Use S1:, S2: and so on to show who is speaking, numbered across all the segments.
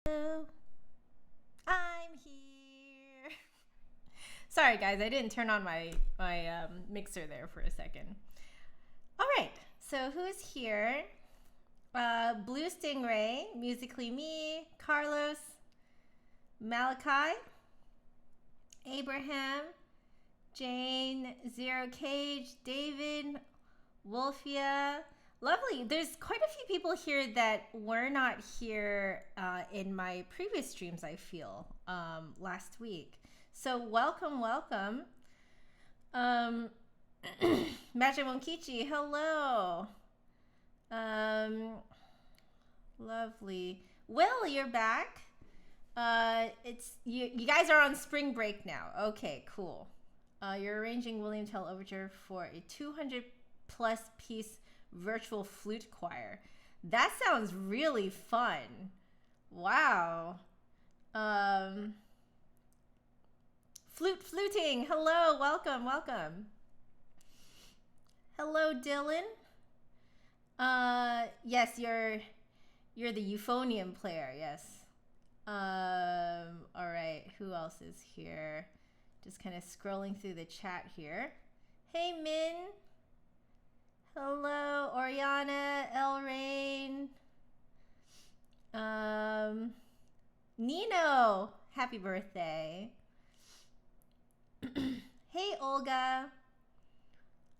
S1: Hello, I'm here. Sorry guys, I didn't turn on my mixer there for a second. All right, so who's here? Blue Stingray, Musically Me, Carlos, Malachi, Abraham, Jane, Zero Cage, David, Wolfia. Lovely. There's quite a few people here that were not here in my previous streams, I feel, last week. So welcome, welcome. Magic Monkichi, hello. Lovely. Will, you're back. It's you guys are on spring break now. Okay, cool. You're arranging William Tell Overture for a 200 plus piece virtual flute choir. That sounds really fun. Wow. Fluting. Hello, welcome. Hello, Dylan. Yes, you're the euphonium player. Yes. All right. Who else is here? Just kind of scrolling through the chat here. Hey, Min. Hello, Oriana, El Rain. Nino, happy birthday. Hey, Olga.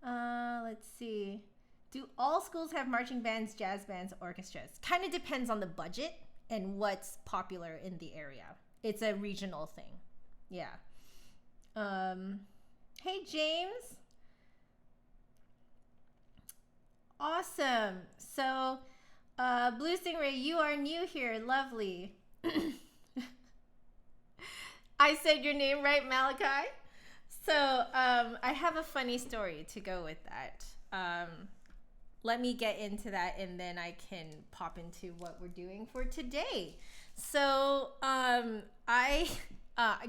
S1: Let's see. Do all schools have marching bands, jazz bands, orchestras? Kind of depends on the budget and what's popular in the area. It's a regional thing. Yeah. Hey, James. Awesome. So, Blue Stingray, you are new here. Lovely. I said your name right, Malachi. So, I have a funny story to go with that. Let me get into that and then I can pop into what we're doing for today. So, I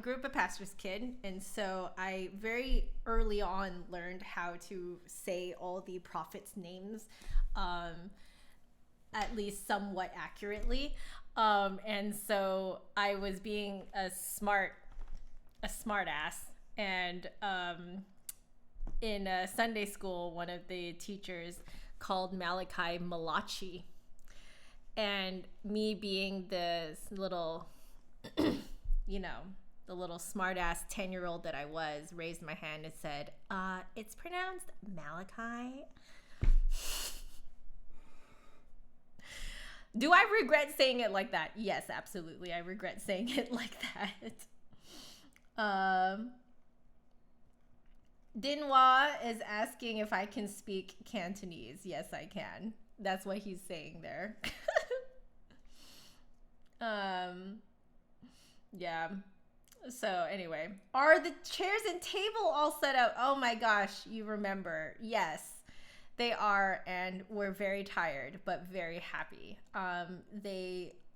S1: grew up a pastor's kid, and so I very early on learned how to say all the prophets' names, at least somewhat accurately. And so I was being a smart ass. And in Sunday school, one of the teachers called Malachi Malachi. And me being this little, the little smart-ass 10-year-old that I was, raised my hand and said, it's pronounced Malachi. Do I regret saying it like that? Yes, absolutely. I regret saying it like that. Dinhua is asking if I can speak Cantonese. Yes, I can. That's what he's saying there. Yeah. So anyway, are the chairs and table all set up? Oh my gosh, you remember. Yes, they are, and we're very tired, but very happy.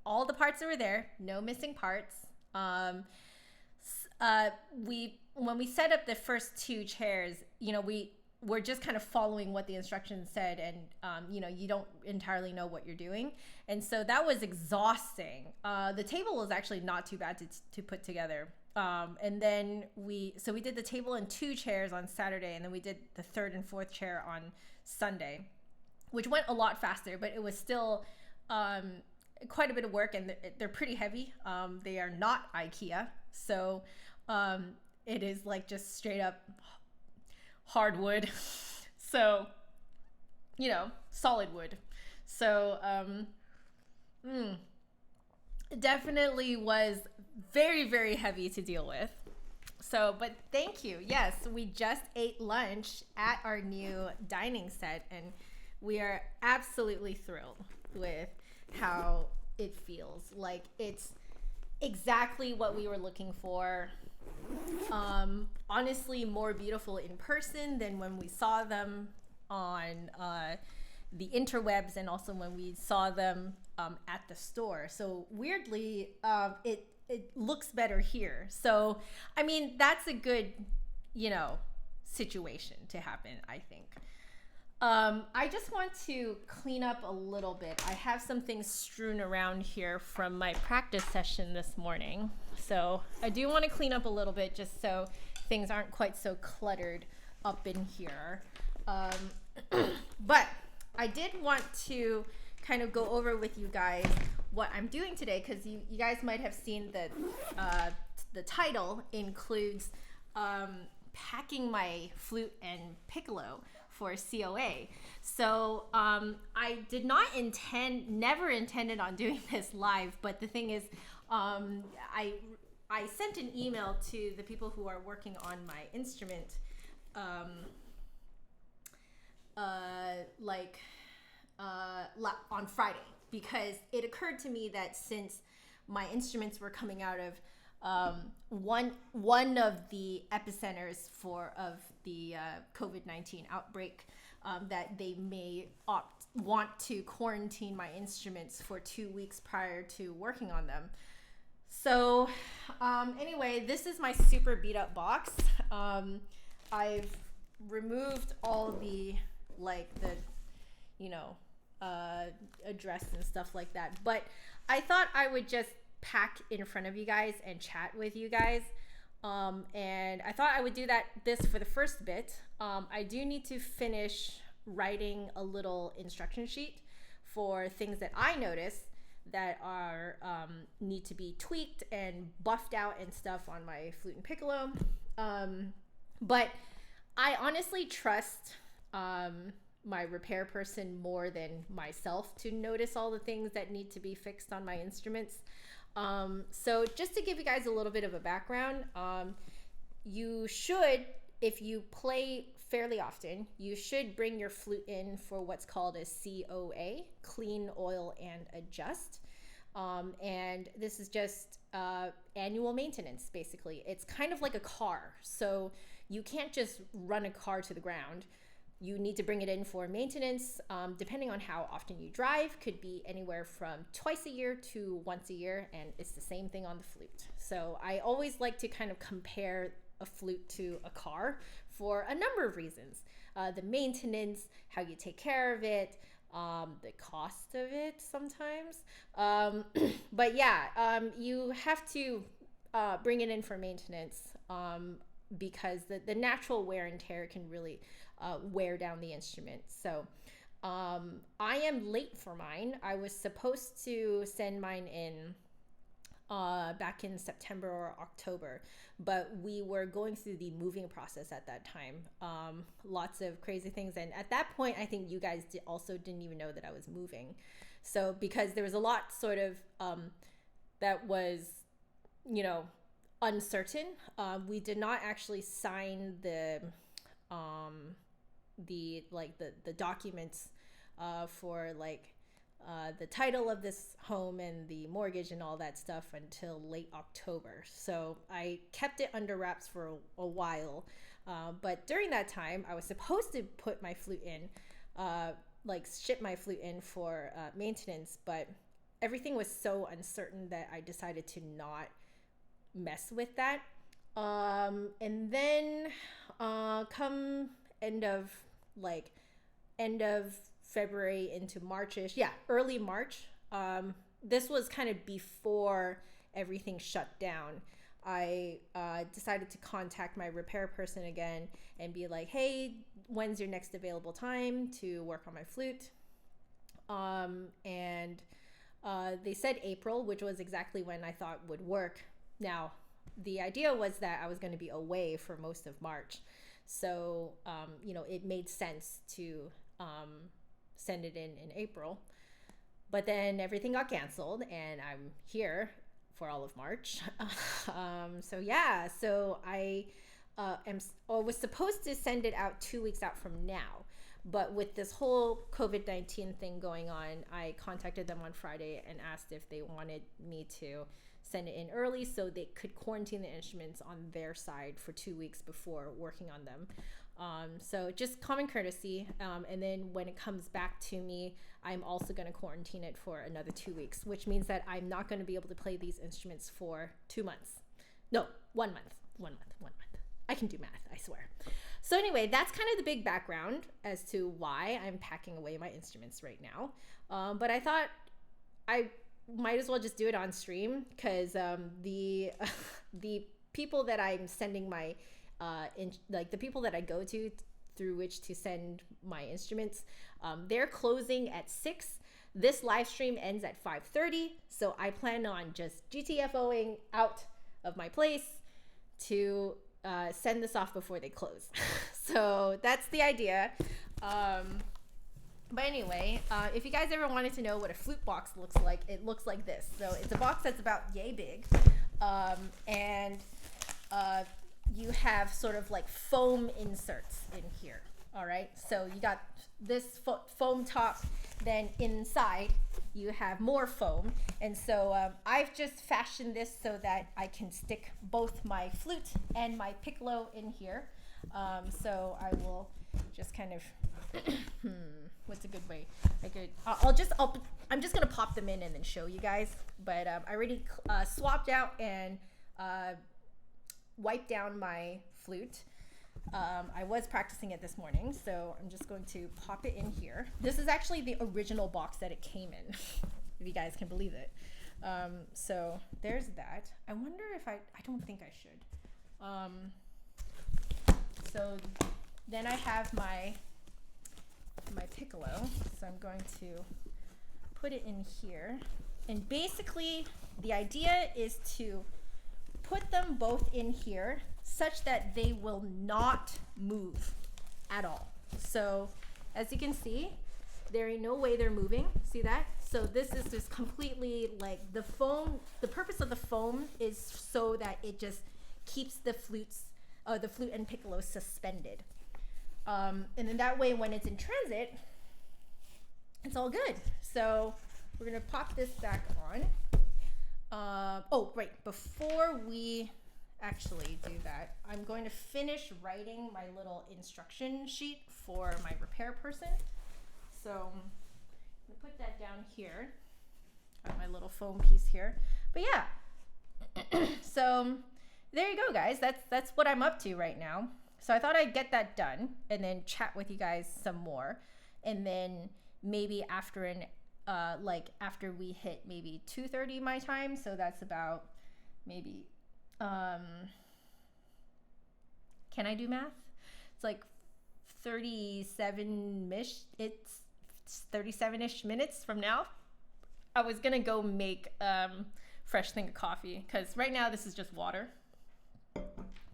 S1: All the parts that were there, no missing parts. When we set up the first two chairs, we're just kind of following what the instructions said, and you don't entirely know what you're doing, and so that was exhausting. The table was actually not too bad to put together, and then we did the table and two chairs on Saturday, and then we did the third and fourth chair on Sunday, which went a lot faster, but it was still quite a bit of work, and they're pretty heavy. They are not IKEA, so it is like just straight up hardwood. So, solid wood. So, definitely was very, very heavy to deal with. So, but thank you. Yes, we just ate lunch at our new dining set, and we are absolutely thrilled with how it feels. Like, it's exactly what we were looking for. Honestly, more beautiful in person than when we saw them on the interwebs, and also when we saw them at the store. So weirdly, it looks better here. So I mean, that's a good situation to happen, I think. I just want to clean up a little bit. I have some things strewn around here from my practice session this morning. So I do want to clean up a little bit just so things aren't quite so cluttered up in here. But I did want to kind of go over with you guys what I'm doing today, because you guys might have seen that the title includes packing my flute and piccolo for COA. So I did not never intended on doing this live, but the thing is, I sent an email to the people who are working on my instrument on Friday, because it occurred to me that since my instruments were coming out of one of the epicenters of the COVID-19 outbreak, that they may want to quarantine my instruments for 2 weeks prior to working on them. So anyway, this is my super beat up box. I've removed all the address and stuff like that, but I thought I would just pack in front of you guys and chat with you guys, and I thought I would do this for the first bit. I do need to finish writing a little instruction sheet for things that I notice that are need to be tweaked and buffed out and stuff on my flute and piccolo, but I honestly trust my repair person more than myself to notice all the things that need to be fixed on my instruments. So just to give you guys a little bit of a background, you should, if you play fairly often, you should bring your flute in for what's called a COA, clean, oil, and adjust. And this is just annual maintenance, basically. It's kind of like a car. So you can't just run a car to the ground. You need to bring it in for maintenance, depending on how often you drive. Could be anywhere from twice a year to once a year, and it's the same thing on the flute. So I always like to kind of compare a flute to a car for a number of reasons. The maintenance, how you take care of it, the cost of it sometimes. But yeah, you have to bring it in for maintenance, because the natural wear and tear can really wear down the instrument. So I am late for mine. I was supposed to send mine in back in September or October, but we were going through the moving process at that time. Lots of crazy things, and at that point I think you guys also didn't even know that I was moving. So because there was a lot sort of that was, uncertain. We did not actually sign the documents for the title of this home and the mortgage and all that stuff until late October. So I kept it under wraps for a while. But during that time, I was supposed to put my flute in, ship my flute in for maintenance, but everything was so uncertain that I decided to not mess with that. And then come end of February into Marchish, early March, this was kind of before everything shut down. I decided to contact my repair person again and be like, hey, when's your next available time to work on my flute? And they said April, which was exactly when I thought would work. Now, the idea was that I was going to be away for most of March. So, it made sense to send it in April. But then everything got canceled, and I'm here for all of March. So I was supposed to send it out 2 weeks out from now. But with this whole COVID-19 thing going on, I contacted them on Friday and asked if they wanted me to send it in early so they could quarantine the instruments on their side for 2 weeks before working on them. So just common courtesy. And then when it comes back to me, I'm also going to quarantine it for another 2 weeks, which means that I'm not going to be able to play these instruments for 2 months. No, 1 month. 1 month. I can do math, I swear. So anyway, that's kind of the big background as to why I'm packing away my instruments right now. But I thought I might as well just do it on stream, because the the people that I'm sending my the people that I go to through which to send my instruments, they're closing at 6. This live stream ends at 5:30, so I plan on just GTFOing out of my place to send this off before they close. So that's the idea. But anyway, if you guys ever wanted to know what a flute box looks like, it looks like this. So it's a box that's about yay big, and you have sort of like foam inserts in here. All right, so you got this foam top, then inside you have more foam. And so I've just fashioned this so that I can stick both my flute and my piccolo in here. So I will just kind of what's a good way? I'm just gonna pop them in and then show you guys. But I already swapped out and wiped down my flute. I was practicing it this morning, so I'm just going to pop it in here. This is actually the original box that it came in, if you guys can believe it. So there's that. I wonder if I don't think I should. So then I have my piccolo, so I'm going to put it in here. And basically the idea is to put them both in here such that they will not move at all. So as you can see, there ain't no way they're moving. See that? So this is just completely like the foam. The purpose of the foam is so that it just keeps the flute and piccolo suspended. And then that way when it's in transit, it's all good. So we're gonna pop this back on. Oh, right, before we actually do that, I'm going to finish writing my little instruction sheet for my repair person. So I'm gonna put that down here. Got my little foam piece here. But yeah, so there you go, guys. That's what I'm up to right now. So I thought I'd get that done and then chat with you guys some more. And then maybe after after we hit maybe 2:30 my time, so that's about maybe can I do math? It's like 37-ish. It's 37-ish minutes from now. I was gonna go make fresh thing of coffee, because right now this is just water,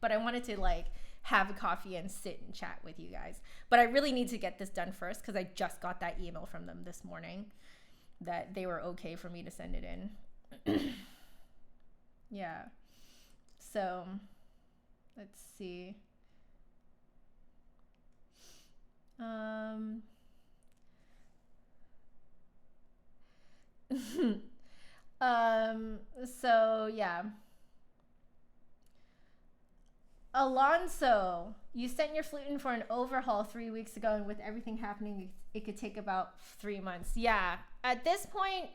S1: but I wanted to like have a coffee and sit and chat with you guys. But I really need to get this done first, because I just got that email from them this morning that they were okay for me to send it in. Yeah. So let's see. So yeah. Alonso, you sent your flute in for an overhaul 3 weeks ago, and with everything happening, it could take about 3 months. Yeah. At this point,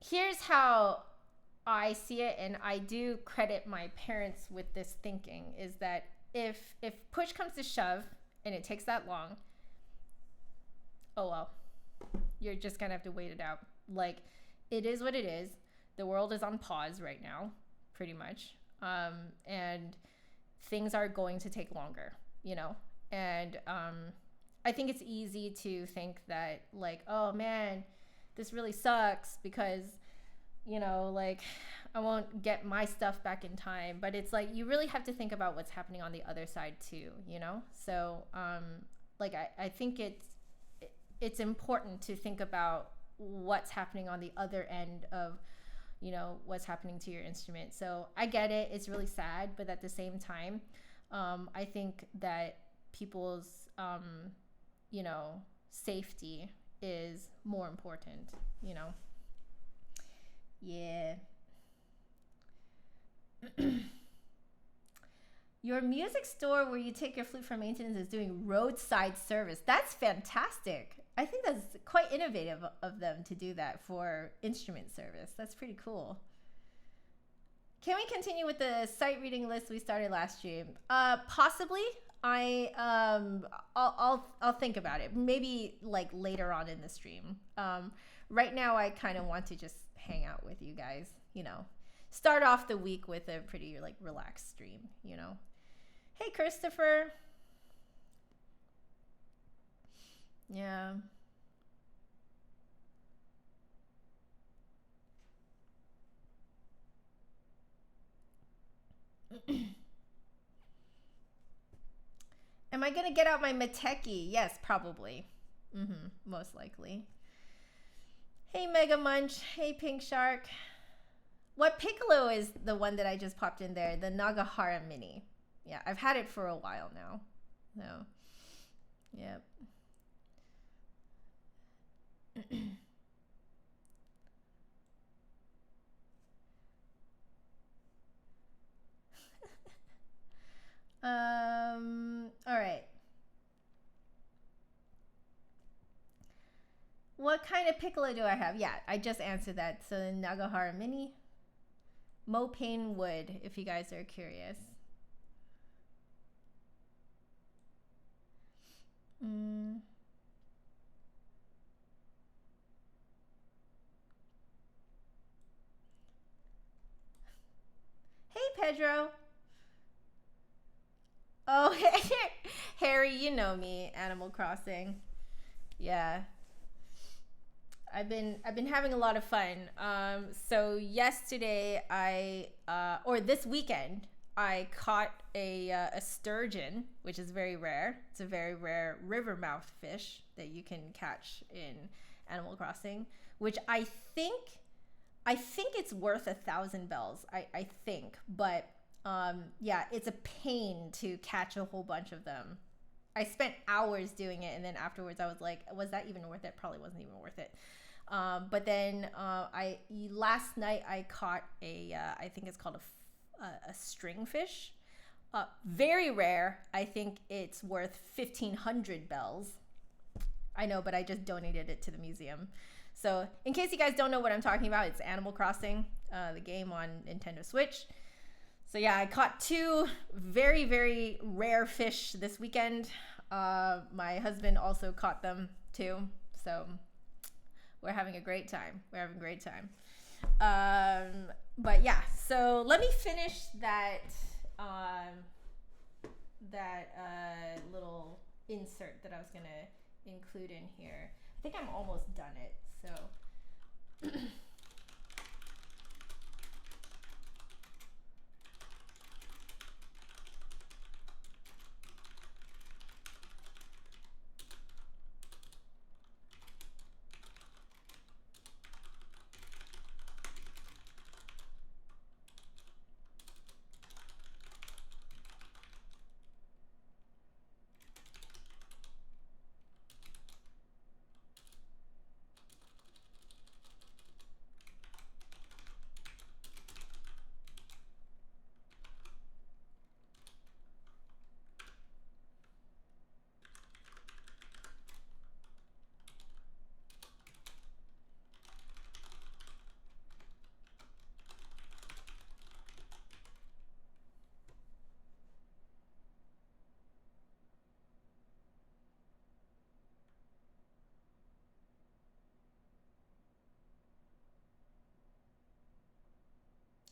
S1: here's how I see it, and I do credit my parents with this thinking, is that if push comes to shove and it takes that long, oh well, you're just gonna have to wait it out. Like, it is what it is. The world is on pause right now, pretty much. And things are going to take longer, you know? And I think it's easy to think that, like, oh man, this really sucks because, you know, like, I won't get my stuff back in time. But it's like, you really have to think about what's happening on the other side too, you know? So like, I think it's important to think about what's happening on the other end of, you know, what's happening to your instrument. So I get it, it's really sad, but at the same time, I think that people's you know, safety is more important, you know. Yeah. Your music store where you take your flute for maintenance is doing roadside service. That's fantastic. I think that's quite innovative of them to do that for instrument service. That's pretty cool. Can we continue with the sight reading list we started last stream? Possibly. I'll think about it. Maybe like later on in the stream. Right now I kind of want to just hang out with you guys, you know. Start off the week with a pretty like relaxed stream, you know. Hey Christopher. Yeah. Am I gonna get out my Mateki? Yes, probably. Most likely. Hey Mega Munch. Hey Pink Shark. What Piccolo is the one that I just popped in there? The Nagahara Mini. Yeah, I've had it for a while now. So, yep. All right. What kind of piccolo do I have? Yeah, I just answered that. So the Nagahara Mini. Mopane Wood, if you guys are curious. Hey Pedro. Oh, Harry, you know me, Animal Crossing. Yeah. I've been having a lot of fun. So yesterday or this weekend I caught a sturgeon, which is very rare. It's a very rare river mouth fish that you can catch in Animal Crossing, which I think it's worth 1,000 bells. I think, but yeah, it's a pain to catch a whole bunch of them. I spent hours doing it, and then afterwards I was like, was that even worth it? Probably wasn't even worth it. But then last night I caught I think it's called a stringfish. Very rare. I think it's worth 1,500 bells. I know, but I just donated it to the museum. So in case you guys don't know what I'm talking about, it's Animal Crossing, the game on Nintendo Switch. So yeah, I caught 2 very, very rare fish this weekend. My husband also caught them too. So we're having a great time. But yeah, so let me finish that little insert that I was gonna include in here. I think I'm almost done it. So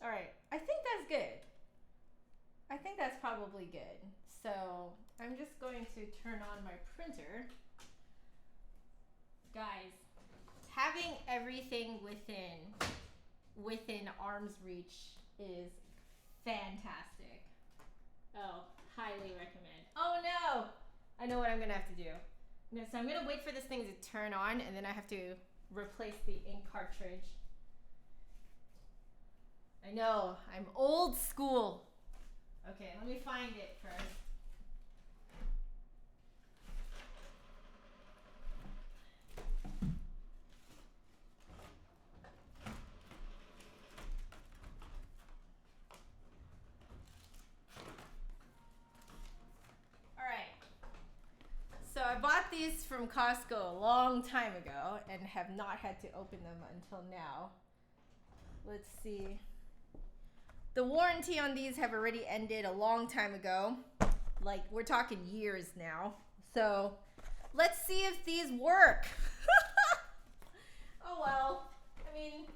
S1: all right, I think that's good. I think that's probably good. So I'm just going to turn on my printer. Guys, having everything within arm's reach is fantastic. Oh, highly recommend. Oh no! I know what I'm gonna have to do. So I'm gonna wait for this thing to turn on, and then I have to replace the ink cartridge. I know, I'm old school. Okay, let me find it first. All right. So I bought these from Costco a long time ago and have not had to open them until now. Let's see. The warranty on these have already ended a long time ago. Like, we're talking years now. So let's see if these work. Oh well. I mean,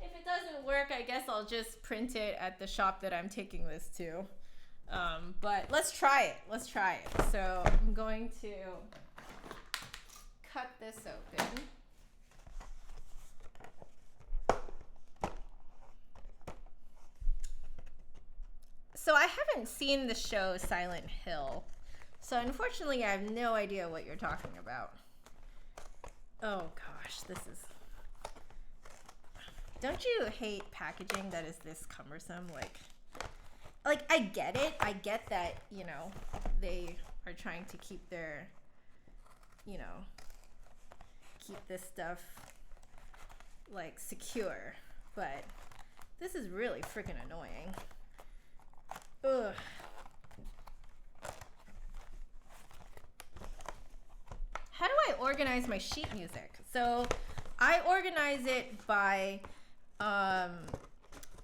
S1: if it doesn't work, I guess I'll just print it at the shop that I'm taking this to. But let's try it. Let's try it. So I'm going to cut this open. So I haven't seen the show Silent Hill. So unfortunately, I have no idea what you're talking about. Oh gosh, this is... Don't you hate packaging that is this cumbersome? Like I get it. I get that, you know, they are trying to keep their, you know, keep this stuff like secure, but this is really freaking annoying. Ugh. How do I organize my sheet music? So I organize it by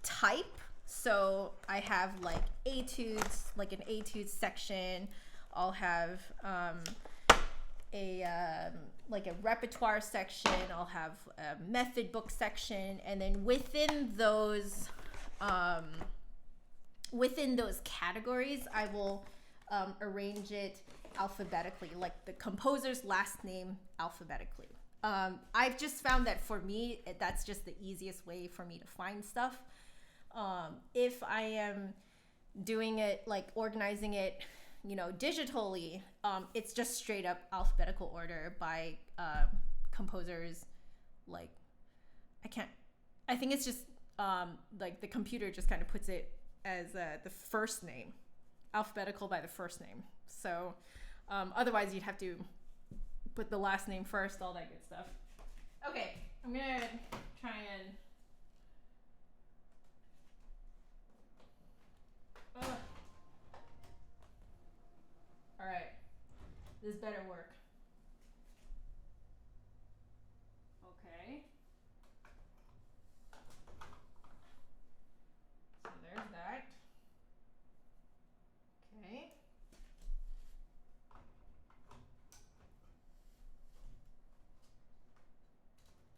S1: type. So I have like etudes, like an etude section. I'll have like a repertoire section. I'll have a method book section, and then within those categories, I will arrange it alphabetically, like the composer's last name alphabetically. I've just found that for me, that's just the easiest way for me to find stuff. If I am doing it, like organizing it, you know, digitally, it's just straight up alphabetical order by composers. Like, I think it's just like the computer just kind of puts it as the first name, alphabetical by the first name. So otherwise you'd have to put the last name first, all that good stuff. Okay, I'm gonna try and all right, this better work. Okay, so there's that. Okay.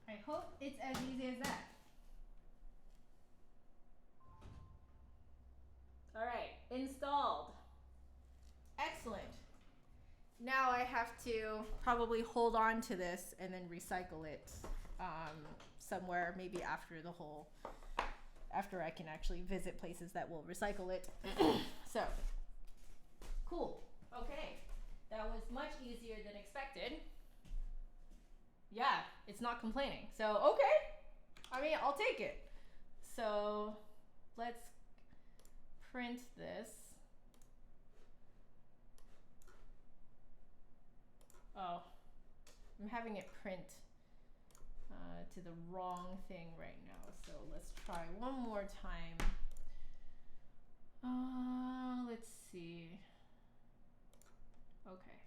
S1: I hope it's as easy as that. All right, installed. Excellent. Now I have to probably hold on to this and then recycle it somewhere, maybe after I can actually visit places that will recycle it. So, cool. Okay, that was much easier than expected. Yeah, it's not complaining. So, okay. I mean, I'll take it. So, let's print this. Oh, I'm having it print to the wrong thing right now. So let's try one more time. Let's see. Okay.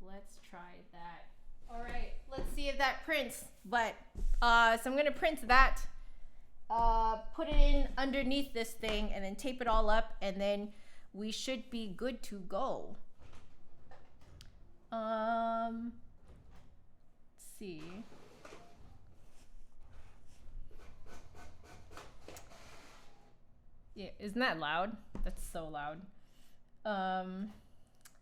S1: Let's try that. All right, let's see if that prints. But so I'm gonna print that, put it in underneath this thing, and then tape it all up, and then we should be good to go. Let's see. Yeah, isn't that loud? That's so loud.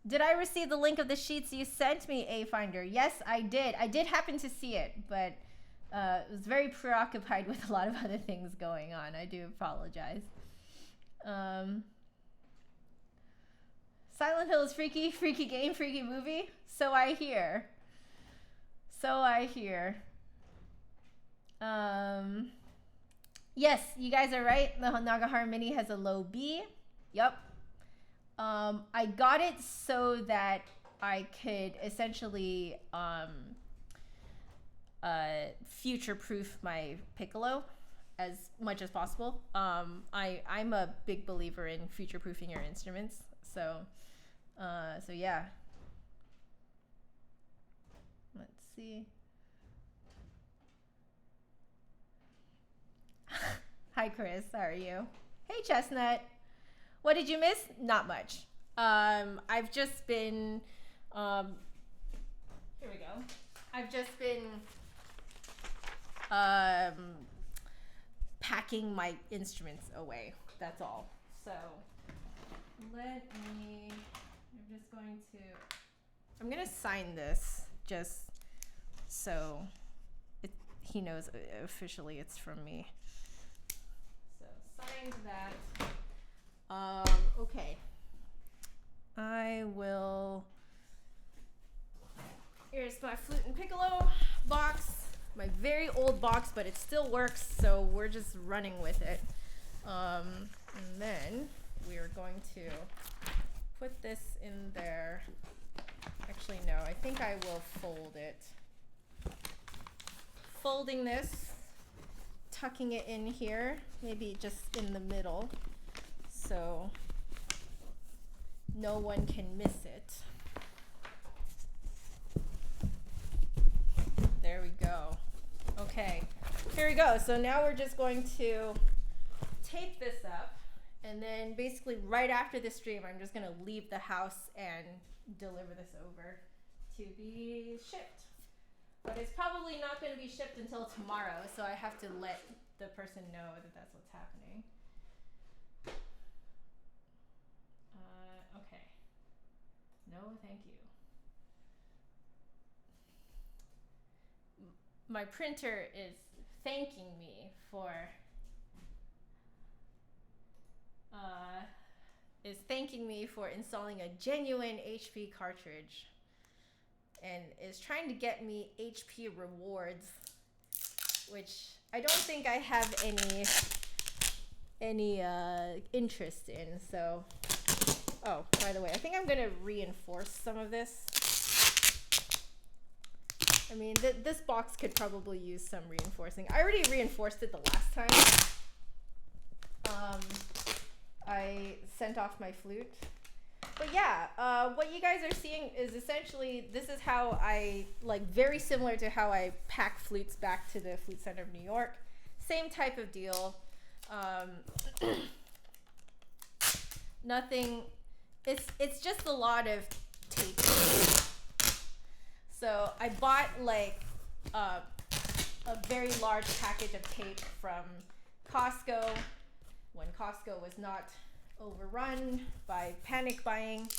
S1: Did I receive the link of the sheets you sent me, A-Finder? Yes, I did. I did happen to see it, but was very preoccupied with a lot of other things going on. I do apologize. Silent Hill is freaky, freaky game, freaky movie. So I hear. So I hear. Yes, you guys are right. The Nagahara Mini has a low B. Yep. I got it so that I could essentially future-proof my piccolo as much as possible. I'm a big believer in future-proofing your instruments. So yeah. Let's see. Hi, Chris. How are you? Hey, Chestnut. What did you miss? Not much. I've just been, here we go. I've just been packing my instruments away. That's all. So I'm going to sign this just so he knows officially it's from me. So signed that. Okay. Here's my flute and piccolo box. My very old box, but it still works, so we're just running with it. And then we are going to put this in there. Actually, no, I think I will fold it. Folding this, tucking it in here, maybe just in the middle, so no one can miss it. There we go. Okay, here we go. So now we're just going to tape this up, and then basically right after this stream, I'm just gonna leave the house and deliver this over to be shipped. But it's probably not going to be shipped until tomorrow, so I have to let the person know that that's what's happening. Okay. No, thank you. My printer is thanking me for installing a genuine HP cartridge, and is trying to get me HP rewards, which I don't think I have any interest in. So, oh, by the way, I think I'm gonna reinforce some of this. I mean, this box could probably use some reinforcing. I already reinforced it the last time. I sent off my flute. But yeah, what you guys are seeing is essentially, this is how I, like, very similar to how I pack flutes back to the Flute Center of New York. Same type of deal. Nothing, it's just a lot of tape. So I bought like a very large package of tape from Costco when Costco was not overrun by panic buying.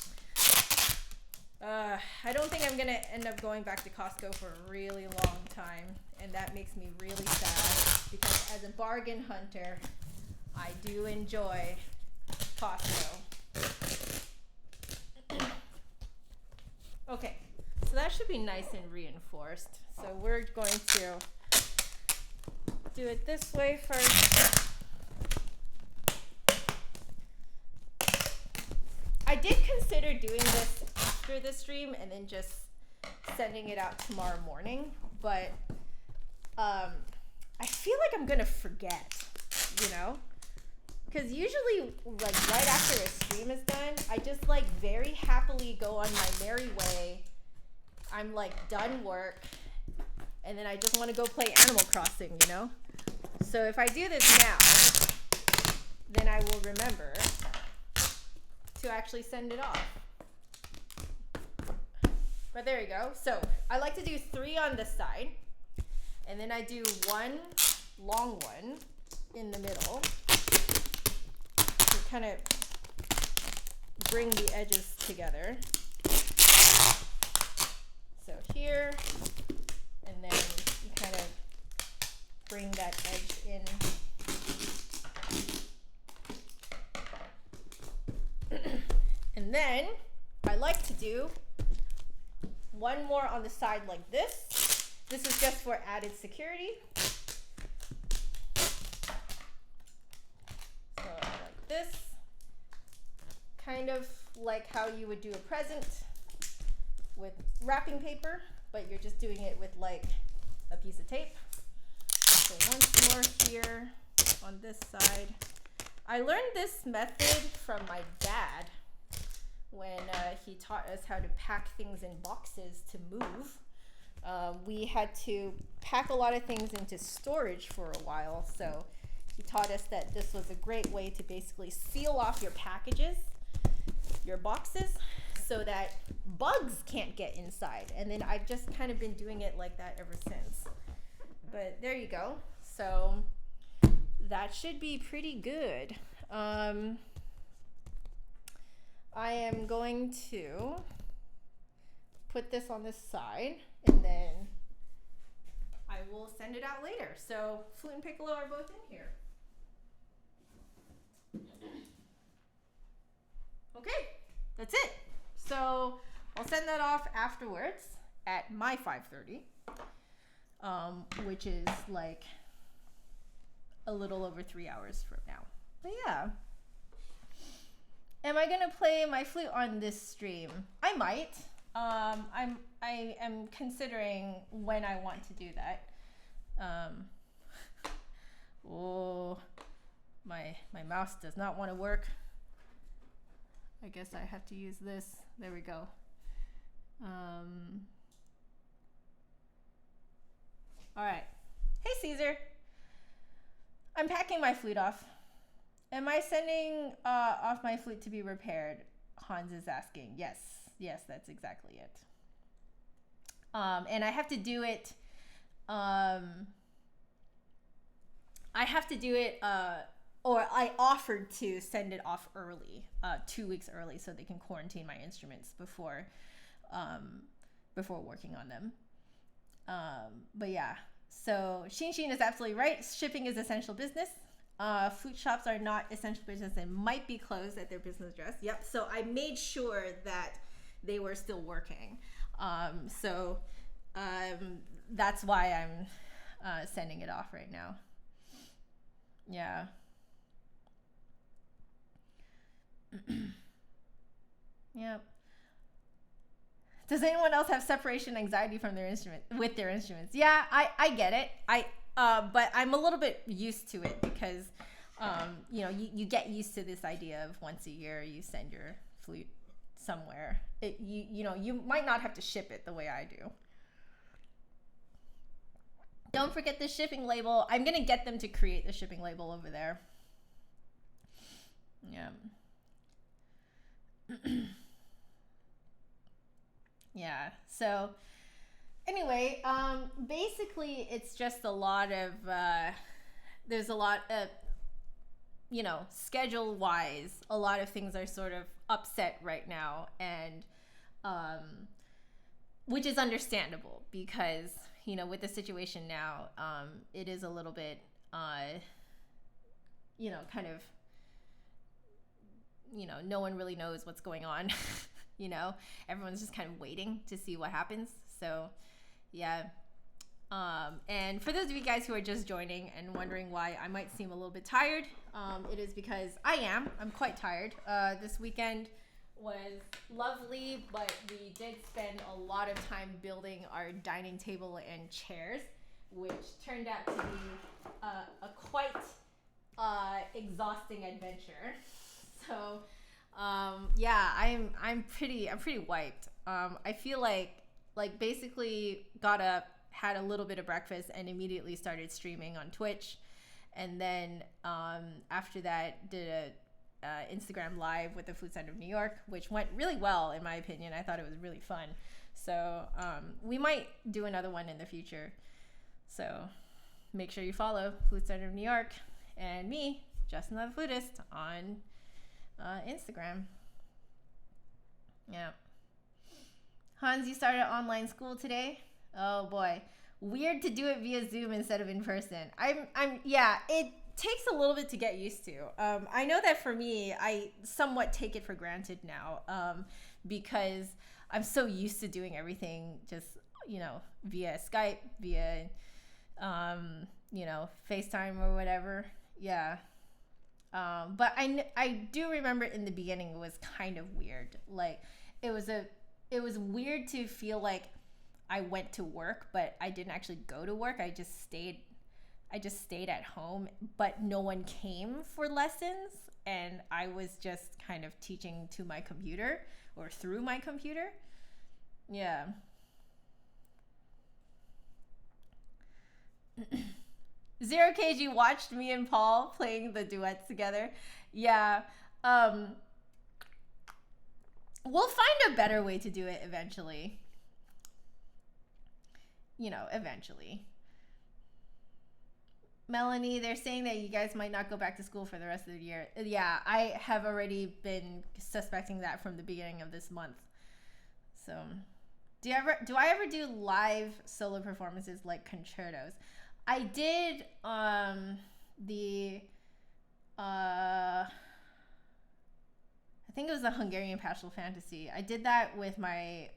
S1: I don't think I'm gonna end up going back to Costco for a really long time, and that makes me really sad because as a bargain hunter, I do enjoy Costco. Okay, so that should be nice and reinforced. So we're going to do it this way first. I did consider doing this after the stream and then just sending it out tomorrow morning, but I feel like I'm gonna forget, you know? Because usually, like, right after a stream is done, I just, like, very happily go on my merry way. I'm, like, done work, and then I just want to go play Animal Crossing, you know? So if I do this now, then I will remember to actually send it off. But there you go. So I like to do 3 on this side, and then I do 1 long one in the middle to kind of bring the edges together. So here, and then you kind of bring that edge in. And then I like to do 1 more on the side like this. This is just for added security. So like this, kind of like how you would do a present with wrapping paper, but you're just doing it with like a piece of tape. So once more here on this side. I learned this method from my dad when he taught us how to pack things in boxes to move. We had to pack a lot of things into storage for a while, so He taught us that this was a great way to basically seal off your packages, your boxes, so that bugs can't get inside. And then I've just kind of been doing it like that ever since. But there you go. So that should be pretty good. I am going to put this on this side, and then I will send it out later. So flute and piccolo are both in here. Okay, that's it. So I'll send that off afterwards at my 5:30, which is like a little over 3 hours from now. But yeah. Am I gonna play my flute on this stream? I might. I am considering when I want to do that. Oh, my mouse does not want to work. I guess I have to use this. There we go. All right. Hey, Caesar. I'm packing my flute off. Am I sending off my flute to be repaired? Hans is asking. Yes, that's exactly it. And I have to do it. Or I offered to send it off early, 2 weeks early, so they can quarantine my instruments before working on them. But yeah, so Sheen is absolutely right. Shipping is essential business. Flute shops are not essential business and might be closed at their business address. Yep. So I made sure that they were still working. That's why I'm sending it off right now. Yeah. Yep. Does anyone else have separation anxiety from their instruments? Yeah, I get it. But I'm a little bit used to it because, you get used to this idea of once a year you send your flute somewhere. You might not have to ship it the way I do. Don't forget the shipping label. I'm gonna get them to create the shipping label over there. Yeah. Yeah. So anyway, basically it's just a lot of there's a lot of schedule wise, a lot of things are sort of upset right now, and which is understandable because with the situation now, it is a little bit kind of no one really knows what's going on. Everyone's just kind of waiting to see what happens. So yeah. And for those of you guys who are just joining and wondering why I might seem a little bit tired, it is because I'm quite tired. This weekend was lovely, but we did spend a lot of time building our dining table and chairs, which turned out to be a quite exhausting adventure. So yeah, I'm pretty wiped. I feel like basically got up, had a little bit of breakfast, and immediately started streaming on Twitch, and then after that did a Instagram live with the Flute Center of New York, which went really well in my opinion. I thought it was really fun. So we might do another one in the future. So make sure you follow Flute Center of New York and me, Justin the Flutist, on Instagram. Yeah. Hans, you started online school today? Oh boy. Weird to do it via Zoom instead of in person. Yeah, it takes a little bit to get used to. I know that for me, I somewhat take it for granted now, because I'm so used to doing everything just, via Skype, via, FaceTime or whatever. Yeah. But I do remember in the beginning it was kind of weird. Like it was weird to feel like I went to work, but I didn't actually go to work. I just stayed at home, but no one came for lessons, and I was just kind of teaching to my computer or through my computer. Yeah. Zero KG watched me and Paul playing the duets together. Yeah. We'll find a better way to do it eventually. Eventually. Melanie, they're saying that you guys might not go back to school for the rest of the year. Yeah, I have already been suspecting that from the beginning of this month. So, do I ever do live solo performances like concertos? I did I think it was the Hungarian Pastoral Fantasy. I did that with my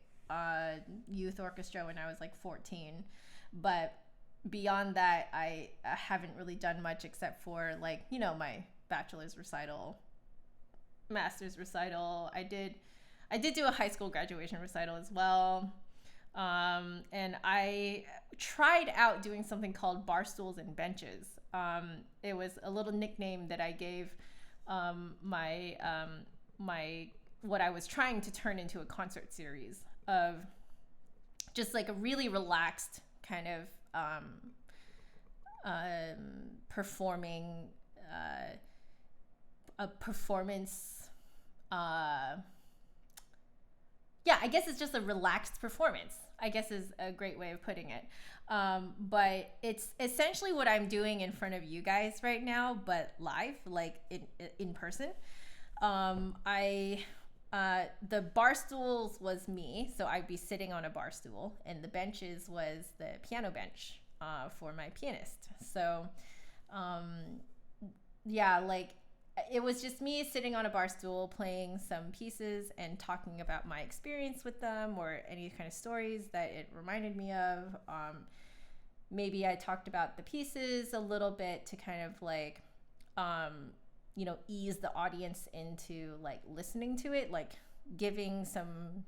S1: youth orchestra when I was like 14, but beyond that, I haven't really done much except for my bachelor's recital, master's recital. I did do a high school graduation recital as well. And I tried out doing something called bar stools and benches. It was a little nickname that I gave my what I was trying to turn into a concert series of just like a really relaxed kind of performing a performance. Yeah, I guess it's just a relaxed performance, I guess is a great way of putting it. But it's essentially what I'm doing in front of you guys right now, but live, like in person. The bar stools was me, so I'd be sitting on a bar stool, and the benches was the piano bench for my pianist. So, yeah, like it was just me sitting on a bar stool playing some pieces and talking about my experience with them or any kind of stories that it reminded me of. Maybe I talked about the pieces a little bit to kind of like ease the audience into like listening to it, like giving some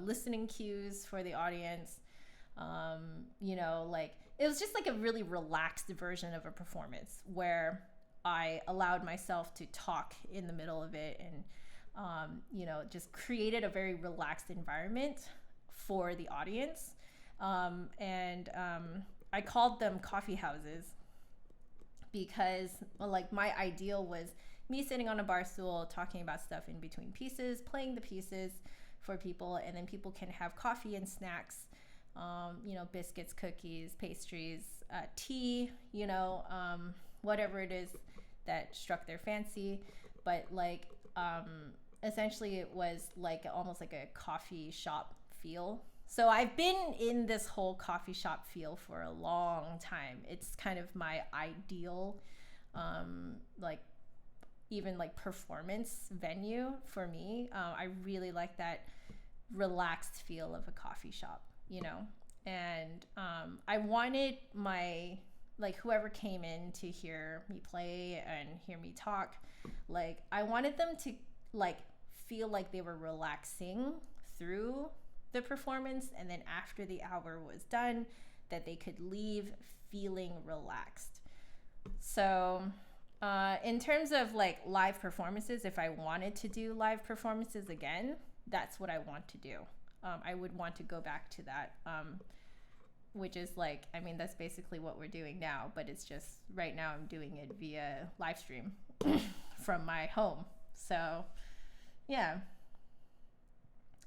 S1: listening cues for the audience. Like it was just like a really relaxed version of a performance where I allowed myself to talk in the middle of it and just created a very relaxed environment for the audience. I called them coffee houses because like my ideal was me sitting on a bar stool talking about stuff in between pieces, playing the pieces for people, and then people can have coffee and snacks, biscuits, cookies, pastries, tea, whatever it is that struck their fancy. But like essentially it was like almost like a coffee shop feel. So I've been in this whole coffee shop feel for a long time. It's kind of my ideal, even like performance venue for me. I really like that relaxed feel of a coffee shop, and I wanted my, like whoever came in to hear me play and hear me talk, like I wanted them to like feel like they were relaxing through the performance, and then after the hour was done that they could leave feeling relaxed. So in terms of like live performances, if I wanted to do live performances again, that's what I want to do. I would want to go back to that, which is like, I mean, that's basically what we're doing now, but it's just right now I'm doing it via live stream from my home. So yeah.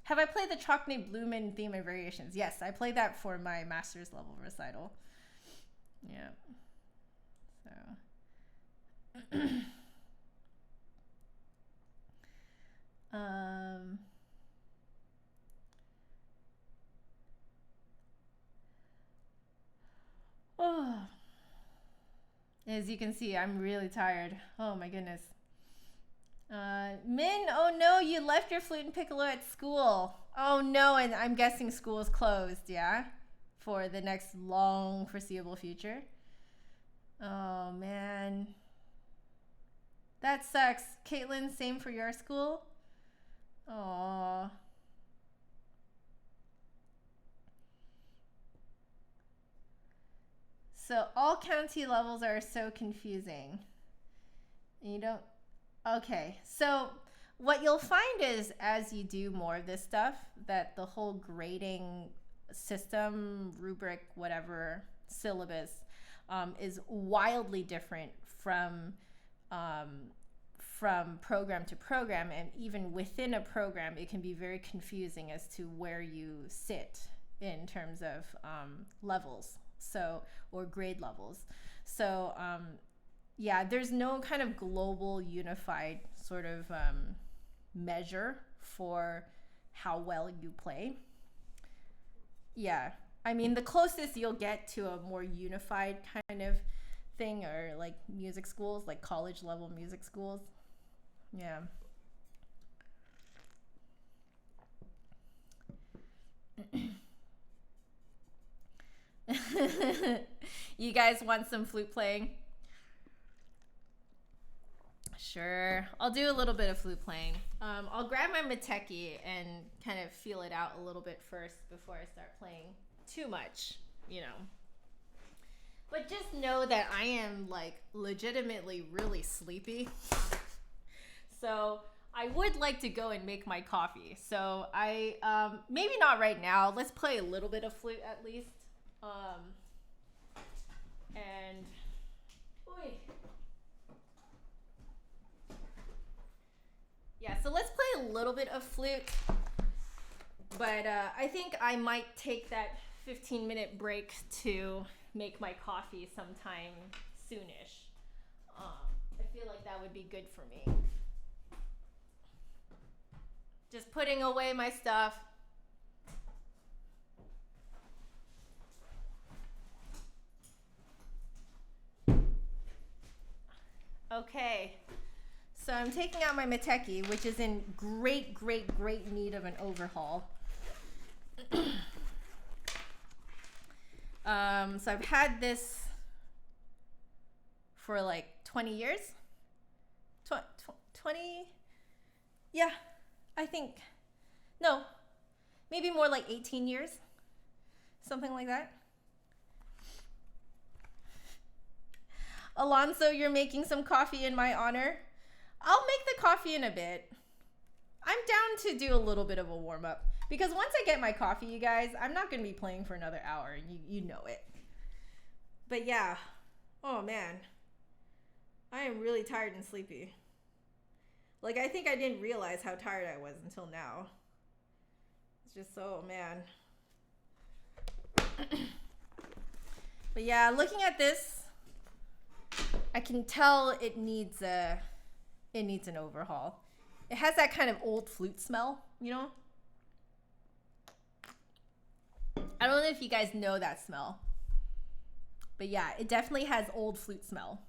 S1: Have I played the Trockney Blumen theme and variations? Yes, I played that for my master's level recital. Yeah. So. Oh. As you can see, I'm really tired. Oh my goodness. Min, oh no, you left your flute and piccolo at school. Oh no, and I'm guessing school is closed, yeah? For the next long foreseeable future. Oh man. That sucks. Caitlin, same for your school? Aww. So all county levels are so confusing. You don't... Okay, so what you'll find is as you do more of this stuff, that the whole grading system, rubric, whatever, syllabus, is wildly different from program to program, and even within a program it can be very confusing as to where you sit in terms of levels, so, or grade levels. So yeah, there's no kind of global unified sort of measure for how well you play. Yeah, I mean, the closest you'll get to a more unified kind of thing are like music schools, like college level music schools. Yeah. You guys want some flute playing? Sure, I'll do a little bit of flute playing. I'll grab my Mateki and kind of feel it out a little bit first before I start playing too much, you know. But just know that I am like legitimately really sleepy. So I would like to go and make my coffee. So I, maybe not right now. Let's play a little bit of flute at least. And, oy. Yeah, so let's play a little bit of flute. But I think I might take that 15-minute break to make my coffee sometime soonish. I feel like that would be good for me. Just putting away my stuff. Okay, so I'm taking out my Mateki, which is in great, great, great need of an overhaul. So I've had this for like 20 years. 20? Yeah, I think. No, maybe more like 18 years. Something like that. Alonso, you're making some coffee in my honor. I'll make the coffee in a bit. I'm down to do a little bit of a warm up. Because once I get my coffee, you guys, I'm not going to be playing for another hour. You know it. But yeah. Oh, man. I am really tired and sleepy. Like, I think I didn't realize how tired I was until now. It's just so, man. But yeah, looking at this, I can tell it needs an overhaul. It has that kind of old flute smell, you know? I don't know if you guys know that smell. But yeah, it definitely has old flute smell.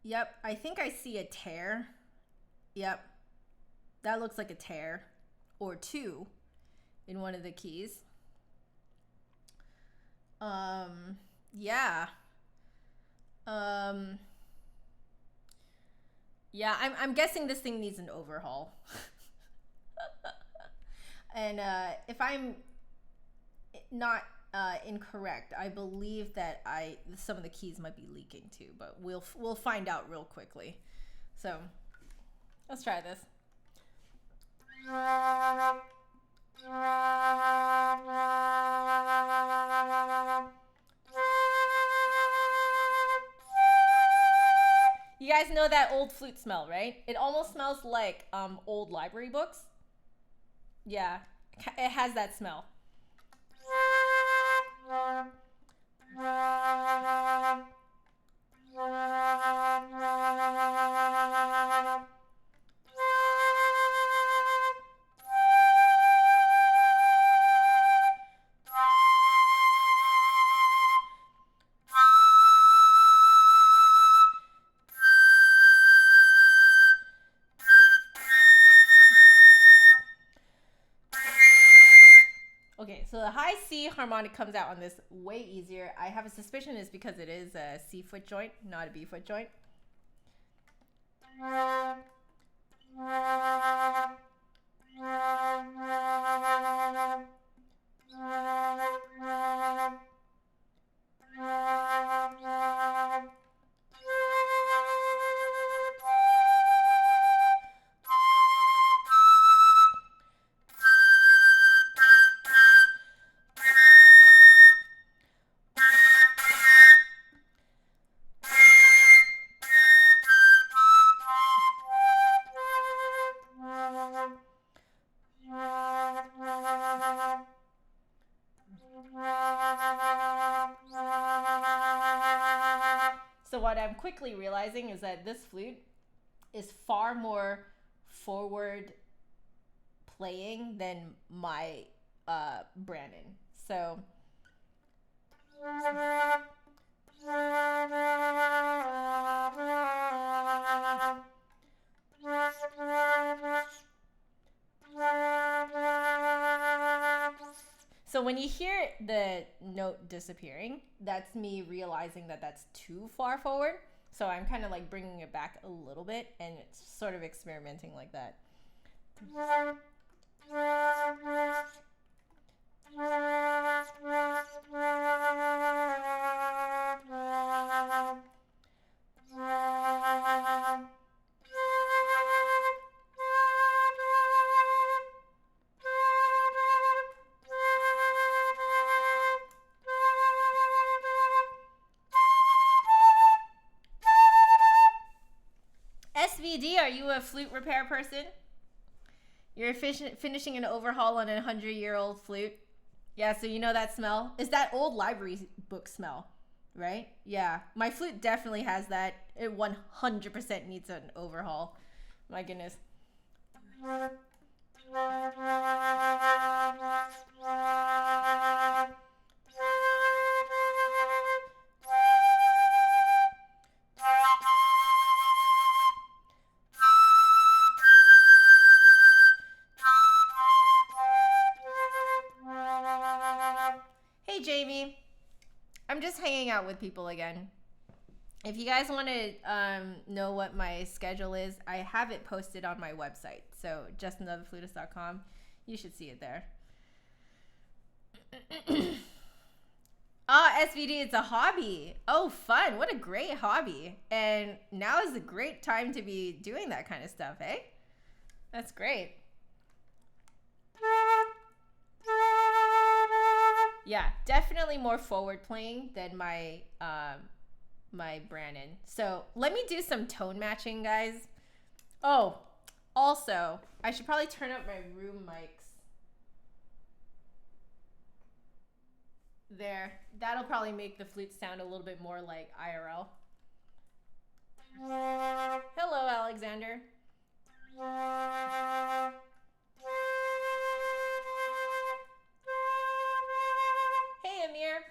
S1: Yep, I think I see a tear. Yep. That looks like a tear or two in one of the keys. Yeah. Yeah, I'm guessing this thing needs an overhaul. And if I'm not incorrect, I believe that some of the keys might be leaking too, but we'll find out real quickly. So let's try this. You guys know that old flute smell, right? It almost smells like old library books. Yeah, it has that smell. Okay, so the high C harmonic comes out on this way easier. I have a suspicion it's because it is a C foot joint, not a B foot joint. So what I'm quickly realizing is that this flute is far more forward playing than my Brandon. So so when you hear the note disappearing, that's me realizing that that's too far forward. So I'm kind of like bringing it back a little bit, and it's sort of experimenting like that. SVD, are you a flute repair person? You're finishing an overhaul on a 100-year-old flute. Yeah, so you know that smell? It's that old library book smell, right? Yeah, my flute definitely has that. It 100% needs an overhaul. My goodness. Hey, Jamie. I'm just hanging out with people again. If you guys want to know what my schedule is, I have it posted on my website. So justanotherflutist.com. You should see it there. SVD, it's a hobby. Oh, fun. What a great hobby. And now is a great time to be doing that kind of stuff, eh? That's great. Yeah, definitely more forward playing than my my Brandon. So let me do some tone matching, guys. Oh, also, I should probably turn up my room mics. There. That'll probably make the flute sound a little bit more like IRL. Hello, Alexander. Hey, Amir.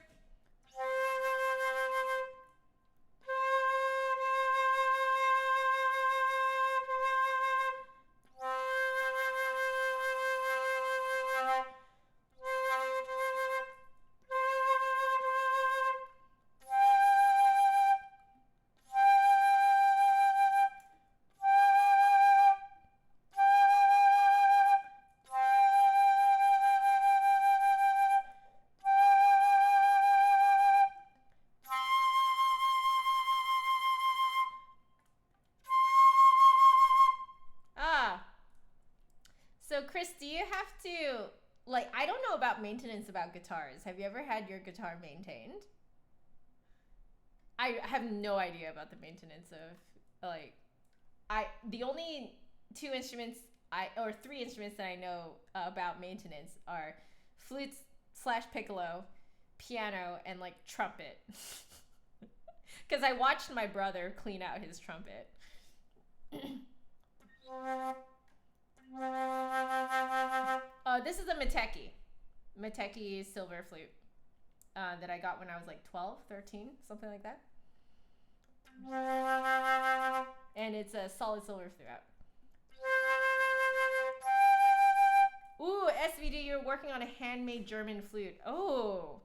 S1: So Chris, do you have to, like, I don't know about maintenance about guitars. Have you ever had your guitar maintained? I have no idea about the maintenance of, like, the only two instruments or three instruments that I know about maintenance are flutes / piccolo, piano, and like trumpet. Because I watched my brother clean out his trumpet. This is a Mateki silver flute that I got when I was like 12, 13, something like that. And it's a solid silver throughout. Ooh, SVD, you're working on a handmade German flute. Oh,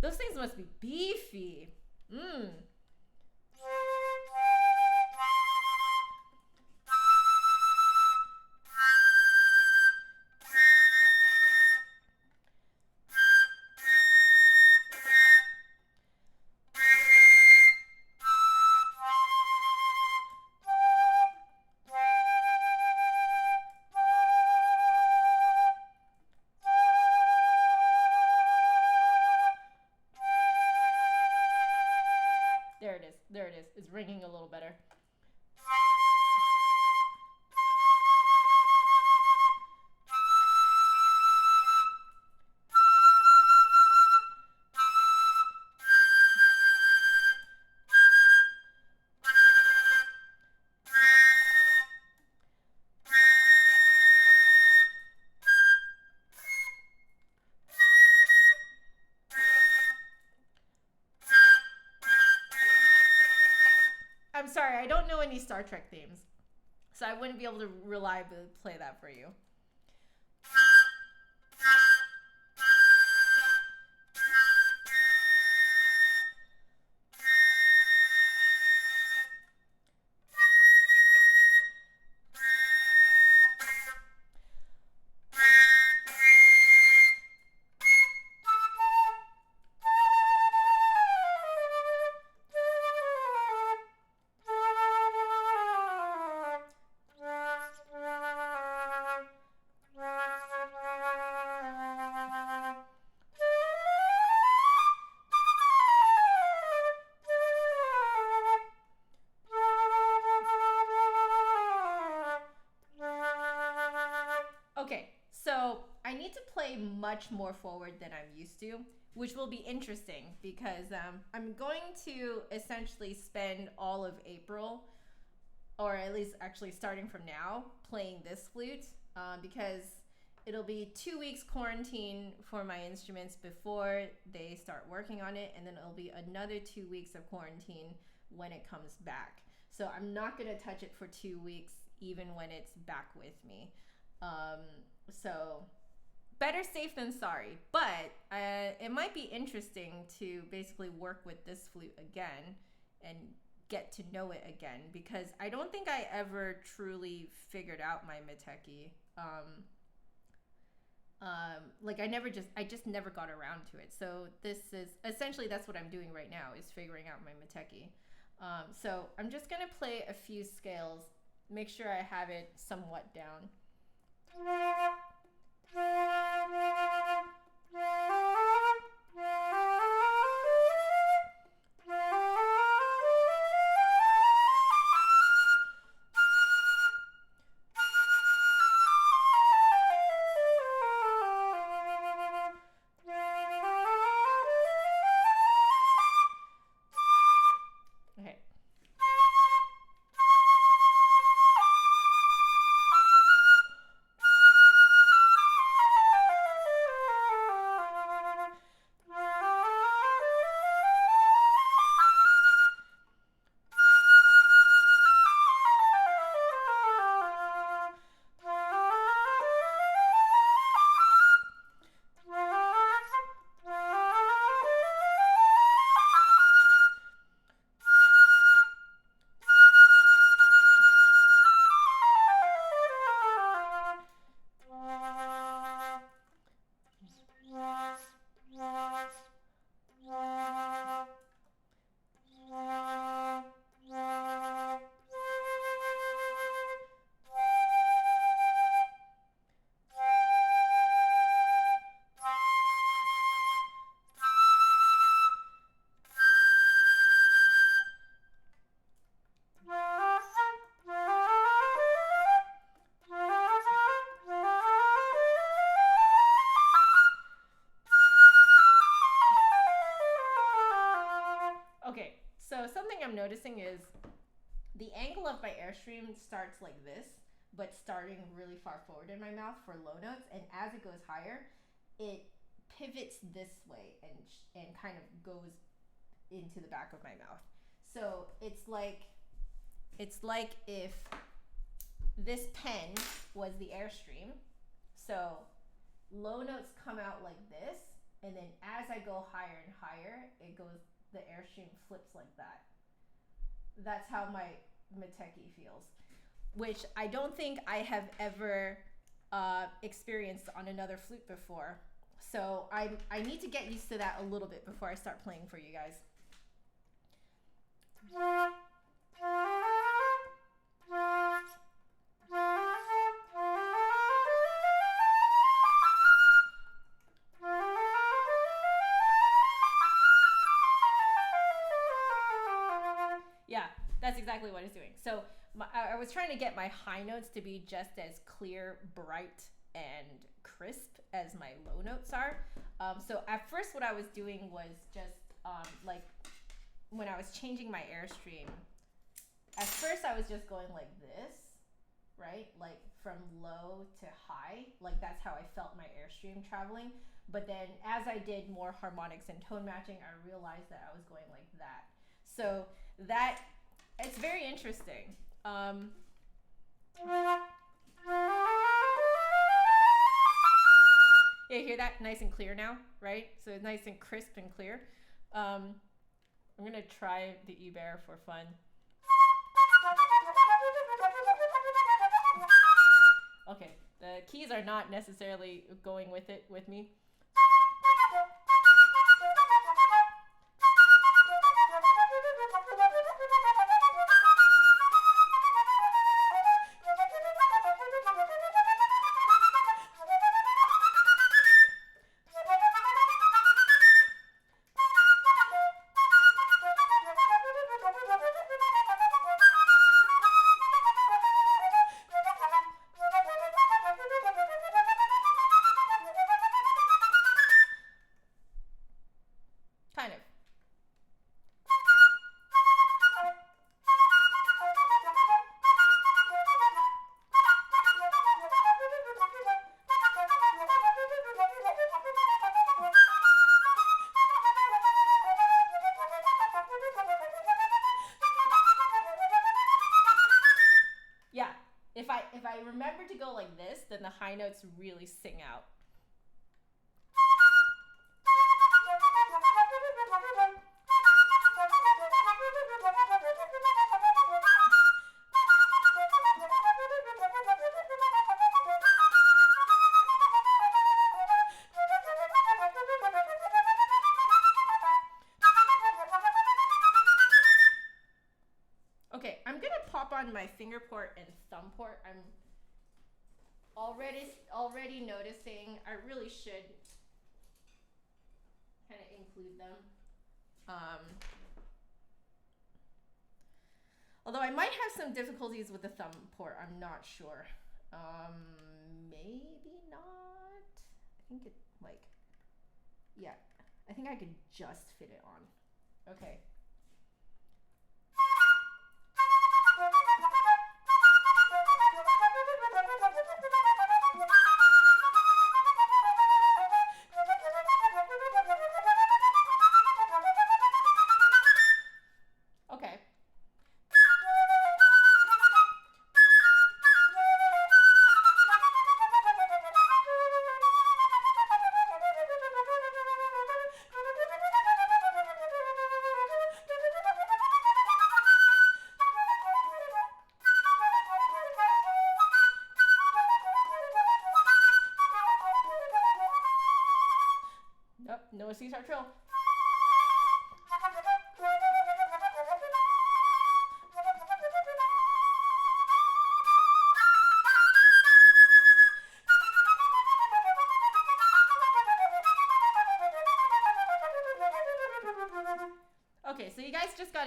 S1: those things must be beefy. sorry, I don't know any Star Trek themes, so I wouldn't be able to reliably play that for you. Okay, so I need to play much more forward than I'm used to, which will be interesting because I'm going to essentially spend all of April, or at least actually starting from now, playing this flute because it'll be 2 weeks quarantine for my instruments before they start working on it, and then it'll be another 2 weeks of quarantine when it comes back. So I'm not going to touch it for 2 weeks even when it's back with me. So better safe than sorry, but it might be interesting to basically work with this flute again and get to know it again, because I don't think I ever truly figured out my Miteki. Like I just never got around to it. So this is essentially, that's what I'm doing right now, is figuring out my Miteki. So I'm just gonna play a few scales, make sure I have it somewhat down. Something I'm noticing is the angle of my airstream starts like this, but starting really far forward in my mouth for low notes, and as it goes higher, it pivots this way and kind of goes into the back of my mouth. So it's like if this pen was the airstream. So low notes come out like this, and then as I go higher and higher, the airstream flips like that. That's how my Miteki feels, which I don't think I have ever experienced on another flute before. So I need to get used to that a little bit before I start playing for you guys. Yeah, that's exactly what it's doing. So I was trying to get my high notes to be just as clear, bright, and crisp as my low notes are. So at first what I was doing was just like when I was changing my airstream, at first I was just going like this, right? Like from low to high, like that's how I felt my airstream traveling. But then as I did more harmonics and tone matching, I realized that I was going like that. So that It's very interesting. Yeah, hear that? Nice and clear now, right? So it's nice and crisp and clear. I'm gonna try the E-Bear for fun. Okay, the keys are not necessarily going with it with me. Kind of. Yeah, if I remember to go like this, then the high notes really sing out. Okay, I'm gonna pop on my finger port and thumb port. I'm already noticing I really should kind of include them. Although I might have some difficulties with the thumb port, I'm not sure. Maybe not. I think it yeah, I think I could just fit it on. Okay. Okay. Nope, no C-sharp trill. Okay, so you guys just got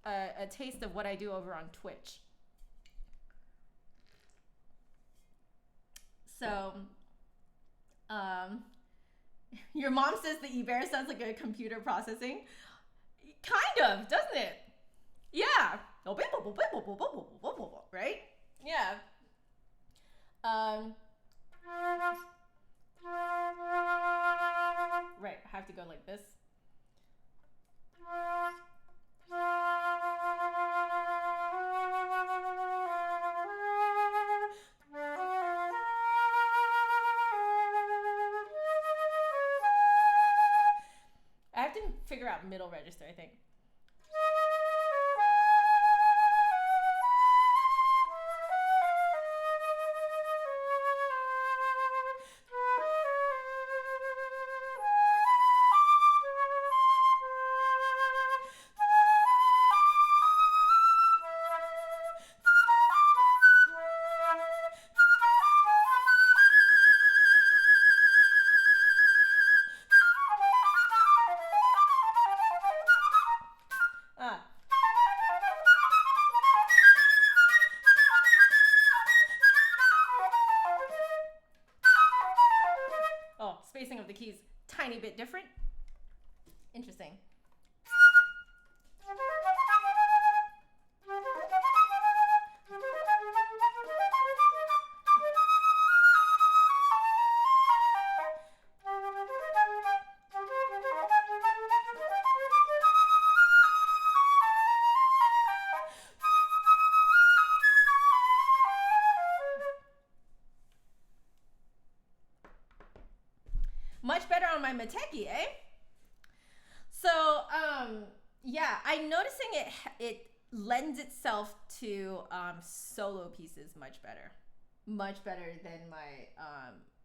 S1: a taste of what I do over on Twitch. So, your mom says the E-Bear sounds like a computer processing. Kind of, doesn't it? Yeah. Right? Yeah. Right, I have to go like this. I have to figure out middle register, I think. Oh, spacing of the keys, tiny bit different. Interesting. Much better on my Mateki, eh? So, yeah, I'm noticing it lends itself to solo pieces much better than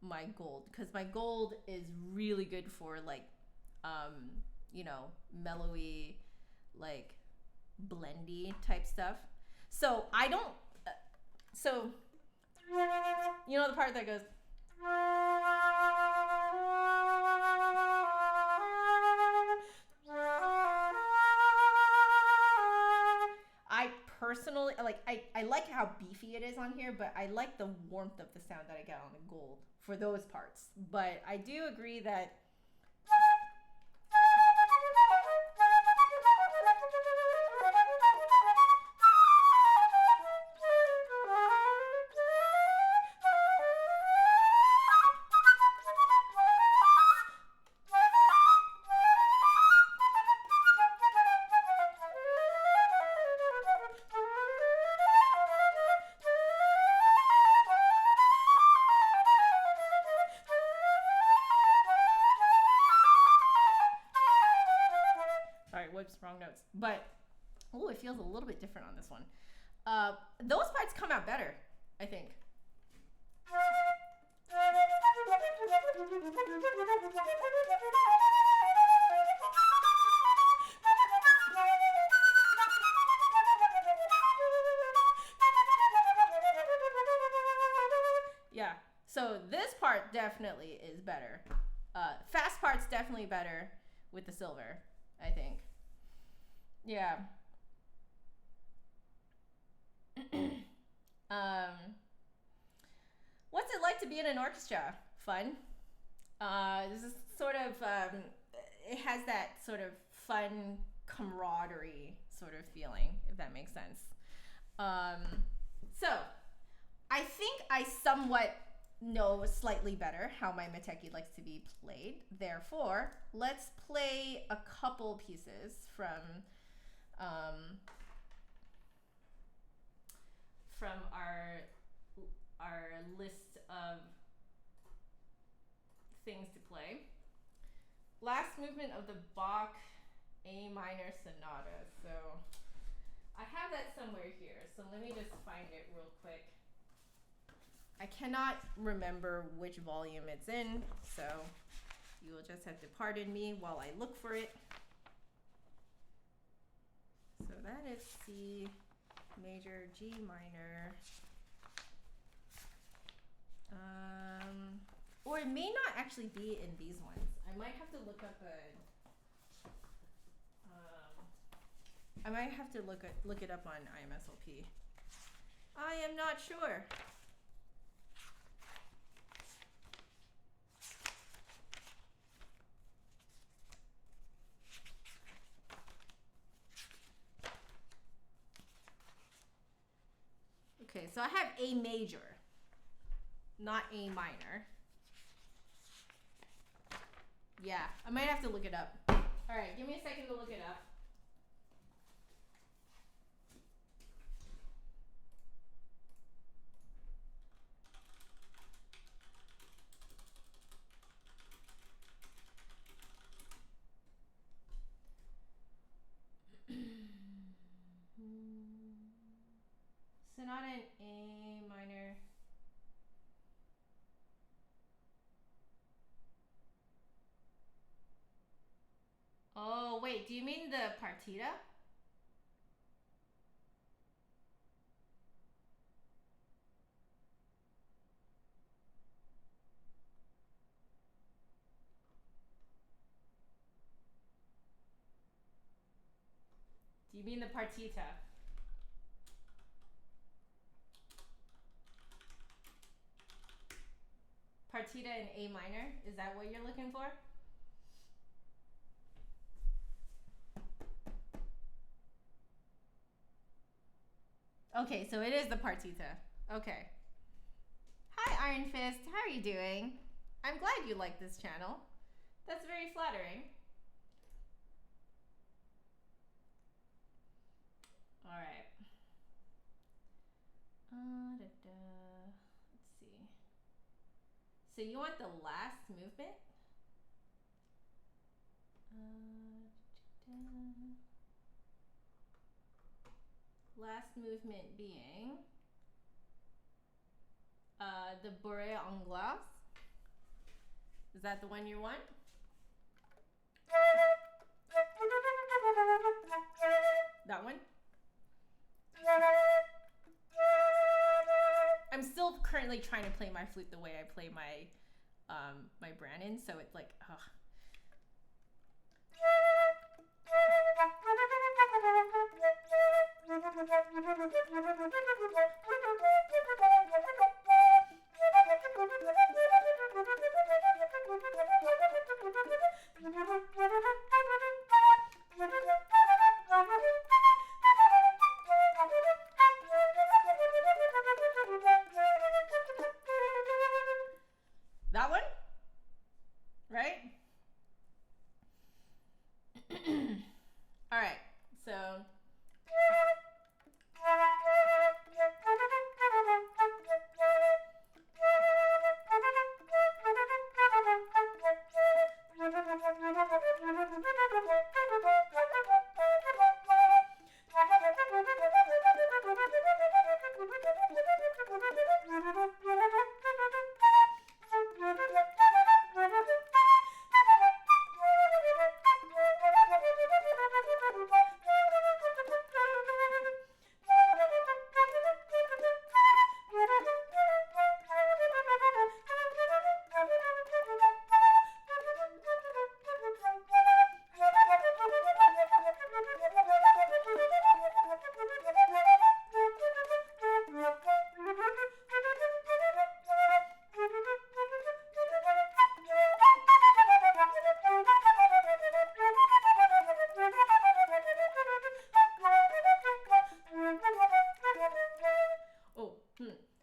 S1: my gold, because my gold is really good for like you know, mellowy, like blendy type stuff. So I don't so you know the part that goes I personally like I like how beefy it is on here, but I like the warmth of the sound that I get on the gold for those parts. But I do agree that whoops, wrong notes. But oh, it feels a little bit different on this one. Those parts come out better, I think. Yeah. So this part definitely is better. Fast part's definitely better with the silver, I think. Yeah. What's it like to be in an orchestra? Fun. This is sort of it has that sort of fun camaraderie sort of feeling, if that makes sense. So I think I somewhat know slightly better how my Mateki likes to be played. Therefore, let's play a couple pieces from our list of things to play. Last movement of the Bach A minor sonata. So I have that somewhere here. So let me just find it real quick. I cannot remember which volume it's in, so you will just have to pardon me while I look for it. So that is C major, G minor. Or it may not actually be in these ones. I might have to look up I might have to look it up on IMSLP. I am not sure. Okay, so I have A major, not A minor. Yeah, I might have to look it up. All right, give me a second to look it up. Sonata in A minor. Oh, wait, do you mean the partita? Do you mean the partita? Partita in A minor? Is that what you're looking for? Okay, so it is the partita. Okay. Hi, Iron Fist. How are you doing? I'm glad you like this channel. That's very flattering. All right. Let's see. So you want the last movement? Last movement being the bourrée en glace. Is that the one you want? That one? I'm still currently trying to play my flute the way I play my my Brannon, so it's like, ugh. That one? Right? All right, so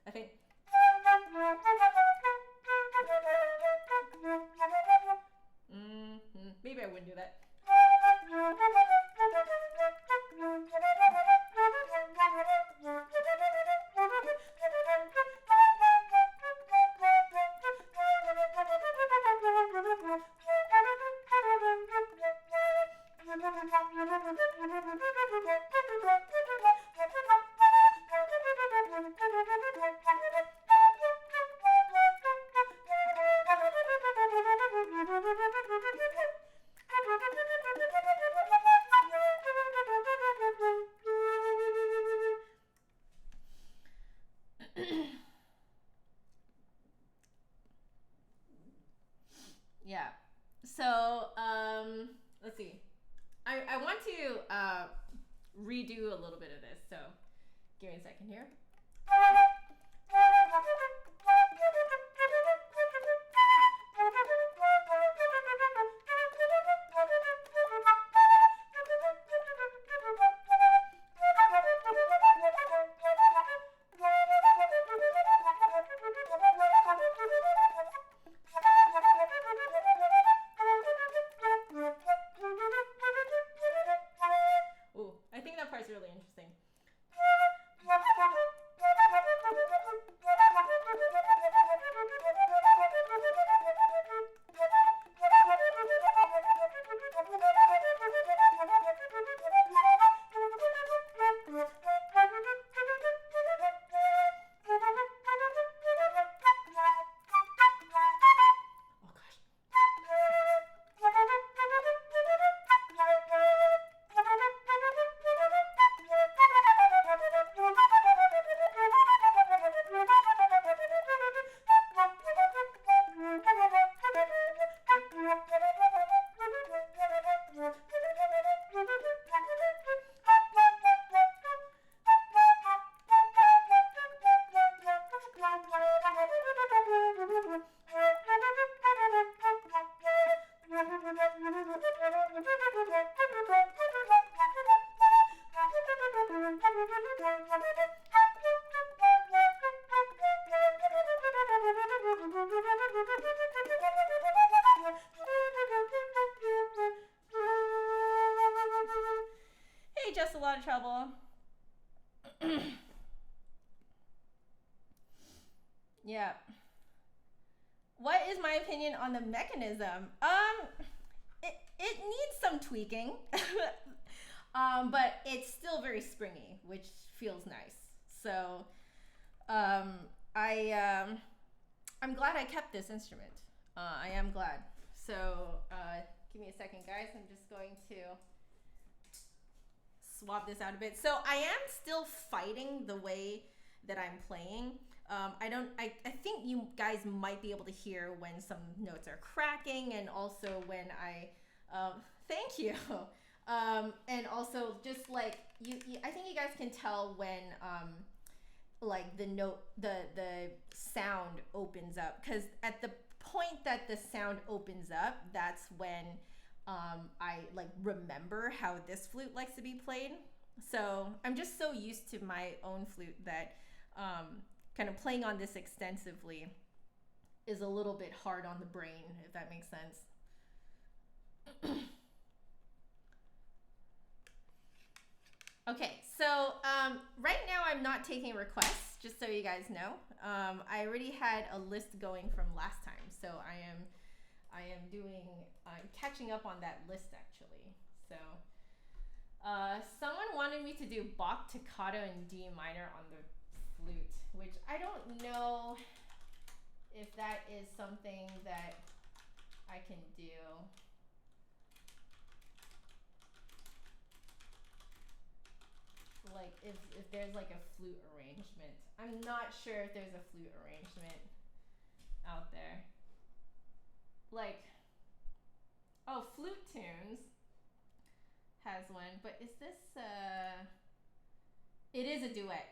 S1: I think maybe I wouldn't do that. Yeah. So, let's see. I want to redo a little bit of this. So, give me a second here. I think that part's really interesting. Hey, just a lot of trouble. Yeah. What is my opinion on the mechanism? it needs some tweaking, but it's still very springy, which feels nice. So I'm glad I kept this instrument. I am glad. So give me a second, guys. I'm just going to swap this out a bit. So I am still fighting the way that I'm playing. I think you guys might be able to hear when some notes are cracking, and also when thank you. And also just like I think you guys can tell when like the note, the sound opens up, because at the point that the sound opens up, that's when I like remember how this flute likes to be played. So I'm just so used to my own flute that kind of playing on this extensively is a little bit hard on the brain, if that makes sense. Okay, so right now I'm not taking requests, just so you guys know. I already had a list going from last time, so I'm catching up on that list actually. So someone wanted me to do Bach Toccata in D minor on the flute, which I don't know if that is something that I can do. Like if there's like a flute arrangement. I'm not sure if there's a flute arrangement out there. Like, oh, Flute Tunes has one, but is this it is a duet.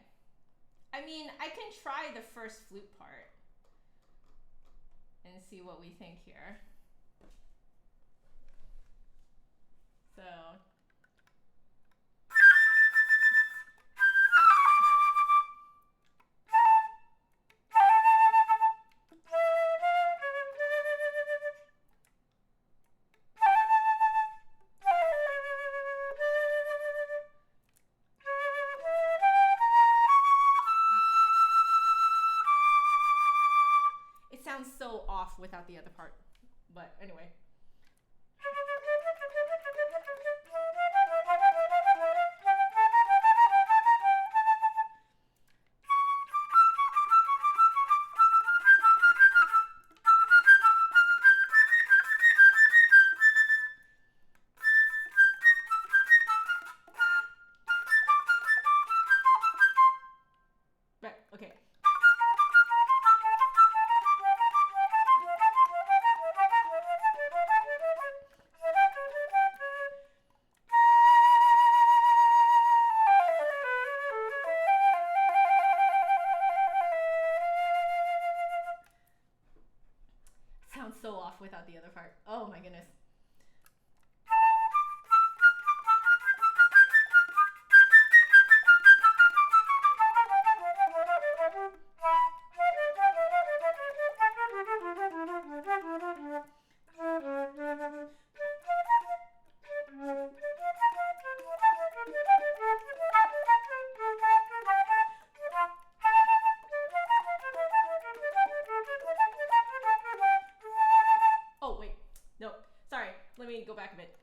S1: I mean, I can try the first flute part and see what we think here. So sounds so off without the other part, but anyway. But okay. Sounds so off without the other part. Oh my goodness. Oh wait, no, sorry, let me go back a bit.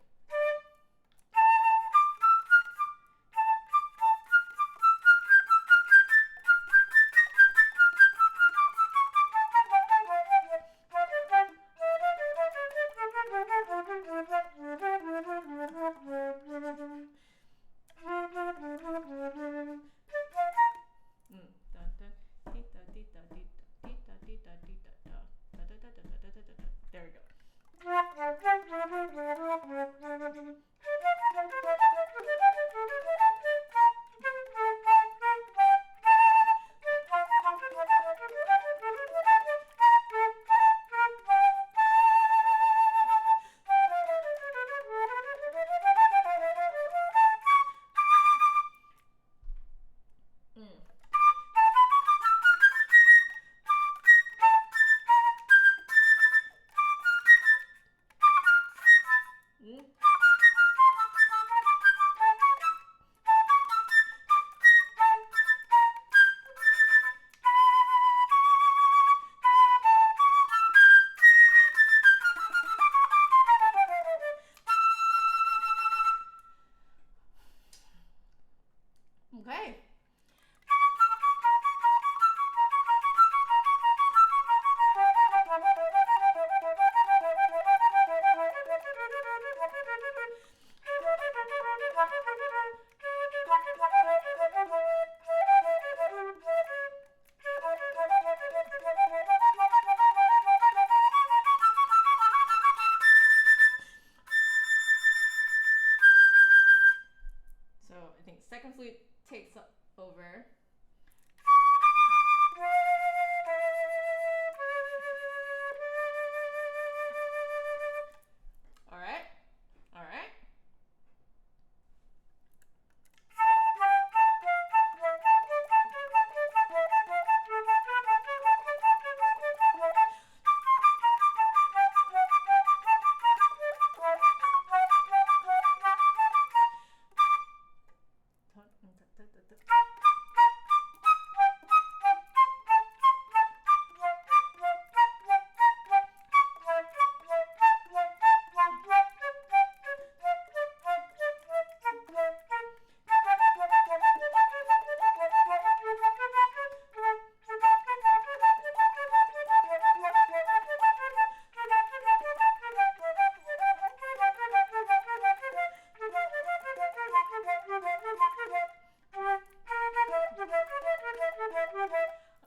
S1: There we go.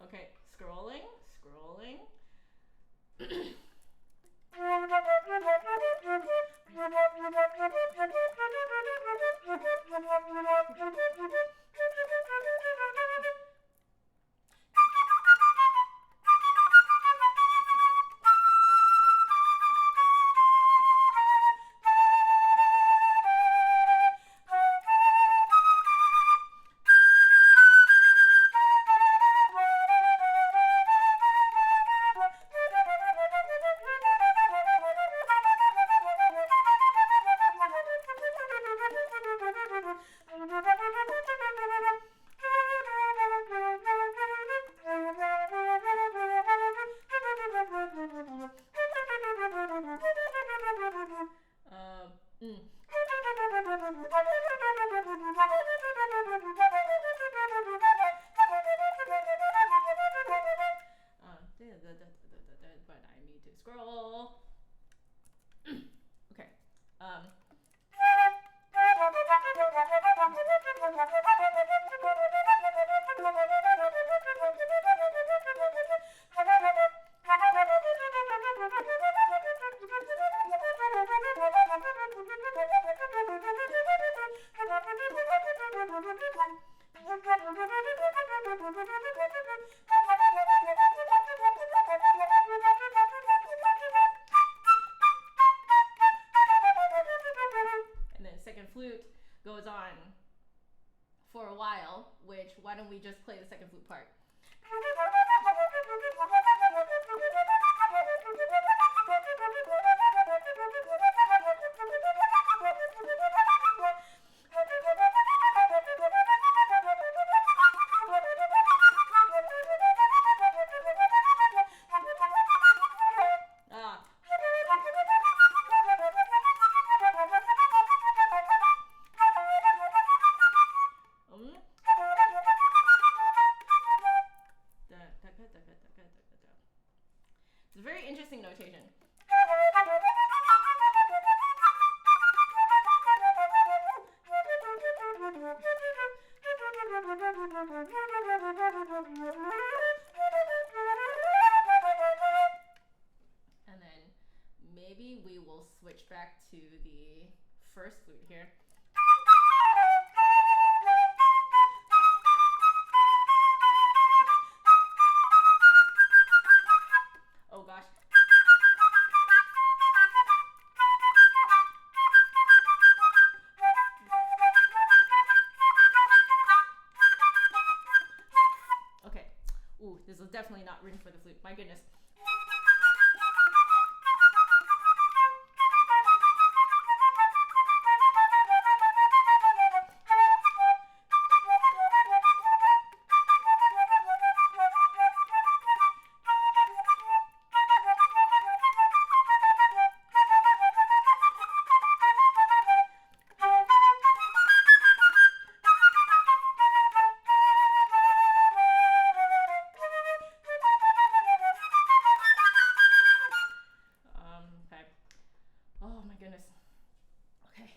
S1: Okay, scrolling. But I need to scroll. Okay. And then second flute goes on for a while, which, why don't we just play the second flute part? It's a very interesting notation. And then maybe we will switch back to the first flute here. Oh gosh. Okay. Ooh, this is definitely not written for the flute. My goodness. Oh my goodness. Okay.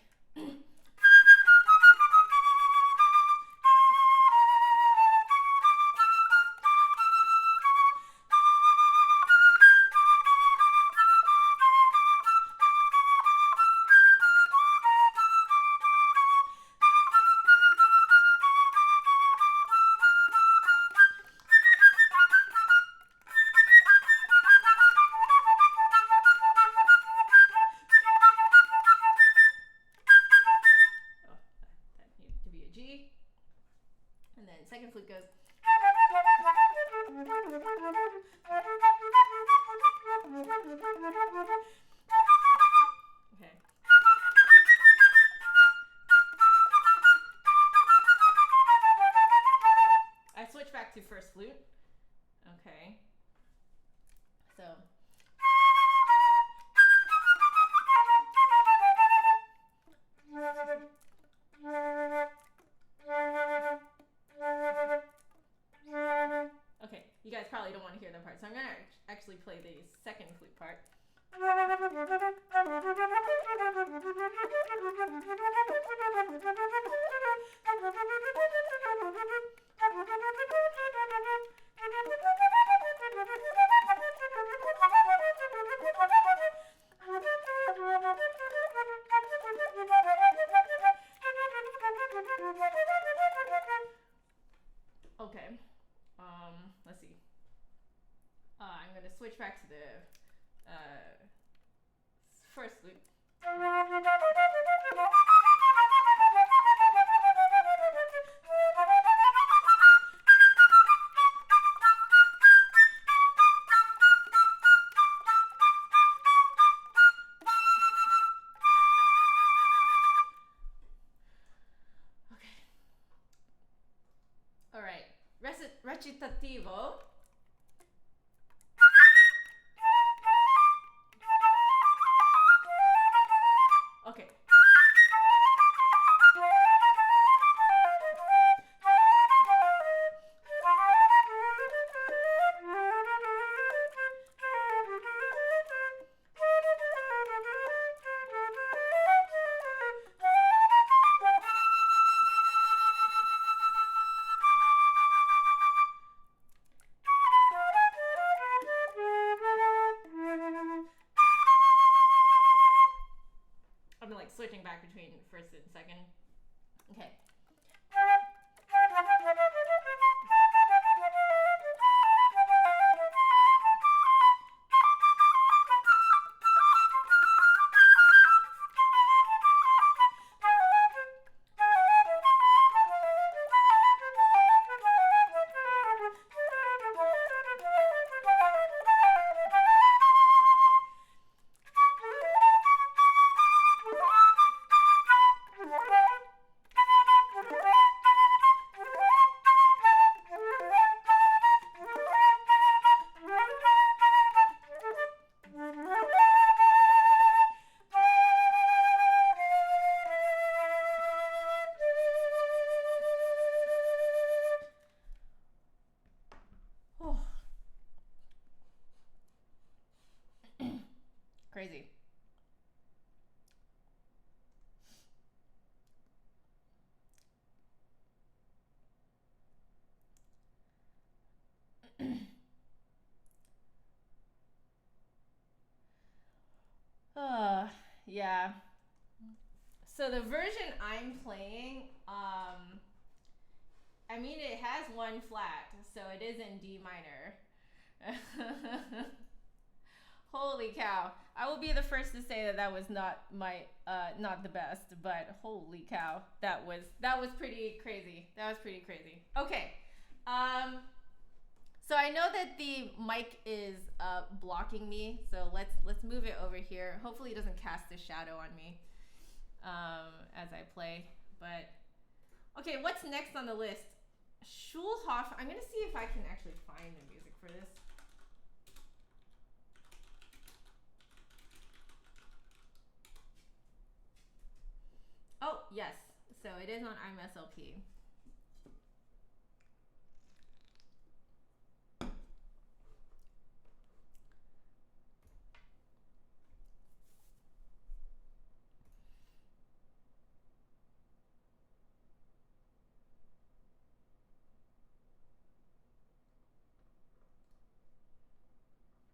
S1: And then second flute goes. Okay. I switch back to first flute. Okay. So. Okay, you guys probably don't want to hear that part, so I'm going to actually play the second flute part. Okay, let's see. I'm gonna switch back to the first flute. Okay. All right. Recitativo. Okay. I'm like switching back between first and second. Okay. Crazy. Yeah. So the version I'm playing, I mean, it has one flat, so it is in D minor. Holy cow. I will be the first to say that that was not my, not the best, but holy cow. That was pretty crazy. That was pretty crazy. Okay. So I know that the mic is blocking me, so let's move it over here. Hopefully it doesn't cast a shadow on me as I play. But okay, what's next on the list? Schulhoff. I'm gonna see if I can actually find the music for this. Oh yes, so it is on IMSLP.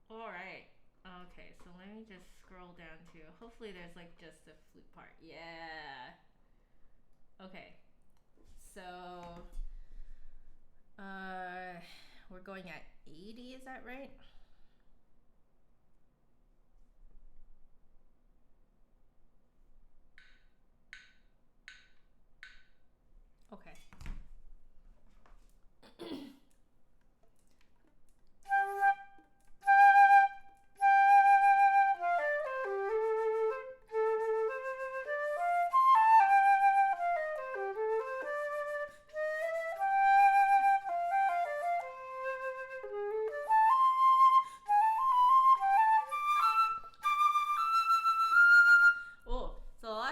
S1: All right. Okay, so let me just scroll down to, hopefully there's like just the flute part. Yeah. Okay. So, we're going at 80, is that right? Okay.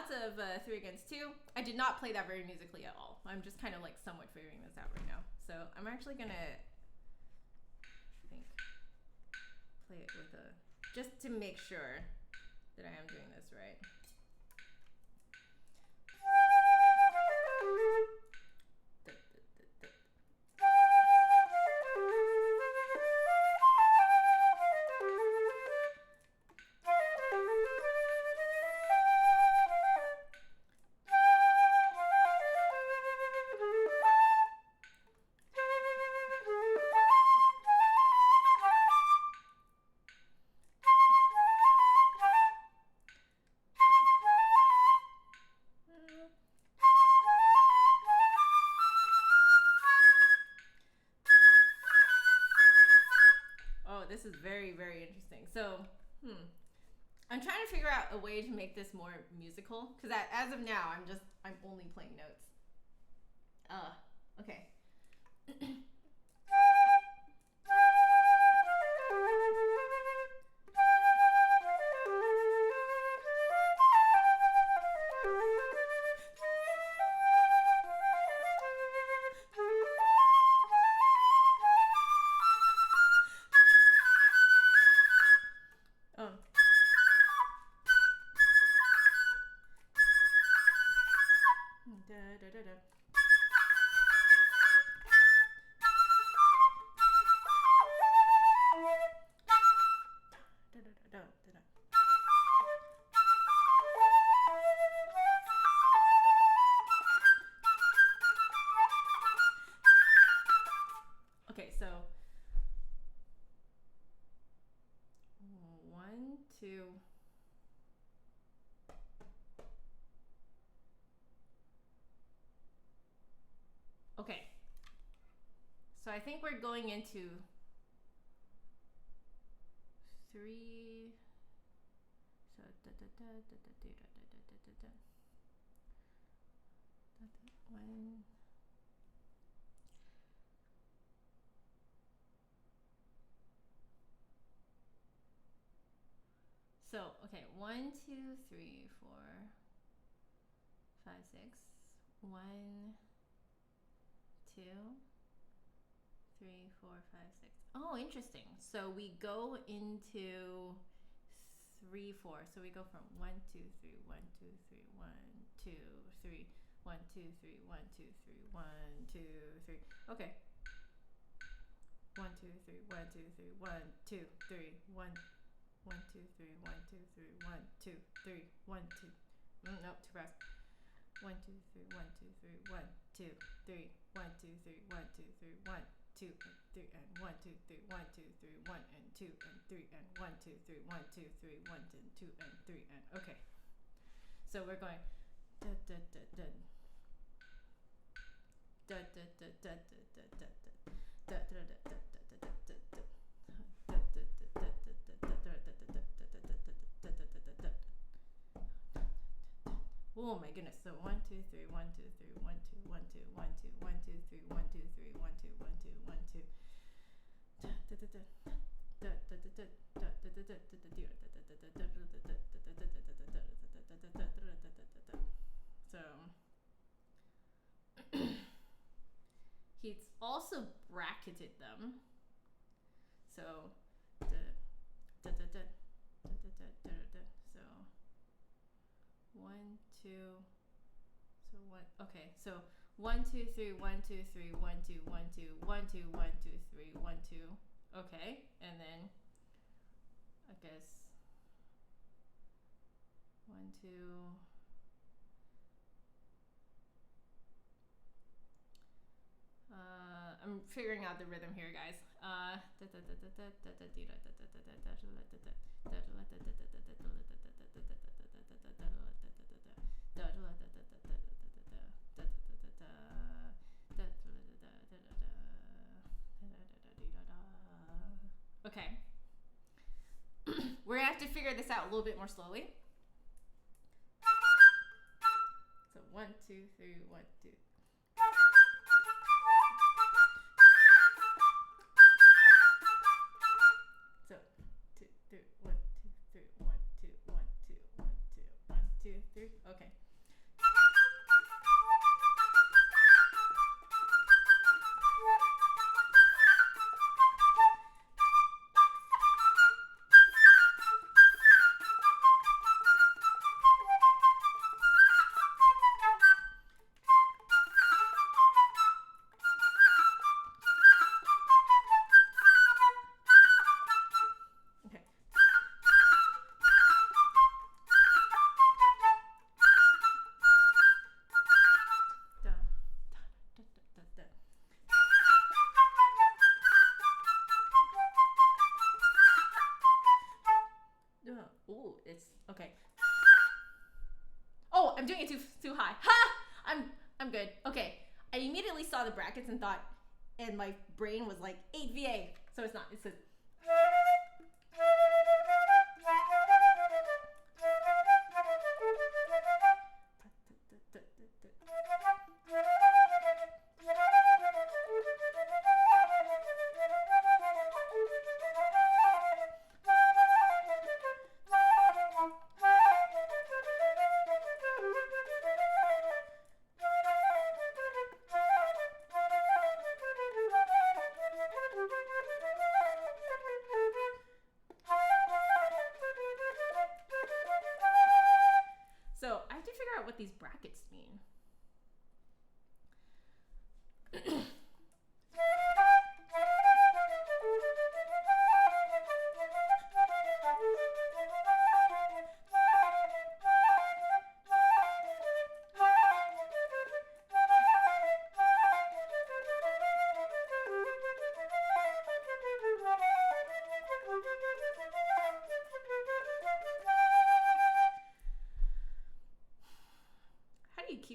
S1: Of 3 against 2. I did not play that very musically at all. I'm just kind of like somewhat figuring this out right now. So I'm actually gonna, I think, play it with a, just to make sure that I am doing this right. this is very, very interesting. So, I'm trying to figure out a way to make this more musical, because as of now, I'm only playing notes. Okay. Okay, so 1, 2. Okay. So I think we're going into 3. So one. So okay, 1, 2, 3, 4, 5, 6. 1, 2, 3, 4, 5, 6. Oh, interesting. So we go into 3, 4. So we go from 1, 2, 3, 1, 2, 3, 1, 2, 3, 1, 2, 3, 1, 2, 3, 1, 2, 3. Okay. 1, 2, 3, 1, 2, 3, 1, 2, 3, 1, 1, 2, 3, 1, 2, 3, 1, 2, 3, 1, 2. No, too fast. 1, 2, 3, 1, 2, 3, 1, 2, 3, 1, 2, 3, 1, 2, 3, 1, 2, and 3, and 1, 2, 3, 1, 2, 3, 1, and 2, and 3, and 1, 2, 3, 1, 2, 3, 1, and 2, and 3, and okay. So we're going da da da da da da da da da da da da da da. Oh my goodness. So 1, 2, 3, 1, 2, 3, 1, 2, 1, 2, 1, 2, 1, 2, 3, 1, 2, 3, 1, 2, 1, 2, 1, 2. So he's also bracketed them. So so 1, 2. So what? Okay. So 1, 2, 3, 1, 2, 3, 1, 2, 1, 2, 1, 2, 1, 2, 3, 1, 2. Okay, and then I guess 1, 2. I'm figuring out the rhythm here, guys. Okay. We're gonna have to figure this out a little bit more slowly. So 1, 2, 3, 1, 2. So 2, 3, 1, 2, 3, 1, 2, 1, 2, 1, 2, 1, 2, 3. Okay. Ooh, it's okay. Oh, I'm doing it too high. Ha! I'm good. Okay. I immediately saw the brackets and thought, and my brain was like 8 VA. So it's not. It's a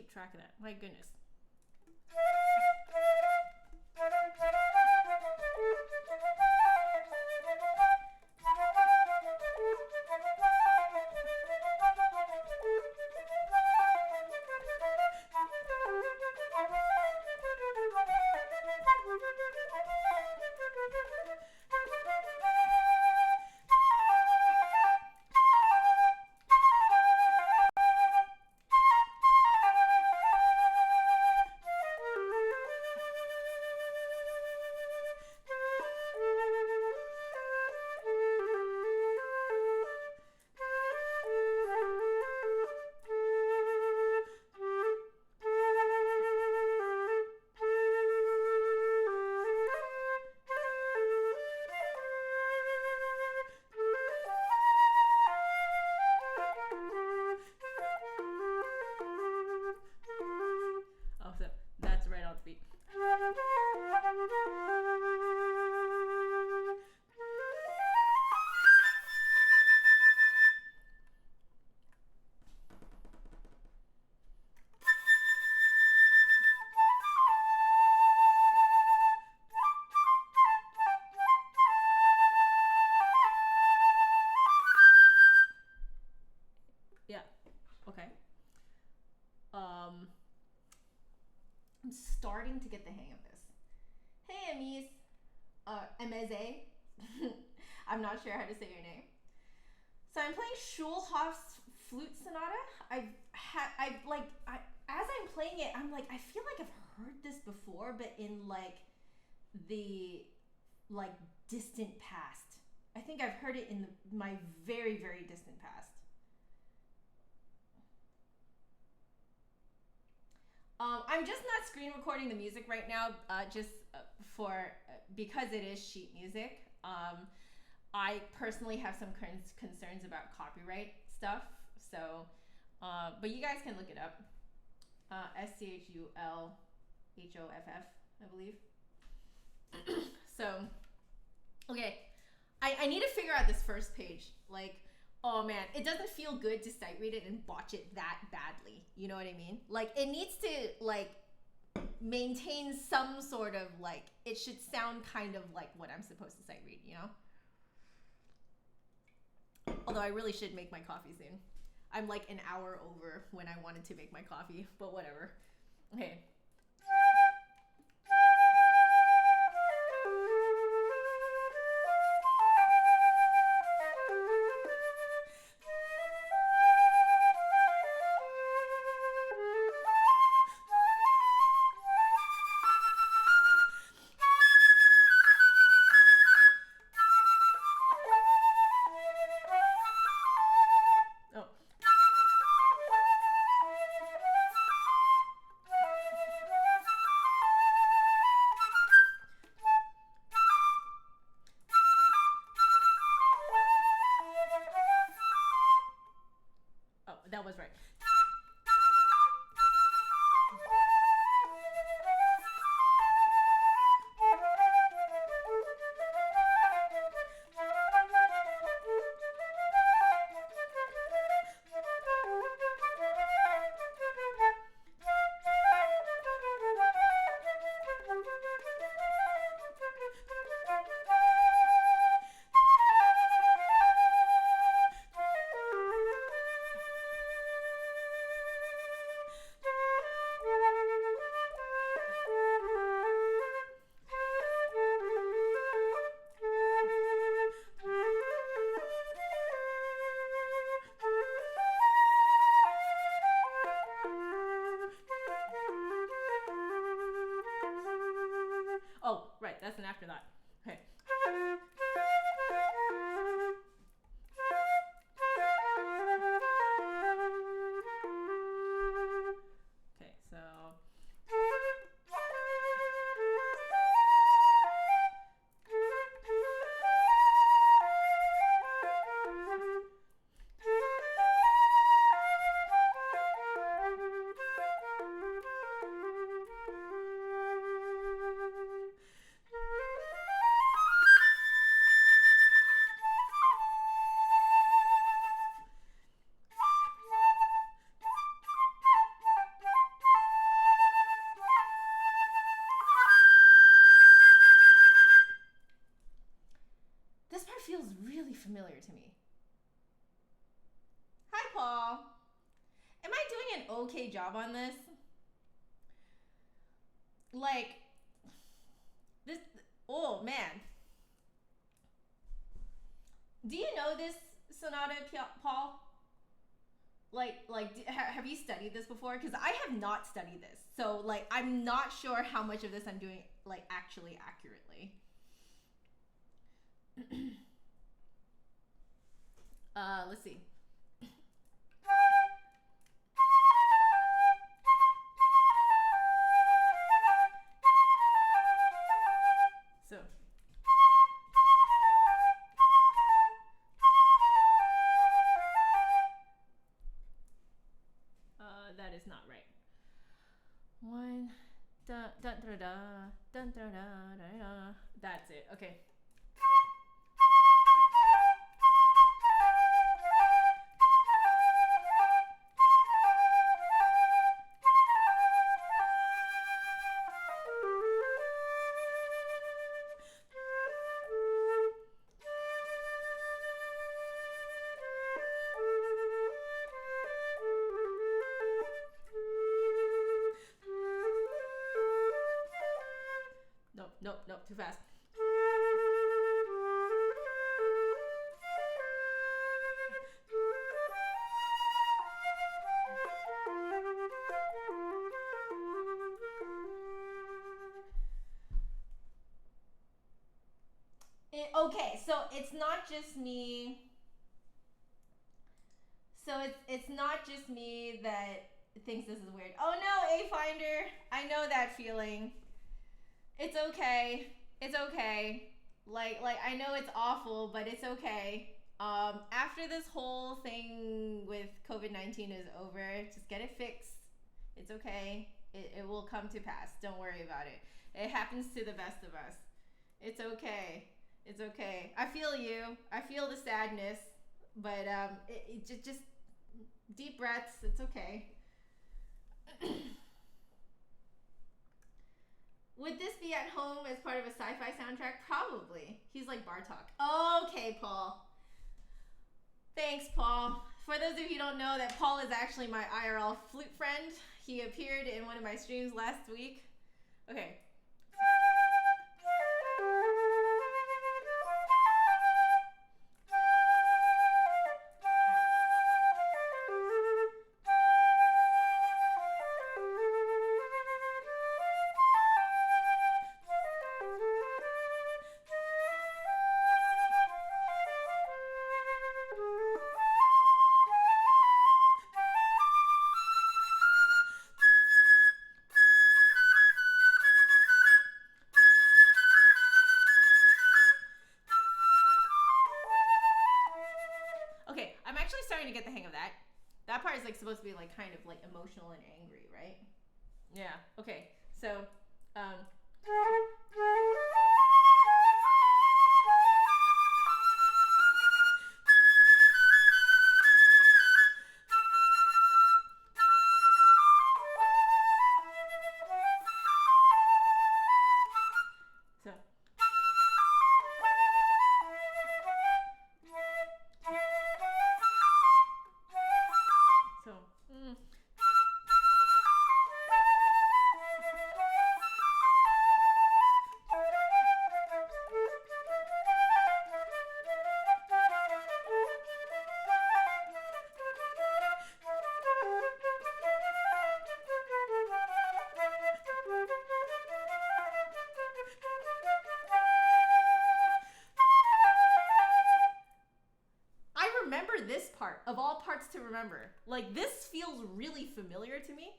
S1: keep track of that. My goodness. So that's right on the beat. Yeah. Okay. I'm starting to get the hang of this. Hey, Amis. Emeze. I'm not sure how to say your name. So I'm playing Schulhoff's Flute Sonata. As I'm playing it, I'm like, I feel like I've heard this before, but in like the distant past. I think I've heard it in my very, very distant past. I'm just not screen recording the music right now, because it is sheet music. I personally have some concerns about copyright stuff, so but you guys can look it up. Schulhoff, I believe. So, okay, I need to figure out this first page. Like, oh man, it doesn't feel good to sight read it and botch it that badly. You know what I mean? Like, it needs to maintain some sort of it should sound kind of like what I'm supposed to sight read, you know? Although I really should make my coffee soon. I'm like an hour over when I wanted to make my coffee, but whatever. Okay. That was right. Oh, right, that's an after that. Okay. Okay, so familiar to me. Hi, Paul. Am I doing an okay job on this? Like, this, oh man. Do you know this sonata, Paul? Have you studied this before? Because I have not studied this. So, like, I'm not sure how much of this I'm doing, like, actually accurately. Let's see. So. That is not right. One, dun dun dun dun dun dun dun dun. That's it. Okay. Nope, too fast. Okay, so it's not just me. So it's not just me that thinks this is weird. Oh no, A Finder, I know that feeling. It's okay. It's okay. Like I know it's awful, but it's okay. After this whole thing with COVID-19 is over, just get it fixed. It's okay. It will come to pass. Don't worry about it. It happens to the best of us. It's okay. It's okay. I feel you. I feel the sadness, but just deep breaths. It's okay. Would this be at home as part of a sci-fi soundtrack? Probably. He's like Bartok. Okay, Paul. Thanks, Paul. For those of you who don't know, that Paul is actually my IRL flute friend. He appeared in one of my streams last week. Okay. To get the hang of that. That part is like supposed to be like kind of like emotional and angry, right? Yeah. Okay. So, this part of all parts to remember. Like, this feels really familiar to me.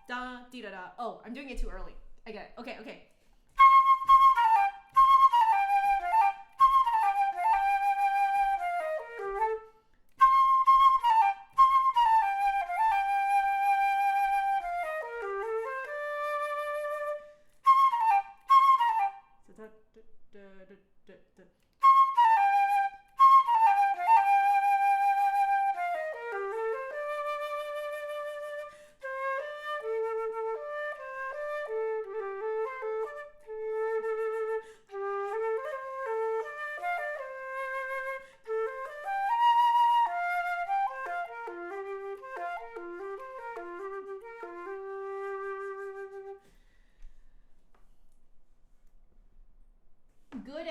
S1: Da dee da da. Oh, I'm doing it too early. I get it. Okay.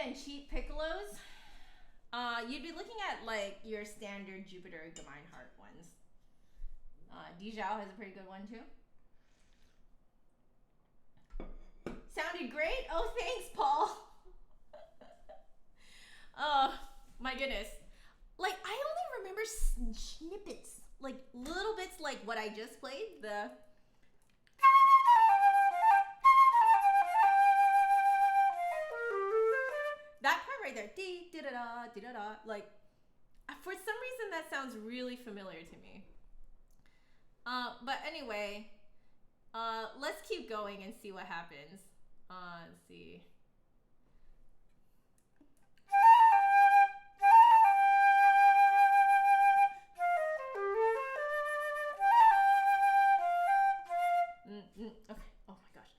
S1: again, cheap piccolos. You'd be looking at like your standard Jupiter Gemeinhardt ones. Dijau has a pretty good one too. Sounded great. Oh, thanks, Paul. Oh my goodness. Like I only remember snippets, like little bits, like what I just played. The that part right there, dee da da da da. Like for some reason that sounds really familiar to me. But anyway, let's keep going and see what happens. Let's see. Okay. Oh my gosh.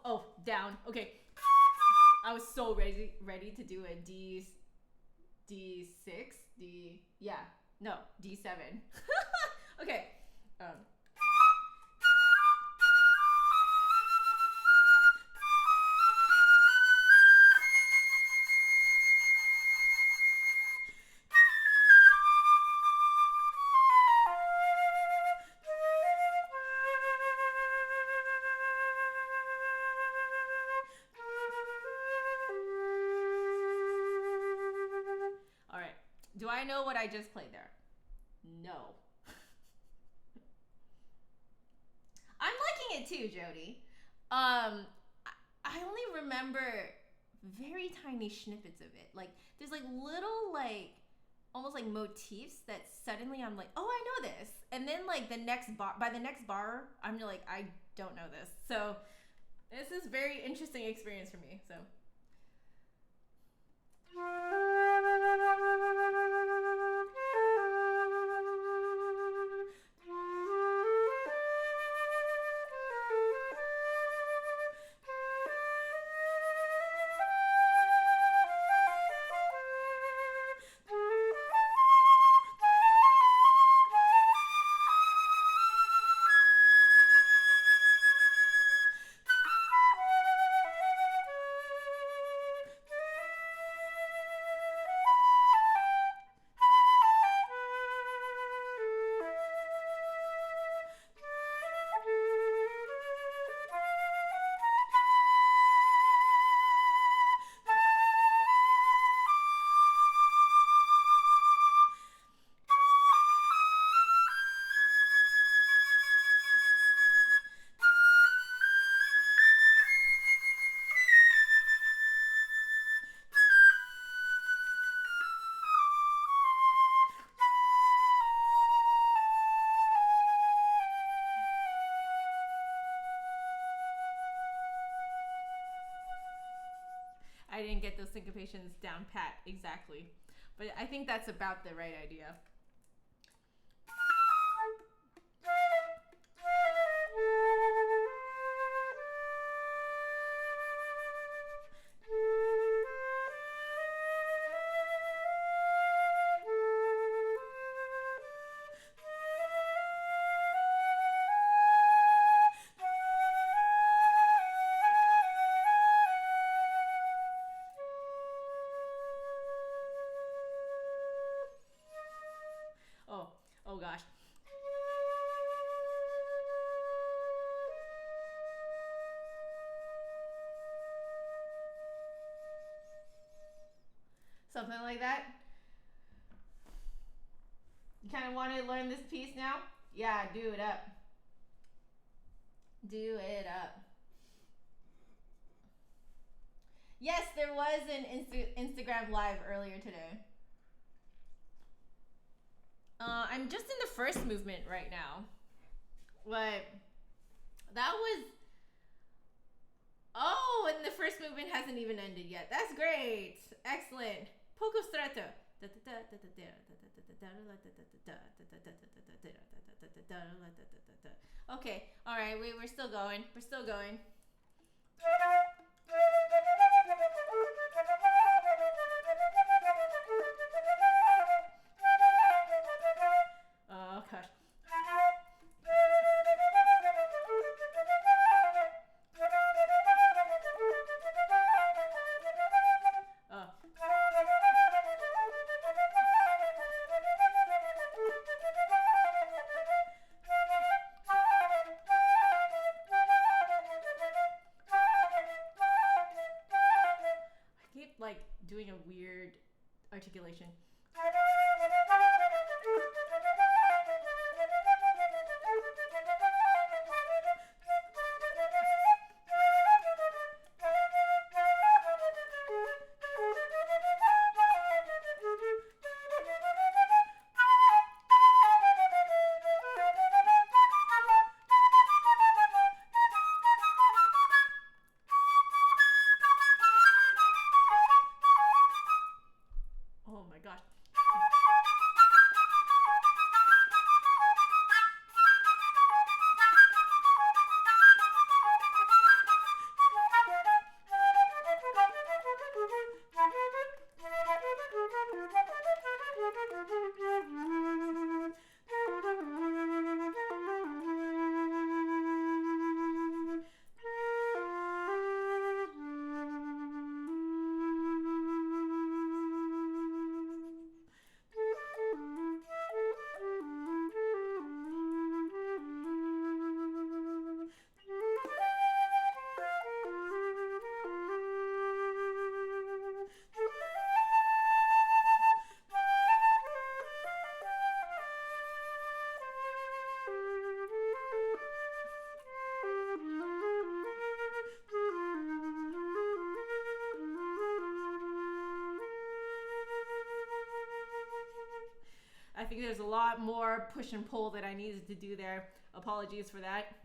S1: Oh, down. Okay. I was so ready to do a D6, D7. Okay. Do I know what I just played there? No. I'm liking it too, Jody. I only remember very tiny snippets of it. Like there's like little like almost like motifs that suddenly I'm like, oh, I know this. And then like the next bar, by the next bar, I'm like, I don't know this. So this is very interesting experience for me. So. I didn't get those syncopations down pat exactly, but I think that's about the right idea. Oh gosh. Something like that. You kind of want to learn this piece now? Yeah, do it up. Do it up. Yes, there was an Instagram live earlier today. I'm just in the first movement right now. But That was, oh, and the first movement hasn't even ended yet. That's great. Excellent. Poco stretto. Okay, all right, we're still going. We're still going. Oh, gosh. Oh. I keep like doing a weird articulation. Oh my gosh. I think there's a lot more push and pull that I needed to do there. Apologies for that.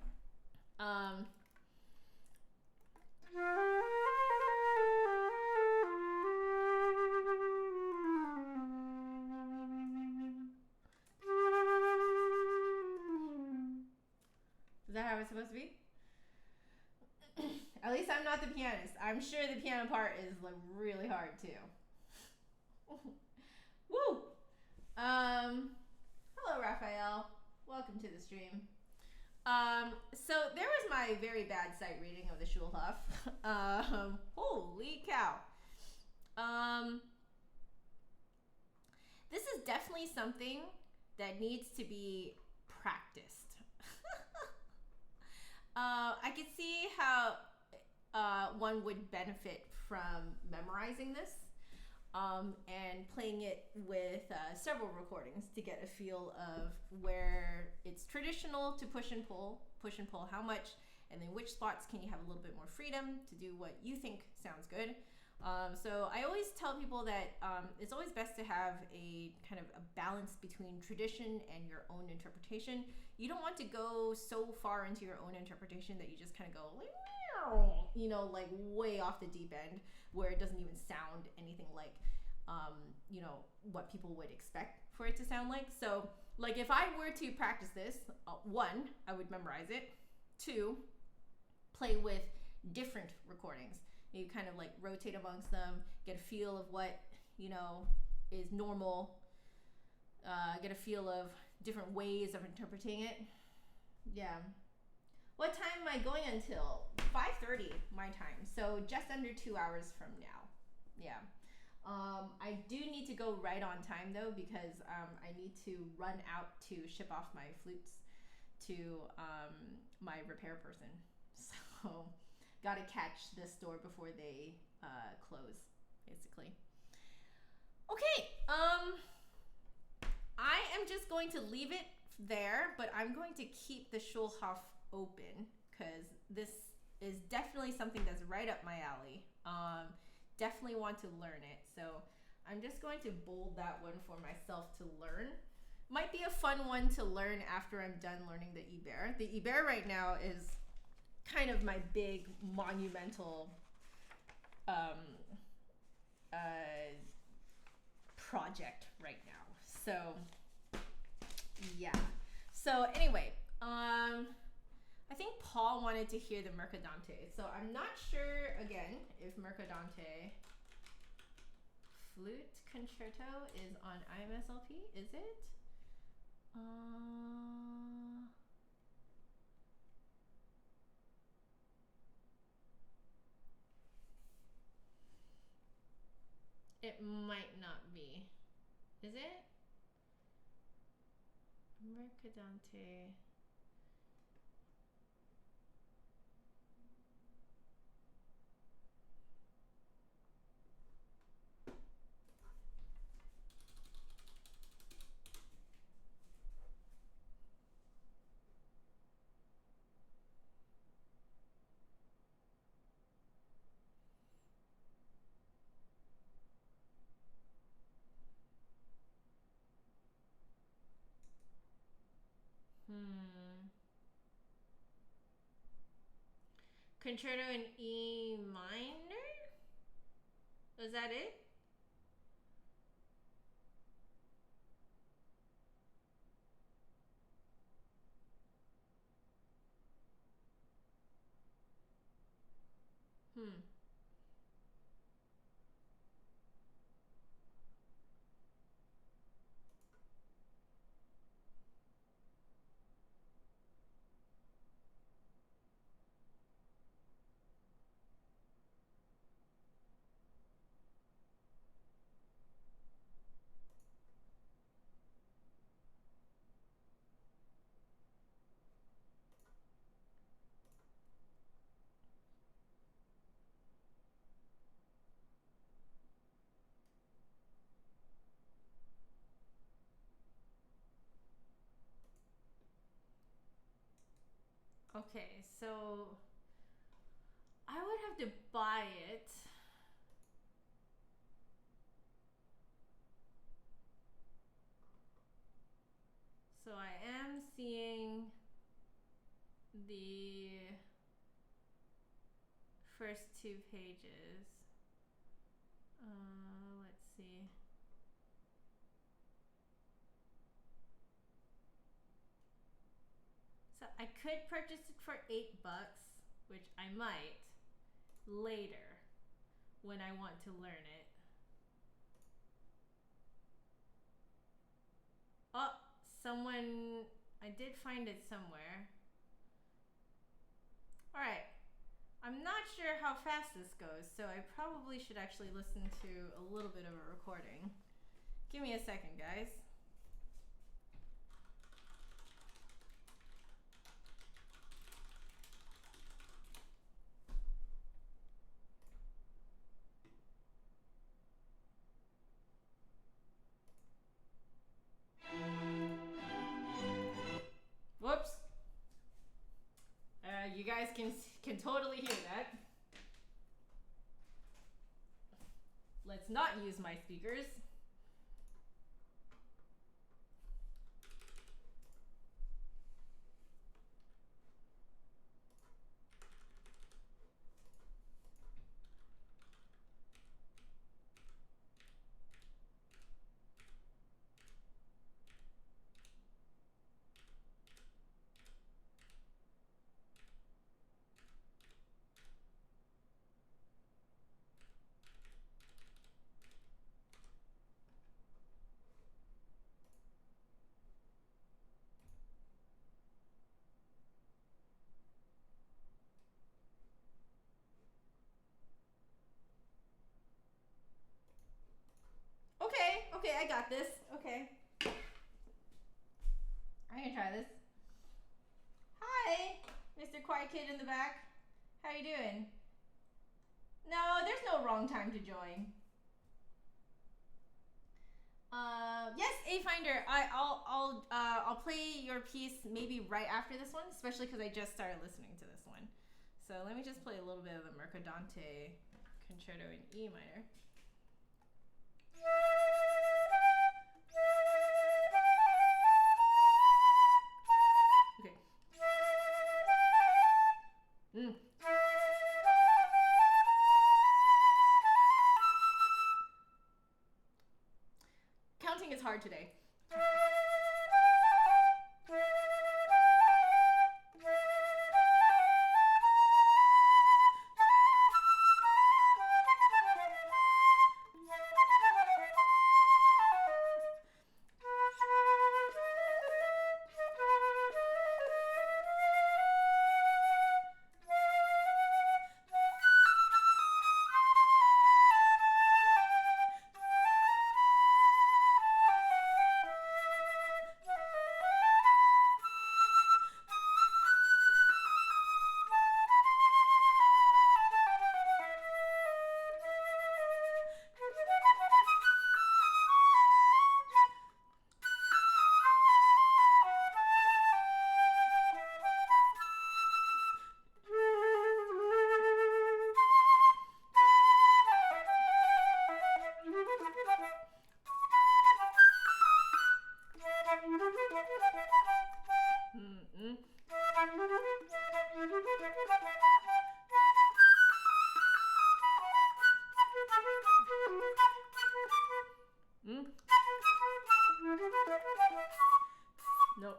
S1: Is that how it's supposed to be? At least I'm not the pianist. I'm sure the piano part is like really hard too. Woo! Hello, Raphael. Welcome to the stream. So there was my very bad sight reading of the Schulhoff. Holy cow. This is definitely something that needs to be practiced. I could see how one would benefit from memorizing this. And playing it with several recordings to get a feel of where it's traditional to push and pull how much, and then which spots can you have a little bit more freedom to do what you think sounds good. So I always tell people that it's always best to have a kind of a balance between tradition and your own interpretation. You don't want to go so far into your own interpretation that you just kind of go, you know, like way off the deep end where it doesn't even sound anything like, you know, what people would expect for it to sound like. So, like, if I were to practice this, one, I would memorize it. Two, play with different recordings. You kind of like rotate amongst them, get a feel of what, you know, is normal, get a feel of different ways of interpreting it. Yeah. What time am I going until? 5:30 my time, so just under 2 hours from now. Yeah. I do need to go right on time though, because I need to run out to ship off my flutes to my repair person. So gotta catch the store before they close, basically. Okay, I am just going to leave it there, but I'm going to keep the Schulhoff open because this is definitely something that's right up my alley. Definitely want to learn it. So I'm just going to bold that one for myself to learn. Might be a fun one to learn after I'm done learning the Iber. The Iber right now is kind of my big monumental project right now. So yeah. So anyway, I think Paul wanted to hear the Mercadante. So I'm not sure again if Mercadante Flute Concerto is on IMSLP. Is it? It might not be. Is it? Mercadante. Concerto in E minor? Was that it? Okay, so I would have to buy it. So I am seeing the first two pages. Let's see. So I could purchase it for $8, which I might later when I want to learn it. Oh, someone, I did find it somewhere. All right. I'm not sure how fast this goes, so I probably should actually listen to a little bit of a recording. Give me a second, guys. Whoops. You guys can totally hear that. Let's not use my speakers. Okay, I got this. Okay. I'm gonna try this. Hi, Mr. Quiet Kid in the back. How you doing? No, there's no wrong time to join. Yes, A Finder. I'll play your piece maybe right after this one, especially because I just started listening to this one. So let me just play a little bit of the Mercadante Concerto in E minor. Okay. counting is hard today. Nope.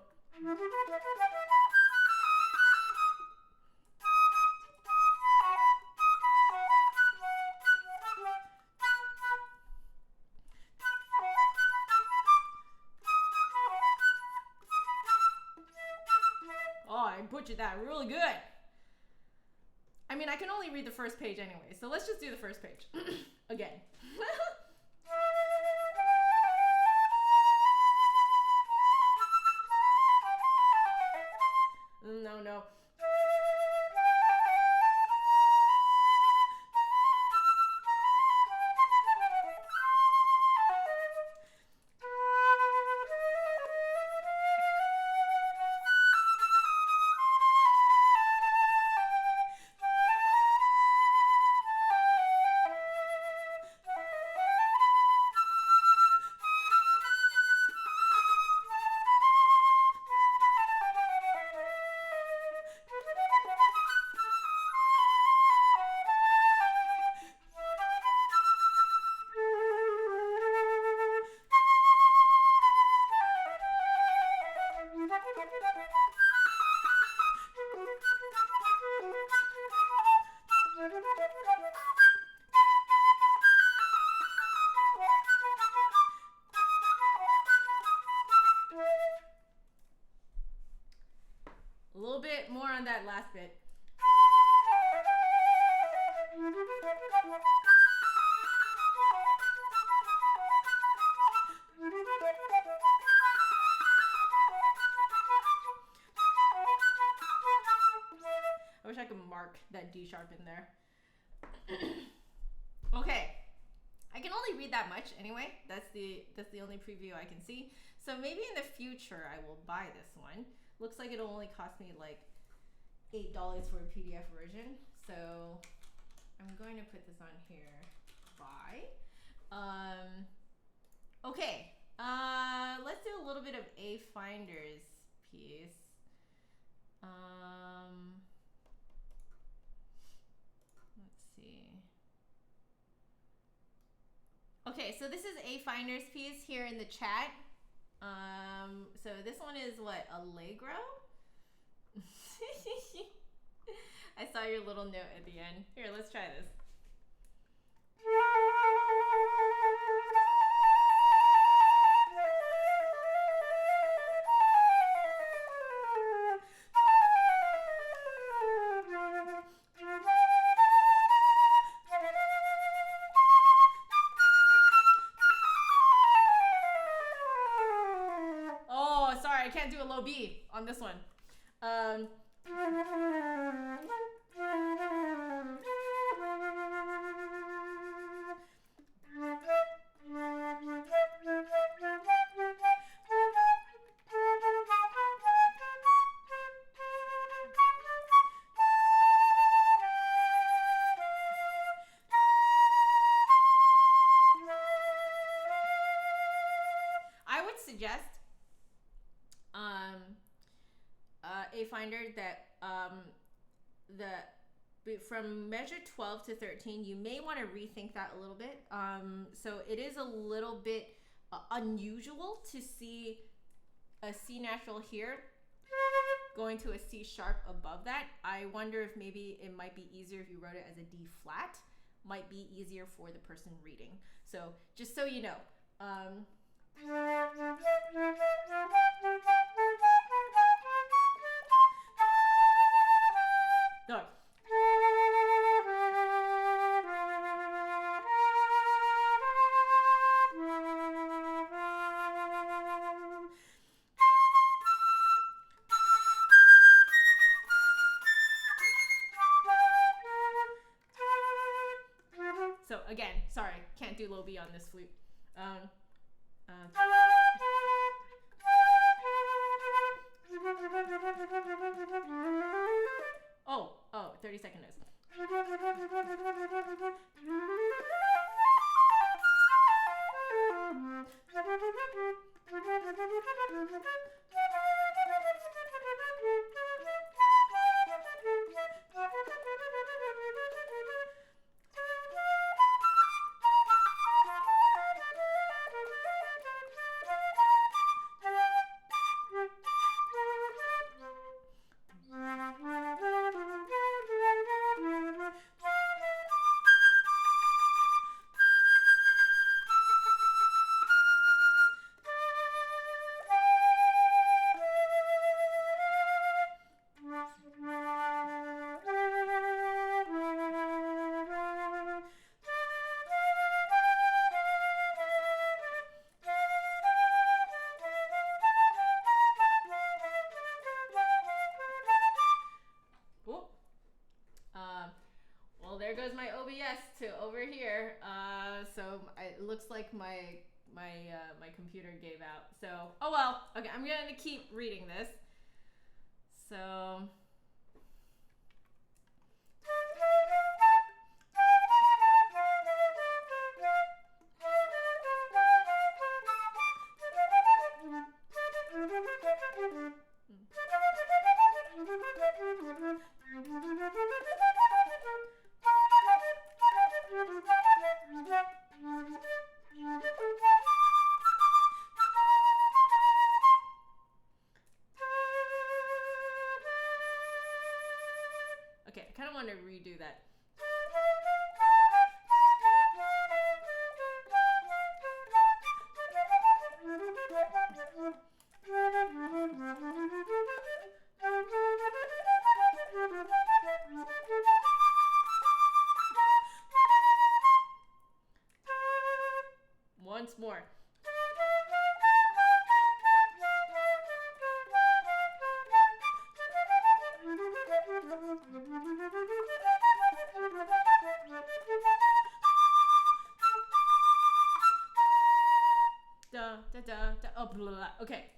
S1: Oh, I butchered that really good. I mean, I can only read the first page anyway, so let's just do the first page again. No. A little bit more on that last bit. I wish I could mark that D sharp in there. Okay. I can only read that much anyway. That's the only preview I can see. So maybe in the future I will buy this one. Looks like it'll only cost me like $8 for a PDF version. So I'm going to put this on here. Buy. Okay. Let's do a little bit of A Finder's piece. Let's see. Okay, so this is A Finder's piece here in the chat. So this one is what, Allegro? I saw your little note at the end. Here, let's try this. I can't do a low B on this one. I would suggest A Finder that from measure 12 to 13, you may want to rethink that a little bit. So it is a little bit unusual to see a C natural here going to a C sharp above that. I wonder if maybe it might be easier if you wrote it as a D flat, might be easier for the person reading. So just so you know. No. So again, sorry, can't do low B on this flute. Oh, 30-second notes. Well, there goes my OBS to over here. So it looks like my computer gave out. So, oh well. Okay, I'm gonna keep reading this. So. Okay, I kind of want to redo that. Once more. Da, da, da, da. Oh, blah, blah, blah. Okay.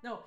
S1: No.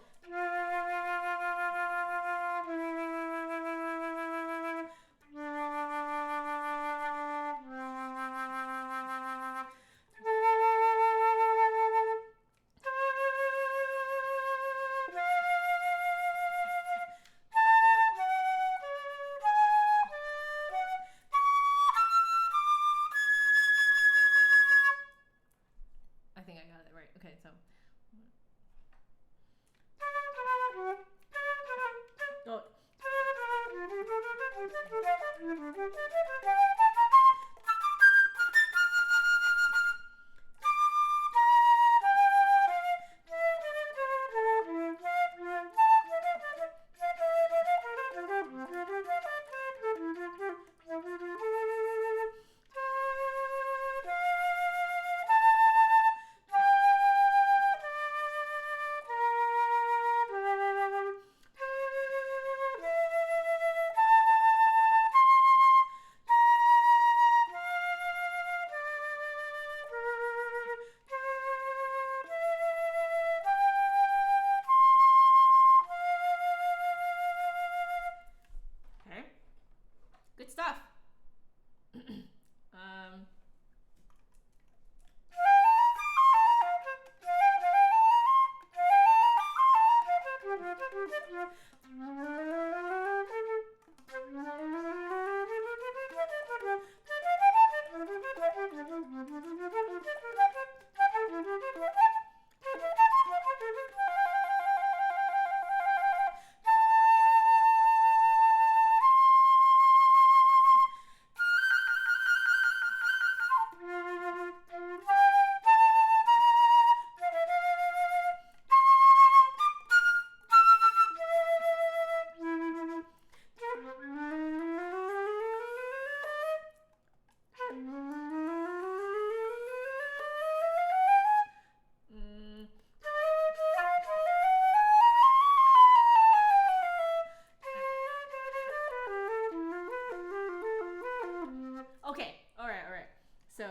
S1: Okay, all right. So.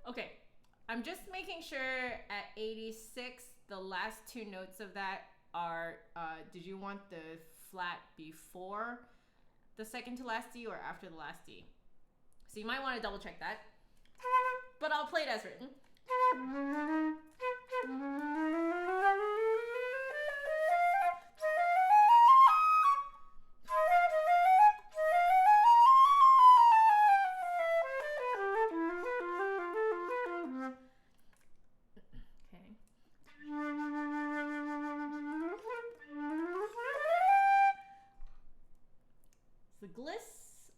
S1: Okay, I'm just making sure at 86, the last two notes of that are, did you want the flat before the second to last D or after the last D? So you might want to double check that, but I'll play it as written. The gliss,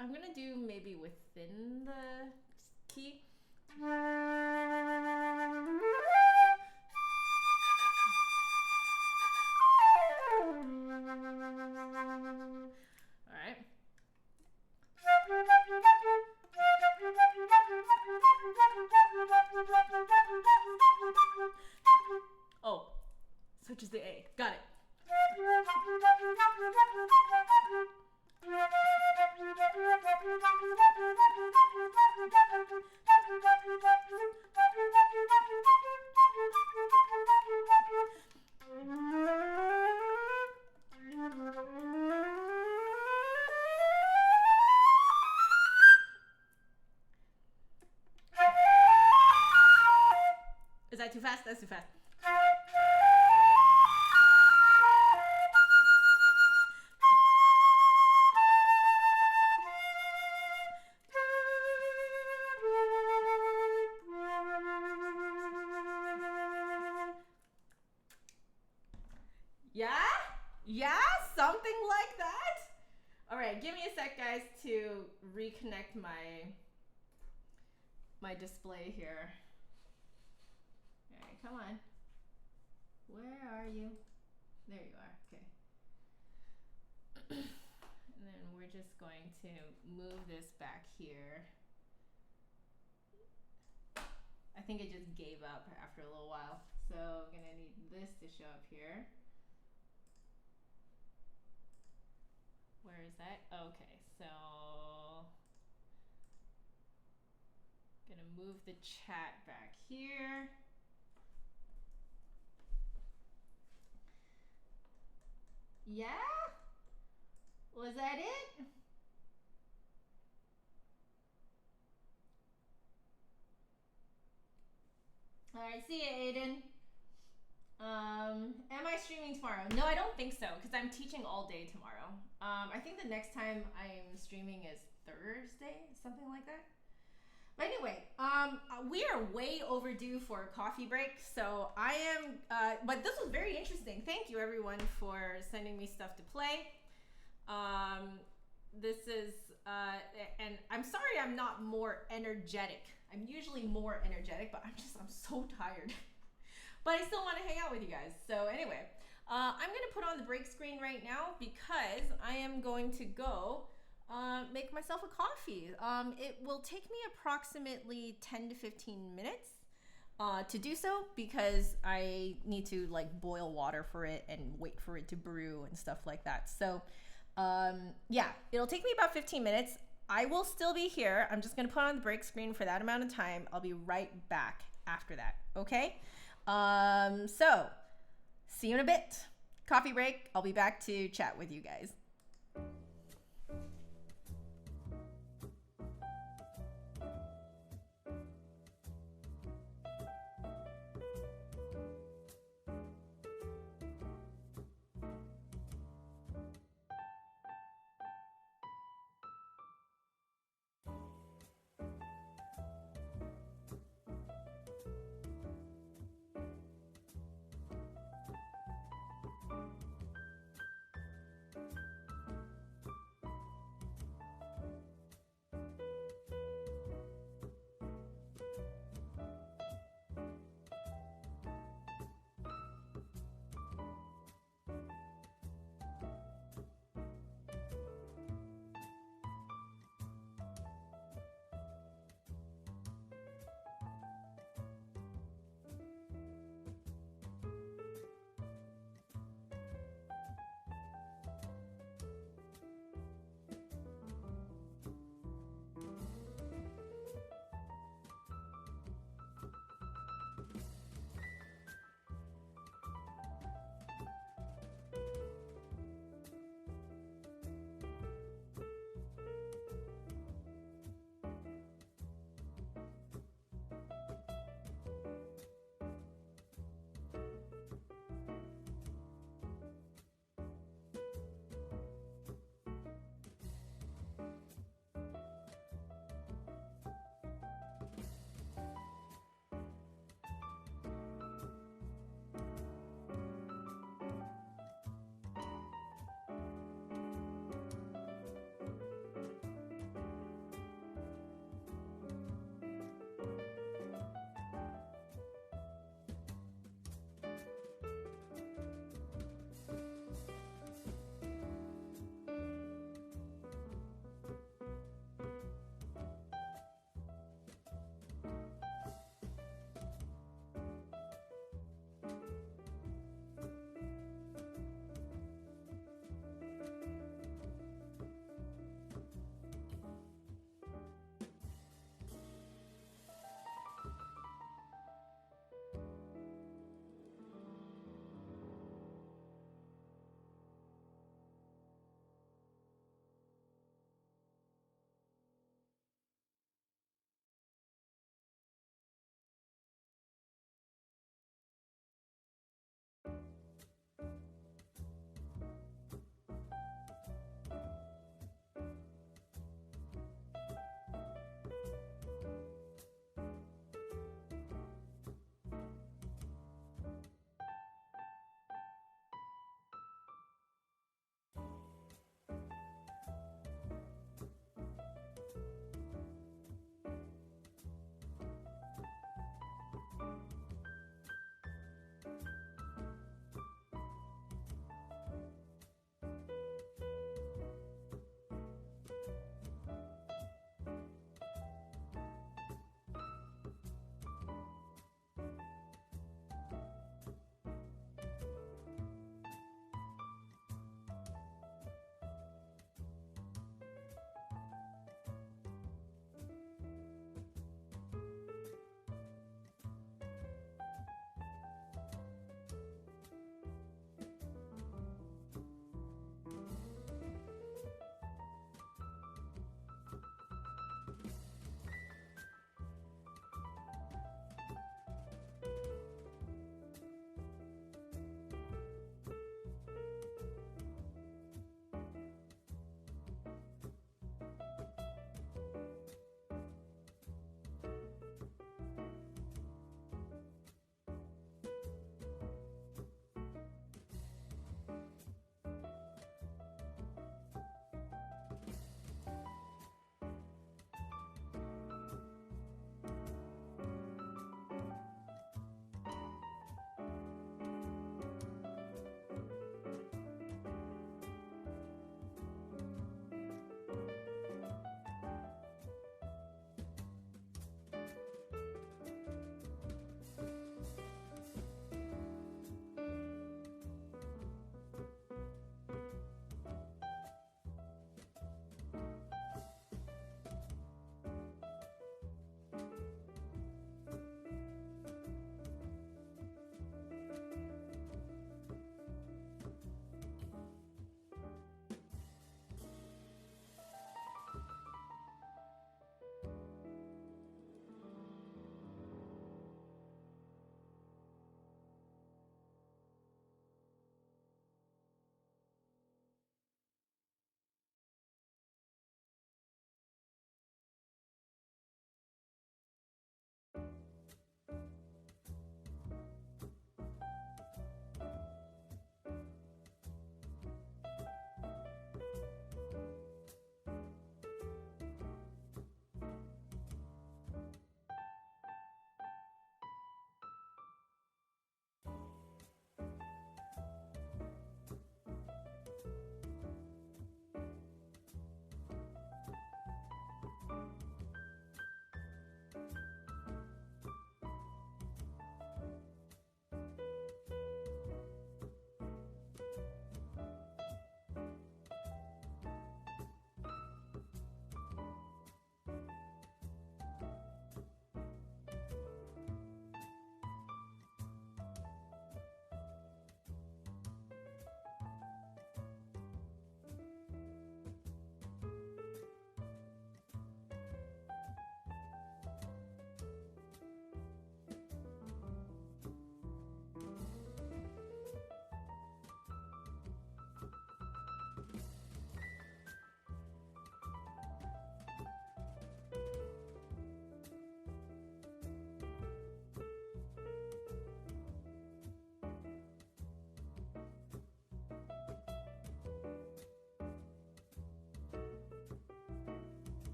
S1: I'm gonna do maybe within the key. Alright. Oh, such is the A. Got it. Is that too fast? That's too fast. Yeah, something like that. All right, give me a sec, guys, to reconnect my display here. All right, come on. Where are you? There you are. Okay. And then we're just going to move this back here. I think it just gave up after a little while. So I'm gonna need this to show up here. Where is that? Okay, so gonna move the chat back here. Yeah? Was that it? All right, see you, Aiden. Am I streaming tomorrow? No, I don't think so, because I'm teaching all day tomorrow. I think the next time I'm streaming is Thursday, something like that. But anyway, we are way overdue for a coffee break, so I am, but this was very interesting. Thank you, everyone, for sending me stuff to play. This is, and I'm sorry I'm not more energetic. I'm usually more energetic, but I'm so tired. But I still want to hang out with you guys. So anyway, I'm going to put on the break screen right now because I am going to go make myself a coffee. It will take me approximately 10 to 15 minutes to do so because I need to like boil water for it and wait for it to brew and stuff like that. So yeah, it'll take me about 15 minutes. I will still be here. I'm just going to put on the break screen for that amount of time. I'll be right back after that. Okay. So see you in a bit. Coffee break. I'll be back to chat with you guys.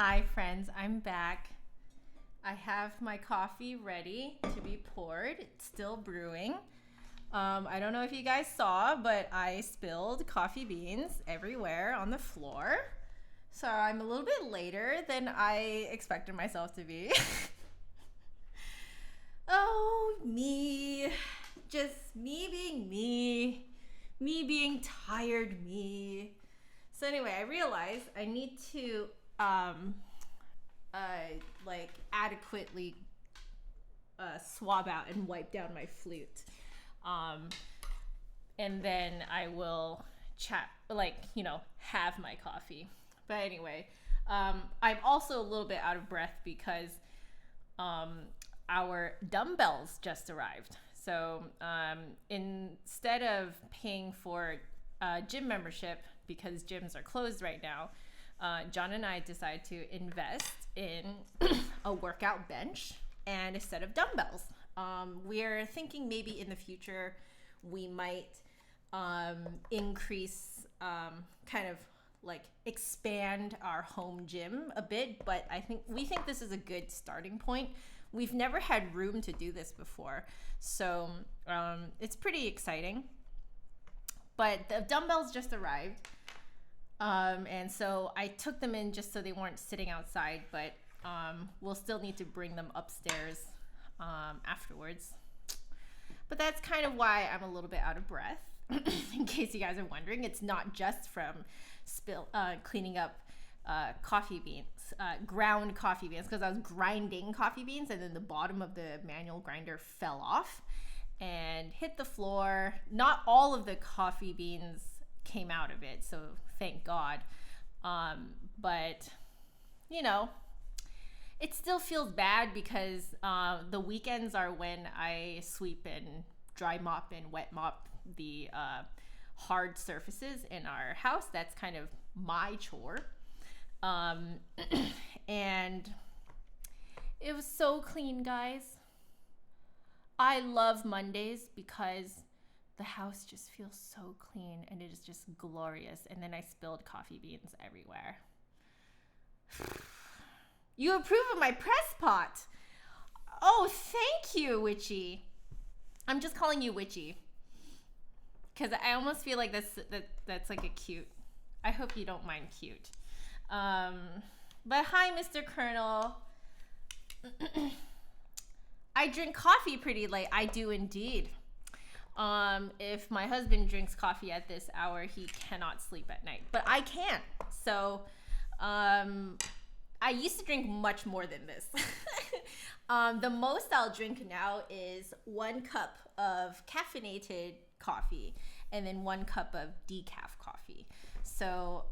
S1: Hi friends, I'm back. I have my coffee ready to be poured. It's still brewing. I don't know if you guys saw, but I spilled coffee beans everywhere on the floor. So I'm a little bit later than I expected myself to be. Oh, me. Just me being me. Me being tired me. So anyway, I realized I need to adequately swab out and wipe down my flute. And then I will have my coffee. But anyway, I'm also a little bit out of breath because our dumbbells just arrived. So instead of paying for gym membership, because gyms are closed right now, John and I decided to invest in a workout bench and a set of dumbbells. We're thinking maybe in the future we might increase, expand our home gym a bit, but we think this is a good starting point. We've never had room to do this before, so it's pretty exciting. But the dumbbells just arrived, and so I took them in just so they weren't sitting outside, but we'll still need to bring them upstairs afterwards. But that's kind of why I'm a little bit out of breath. In case you guys are wondering, it's not just from cleaning up coffee beans, ground coffee beans, because I was grinding coffee beans and then the bottom of the manual grinder fell off and hit the floor. Not all of the coffee beans came out of it, so thank God. But it still feels bad because the weekends are when I sweep and dry mop and wet mop the hard surfaces in our house. That's kind of my chore. And it was so clean, guys. I love Mondays because the house just feels so clean and it is just glorious. And then I spilled coffee beans everywhere. You approve of my press pot. Oh, thank you, Witchy. I'm just calling you Witchy because I almost feel like that's like a cute. I hope you don't mind cute. But hi, Mr. Colonel. I drink coffee pretty late. I do indeed. If my husband drinks coffee at this hour, he cannot sleep at night, but I can. So, I used to drink much more than this. The most I'll drink now is 1 cup of caffeinated coffee and then 1 cup of decaf coffee. So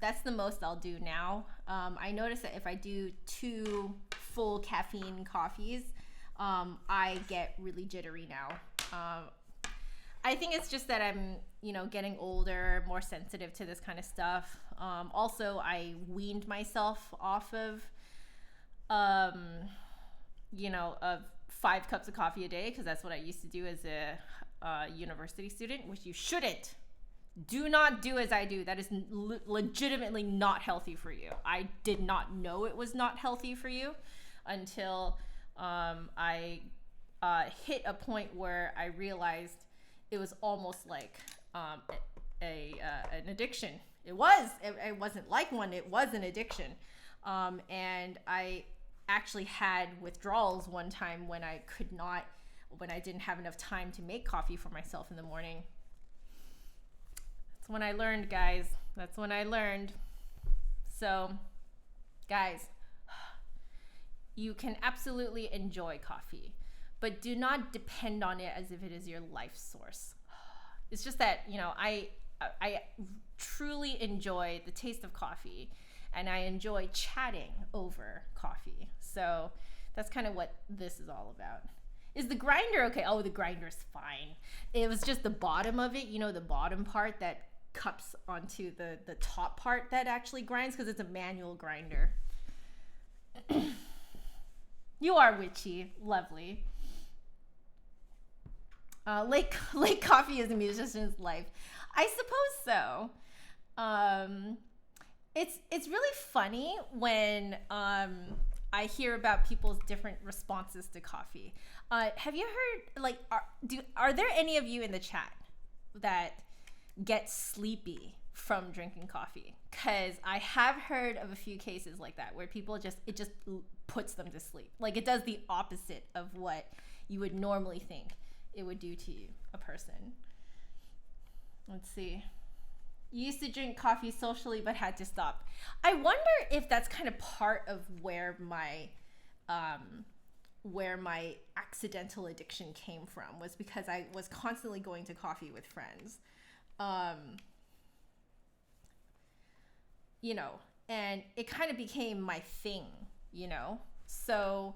S1: that's the most I'll do now. I notice that if I do 2 full caffeine coffees, I get really jittery now. I think it's just that I'm, getting older, more sensitive to this kind of stuff. Also, I weaned myself off of, of 5 cups of coffee a day, because that's what I used to do as a university student, which you shouldn't. Do not do as I do. That is legitimately not healthy for you. I did not know it was not healthy for you until I hit a point where I realized it was almost like an addiction. It wasn't like one. It was an addiction. And I actually had withdrawals one time when I didn't have enough time to make coffee for myself in the morning. That's when I learned, guys. That's when I learned. So, guys, you can absolutely enjoy coffee, but do not depend on it as if it is your life source. It's just that, I truly enjoy the taste of coffee, and I enjoy chatting over coffee. So that's kind of what this is all about. Is the grinder okay? Oh, the grinder's fine. It was just the bottom of it, the bottom part that cups onto the top part that actually grinds, because it's a manual grinder. You are witchy. Lovely. Late coffee is a musician's life. I suppose so. it's really funny when I hear about people's different responses to coffee. Have you heard, like, are there any of you in the chat that get sleepy from drinking coffee? Because I have heard of a few cases like that where people it just puts them to sleep. Like, it does the opposite of what you would normally think it would do to a person. Let's see. You used to drink coffee socially but had to stop. I wonder if that's kind of part of where my accidental addiction came from, was because I was constantly going to coffee with friends. You know, and it kind of became my thing, you know? So,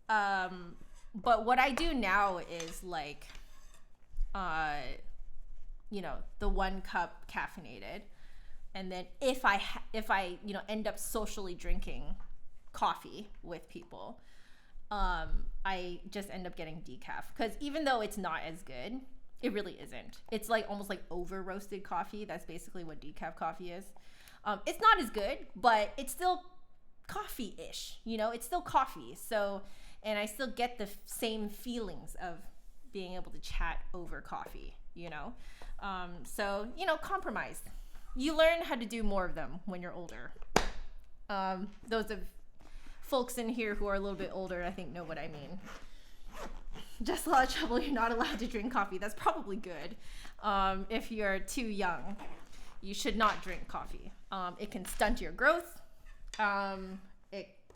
S1: but what I do now is like, you know, the 1 cup caffeinated. And then if I, you know, end up socially drinking coffee with people, I just end up getting decaf. Because even though it's not as good, it really isn't. It's like almost like over roasted coffee. That's basically what decaf coffee is. It's not as good, but it's still coffee-ish, you know, it's still coffee. So, and I still get the same feelings of being able to chat over coffee, you know? So, you know, compromise. You learn how to do more of them when you're older. Those of folks in here who are a little bit older, I think, know what I mean. Just a lot of trouble. You're not allowed to drink coffee. That's probably good. If you're too young, you should not drink coffee. It can stunt your growth.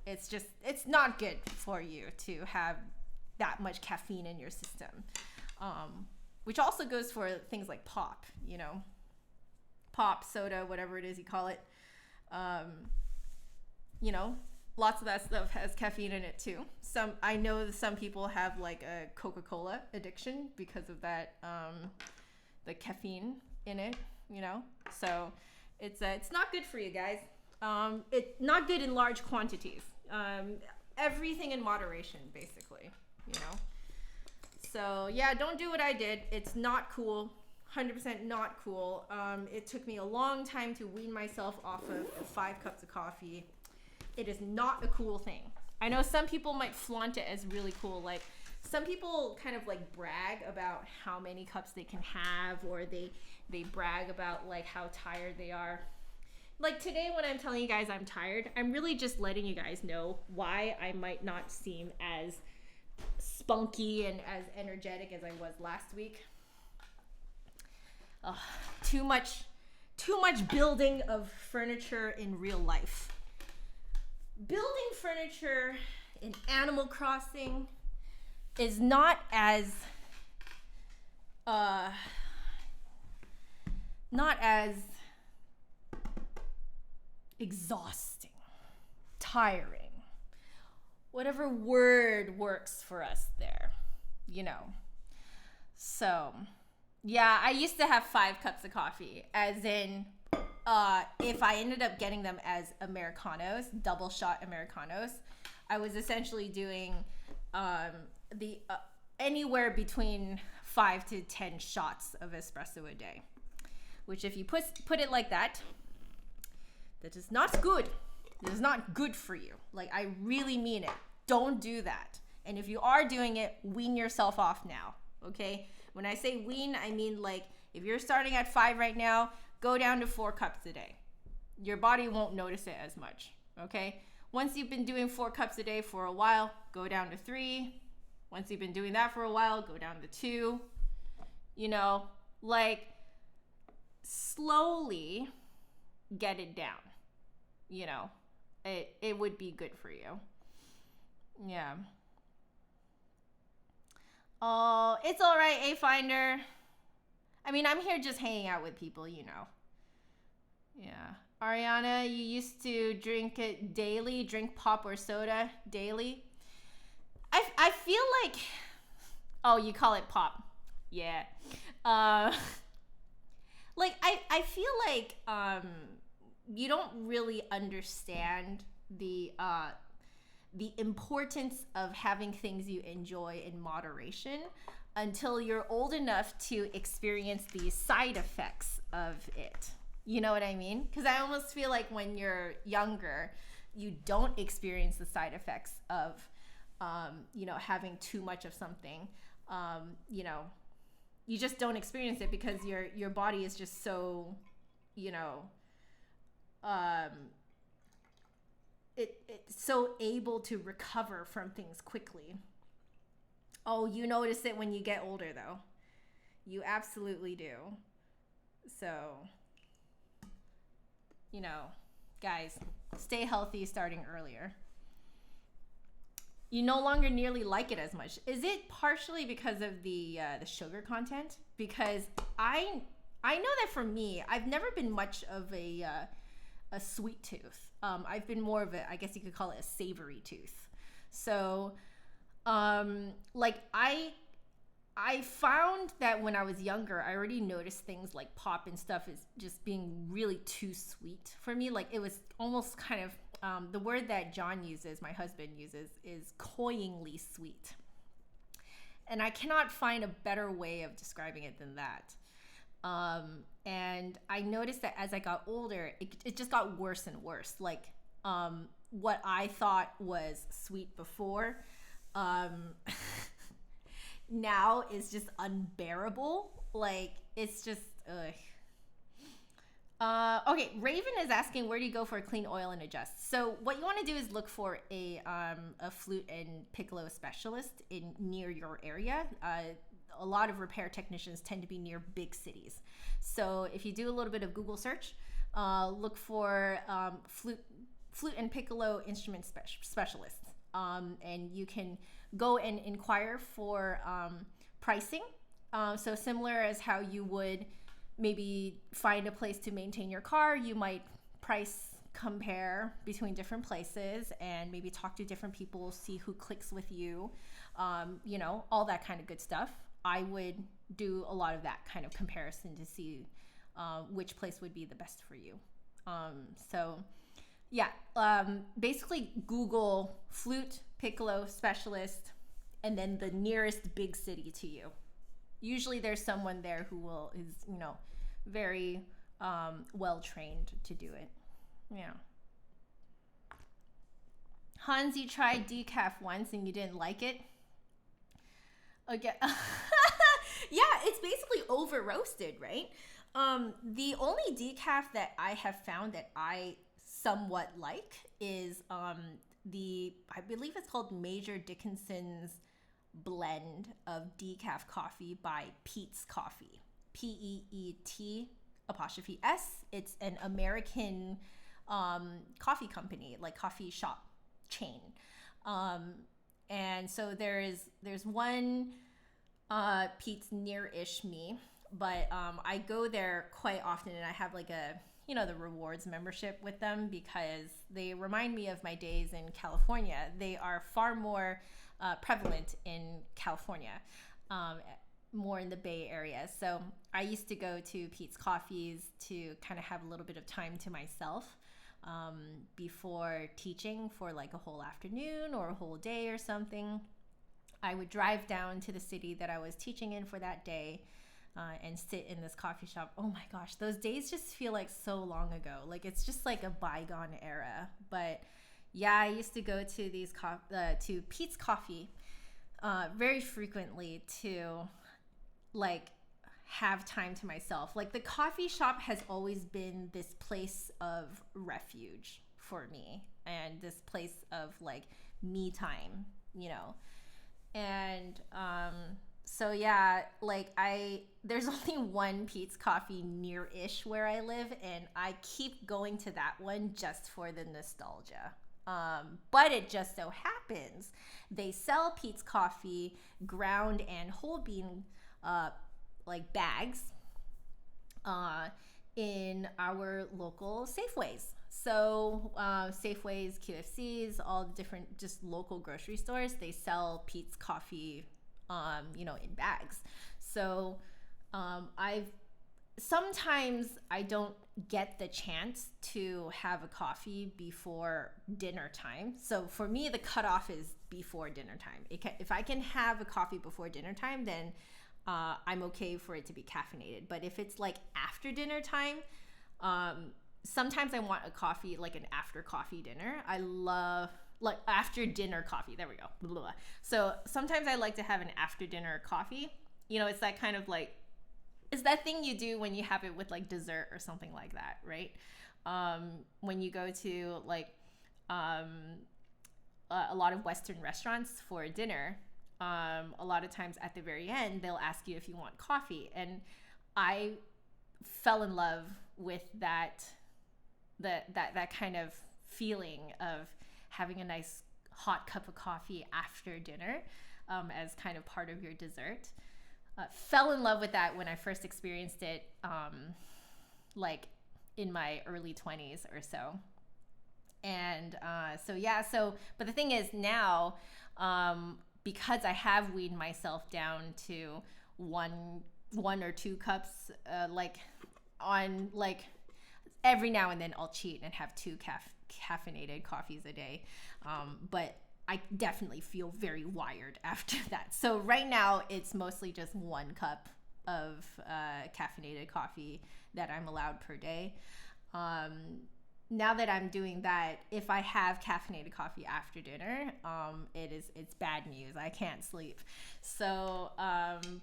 S1: It's not good for you to have that much caffeine in your system. Which also goes for things like pop, you know, pop, soda, whatever it is you call it. You know, lots of that stuff has caffeine in it too. I know that some people have like a Coca-Cola addiction because of that, the caffeine in it, you know. So it's not good for you guys. It's not good in large quantities. Everything in moderation, basically, you know. So yeah, don't do what I did. It's not cool. 100% not cool. It took me a long time to wean myself off of 5 cups of coffee. It is not a cool thing. I know some people might flaunt it as really cool. Like, some people kind of like brag about how many cups they can have, or they brag about like how tired they are. Like today when I'm telling you guys I'm tired, I'm really just letting you guys know why I might not seem as spunky and as energetic as I was last week. Too much building of furniture in real life. Building furniture in Animal Crossing is not as exhausting, tiring, whatever word works for us there, you know. So yeah, I used to have 5 cups of coffee, as in if I ended up getting them as Americanos, double shot Americanos, I was essentially doing anywhere between 5 to 10 shots of espresso a day, which if you put it like that is not good. It is not good for you. Like, I really mean it. Don't do that. And if you are doing it, wean yourself off now, okay? When I say wean, I mean like if you're starting at 5 right now, go down to 4 cups a day. Your body won't notice it as much, okay? Once you've been doing 4 cups a day for a while, go down to 3. Once you've been doing that for a while, go down to 2. You know, like, slowly get it down. You know, it would be good for you. Yeah. Oh, it's all right, A-Finder. I mean, I'm here just hanging out with people, you know. Yeah. Ariana, you used to drink it daily, drink pop or soda daily. I feel like, oh, you call it pop. Yeah. Like, I feel like you don't really understand the importance of having things you enjoy in moderation until you're old enough to experience the side effects of it. You know what I mean? Because I almost feel like when you're younger, you don't experience the side effects of, having too much of something. You know, you just don't experience it because your body is just so, you know, um, it's so able to recover from things quickly. Oh, you notice it when you get older, though. You absolutely do. So, guys, stay healthy starting earlier. You no longer nearly like it as much. Is it partially because of the sugar content? Because I know that for me, I've never been much of a sweet tooth. I've been more of I guess you could call it a savory tooth. So, like I found that when I was younger, I already noticed things like pop and stuff is just being really too sweet for me. Like it was almost kind of, the word that John uses, my husband uses, is cloyingly sweet. And I cannot find a better way of describing it than that. And I noticed that as I got older, it just got worse and worse. Like, what I thought was sweet before, now is just unbearable. Like, it's just, ugh. Okay, Raven is asking, where do you go for a clean oil and adjust? So what you want to do is look for a flute and piccolo specialist near your area. A lot of repair technicians tend to be near big cities. So if you do a little bit of Google search, look for flute and piccolo instrument specialists. And you can go and inquire for pricing. So similar as how you would maybe find a place to maintain your car, you might price compare between different places and maybe talk to different people, see who clicks with you, all that kind of good stuff. I would do a lot of that kind of comparison to see which place would be the best for you. Basically Google flute, piccolo specialist, and then the nearest big city to you. Usually there's someone there who is very well trained to do it. Yeah. Hans, you tried decaf once and you didn't like it? Okay. Yeah, it's basically over roasted, right? The only decaf that I have found that I somewhat like is I believe it's called Major Dickinson's blend of decaf coffee by Peet's Coffee. Peet''s. It's an American coffee company, like coffee shop chain. And so there's one Peet's near-ish me, but I go there quite often, and I have like the rewards membership with them because they remind me of my days in California. They are far more prevalent in California, more in the Bay Area. So I used to go to Peet's Coffees to kind of have a little bit of time to myself before teaching for like a whole afternoon or a whole day or something. I would drive down to the city that I was teaching in for that day and sit in this coffee shop. Oh my gosh, those days just feel like so long ago. Like it's just like a bygone era. But yeah, I used to go to these to Peet's Coffee very frequently to like have time to myself. Like the coffee shop has always been this place of refuge for me and this place of like me time, And so yeah, like there's only one Peet's Coffee near-ish where I live, and I keep going to that one just for the nostalgia. But it just so happens they sell Peet's Coffee ground and whole bean like bags in our local Safeways. So Safeways, QFCs, all the different just local grocery stores, they sell Peet's Coffee in bags. So sometimes I don't get the chance to have a coffee before dinner time. So for me, the cutoff is before dinner time. If I can have a coffee before dinner time, then I'm okay for it to be caffeinated. But if it's like after dinner time, Sometimes I want a coffee, like an after coffee dinner. I love like after dinner coffee. There we go. Blah, blah, blah. So sometimes I like to have an after dinner coffee. You know, it's that kind of like, it's that thing you do when you have it with like dessert or something like that, right? When you go to like a lot of Western restaurants for dinner, a lot of times at the very end, they'll ask you if you want coffee. And I fell in love with that kind of feeling of having a nice hot cup of coffee after dinner, as kind of part of your dessert. Fell in love with that when I first experienced it, like in my early 20s or so. And but the thing is now, because I have weaned myself down to one or two cups, like on like every now and then I'll cheat and have two caffeinated coffees a day, but I definitely feel very wired after that. So right now it's mostly just 1 cup of caffeinated coffee that I'm allowed per day. Now that I'm doing that, if I have caffeinated coffee after dinner, it's bad news. I can't sleep. So,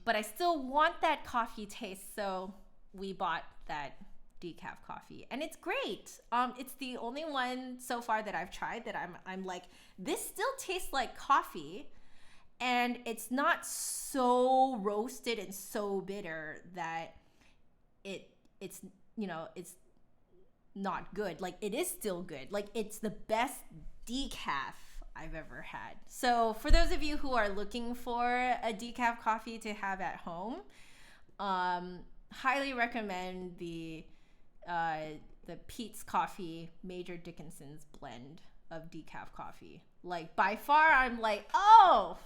S1: but I still want that coffee taste. So we bought that decaf coffee, and it's great. It's the only one so far that I've tried that I'm like, this still tastes like coffee, and it's not so roasted and so bitter that it's not good. Like, it is still good. Like, it's the best decaf I've ever had. So for those of you who are looking for a decaf coffee to have at home, highly recommend the Peet's Coffee Major Dickinson's blend of decaf coffee. Like, by far, I'm like, oh,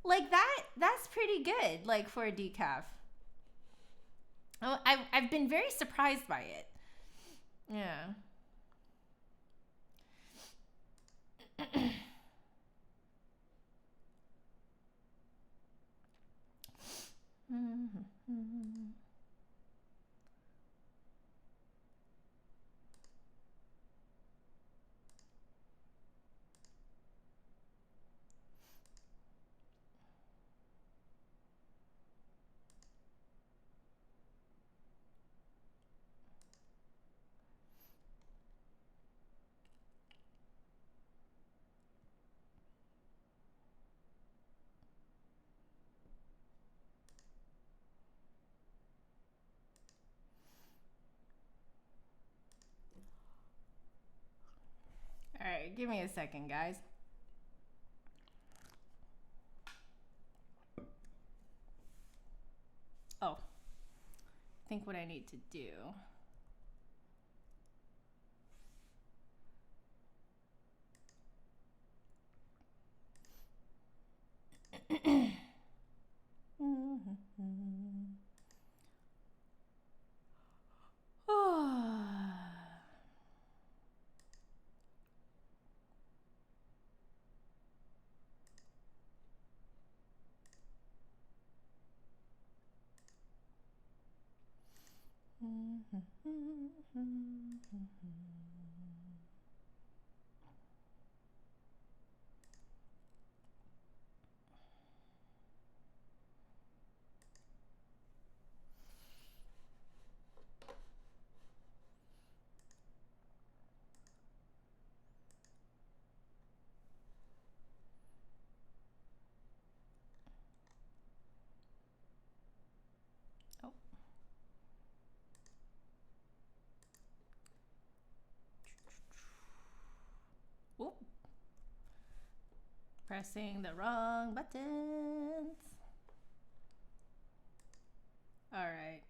S1: like that's pretty good, like, for a decaf. Oh, I've been very surprised by it. Yeah. All right, give me a second, guys. Oh, I think what I need to do. Oh. Whoop. Pressing the wrong buttons. All right.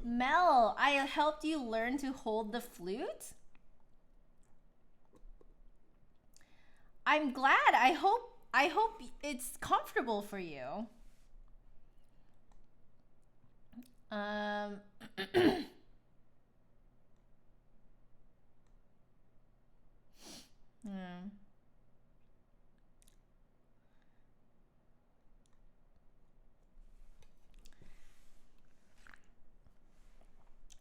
S1: Mel, I helped you learn to hold the flute. I'm glad. I hope it's comfortable for you. Hmm.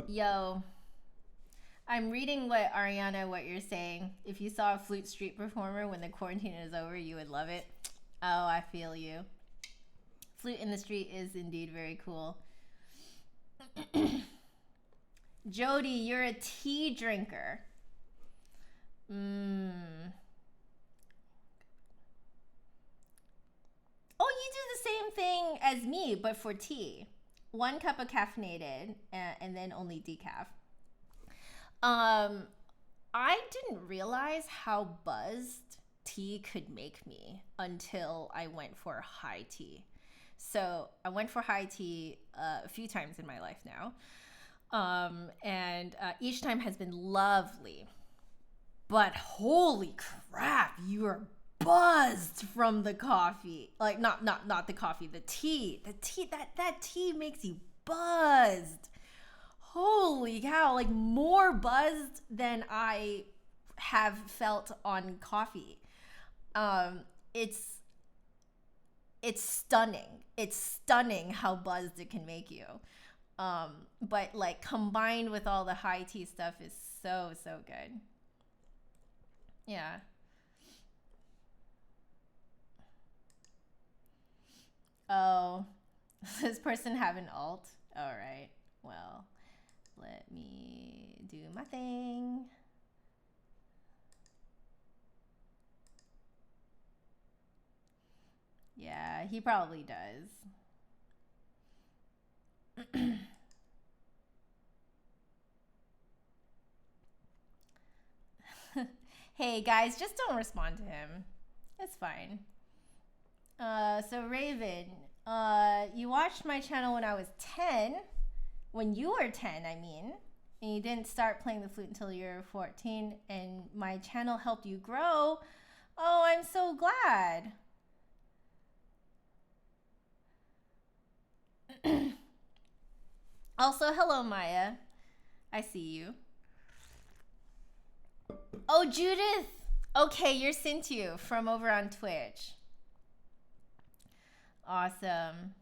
S1: Yo, I'm reading what you're saying. If you saw a flute street performer when the quarantine is over, you would love it. Oh, I feel you. Flute in the street is indeed very cool. Jody, you're a tea drinker. Oh, you do the same thing as me, but for tea. 1 cup of caffeinated, and then only decaf. I didn't realize how buzzed tea could make me until I went for high tea. So I went for high tea a few times in my life now. And each time has been lovely. But holy crap, you are buzzed from the coffee. Like not the coffee, the tea. That tea makes you buzzed. Holy cow, like more buzzed than I have felt on coffee. It's stunning. It's stunning how buzzed it can make you. But like combined with all the high tea stuff is so good. Yeah. Oh, does this person have an alt? All right. Well, let me do my thing. Yeah, he probably does. Hey guys, just don't respond to him. It's fine. So Raven, you watched my channel when I was 10. When you were 10, I mean. And you didn't start playing the flute until you were 14. And my channel helped you grow. Oh, I'm so glad. Also, hello, Maya. I see you. Oh, Judith. Okay, you're Cynthia from over on Twitch. Awesome.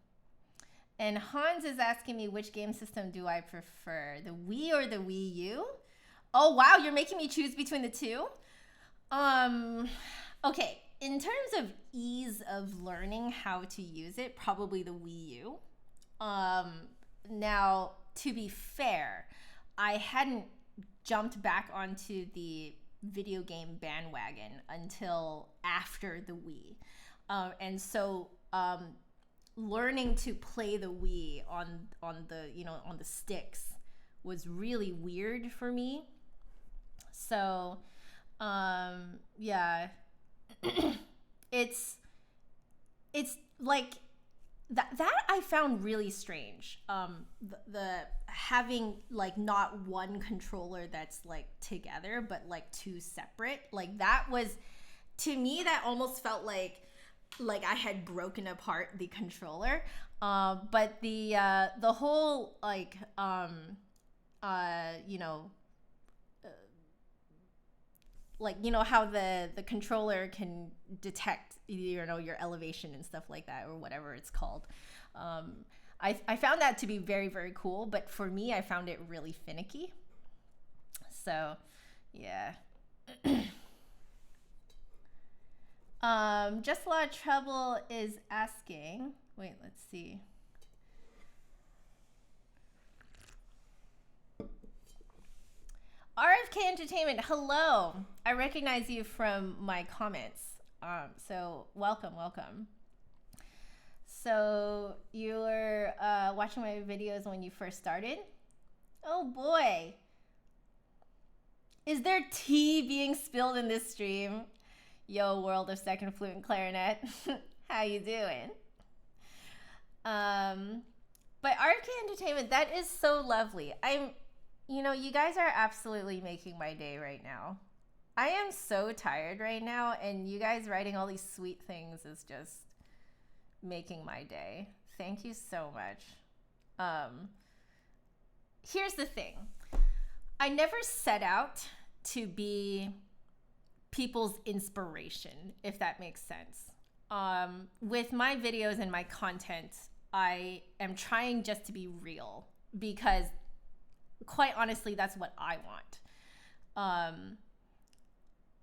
S1: And Hans is asking me which game system do I prefer, the Wii or the Wii U? Oh, wow, you're making me choose between the two? Okay, in terms of ease of learning how to use it, probably the Wii U. Now, to be fair, I hadn't jumped back onto the video game bandwagon until after the Wii. And so learning to play the Wii on the sticks was really weird for me. So yeah, it's like that I found really strange. The having like not one controller that's like together, but like two separate. Like that was, to me, that almost felt like I had broken apart the controller. But the whole like how the controller can detect your elevation and stuff like that, or whatever it's called. I found that to be very, very cool, but for me, I found it really finicky. So yeah. Just a lot of trouble is asking, wait, let's see. RFK Entertainment, hello. I recognize you from my comments. So welcome. So you were watching my videos when you first started? Oh boy. Is there tea being spilled in this stream? Yo, world of second flute and clarinet. How you doing? But RFK Entertainment, that is so lovely. You guys are absolutely making my day right now. I am so tired right now, and you guys writing all these sweet things is just making my day. Thank you so much. Here's the thing. I never set out to be people's inspiration, if that makes sense. With my videos and my content, I am trying just to be real, because quite honestly, that's what I want.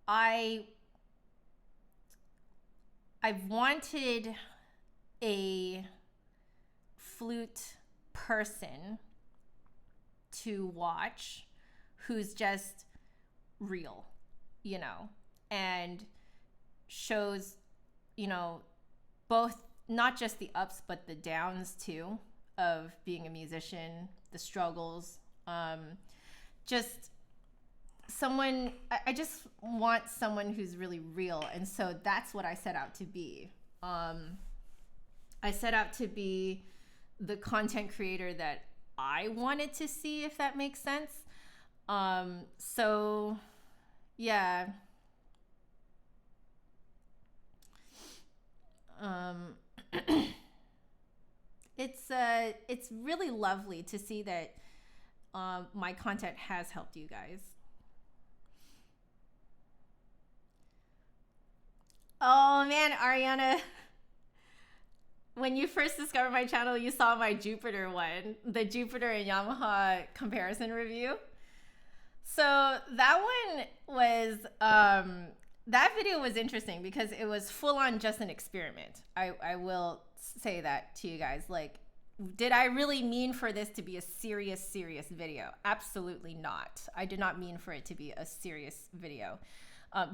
S1: I wanted a flute person to watch who's just real, you know, and shows, you know, both not just the ups but the downs too of being a musician, the struggles. Just someone, I just want someone who's really real. And so that's what I set out to be. I set out to be the content creator that I wanted to see, if that makes sense. So yeah. It's really lovely to see that my content has helped you guys. Oh man, Ariana, when you first discovered my channel, you saw my Jupiter one, the Jupiter and Yamaha comparison review. So that one was, that video was interesting because it was full on just an experiment. I will say that to you guys. Like, did I really mean for this to be a serious video? Absolutely not. I did not mean for it to be a serious video.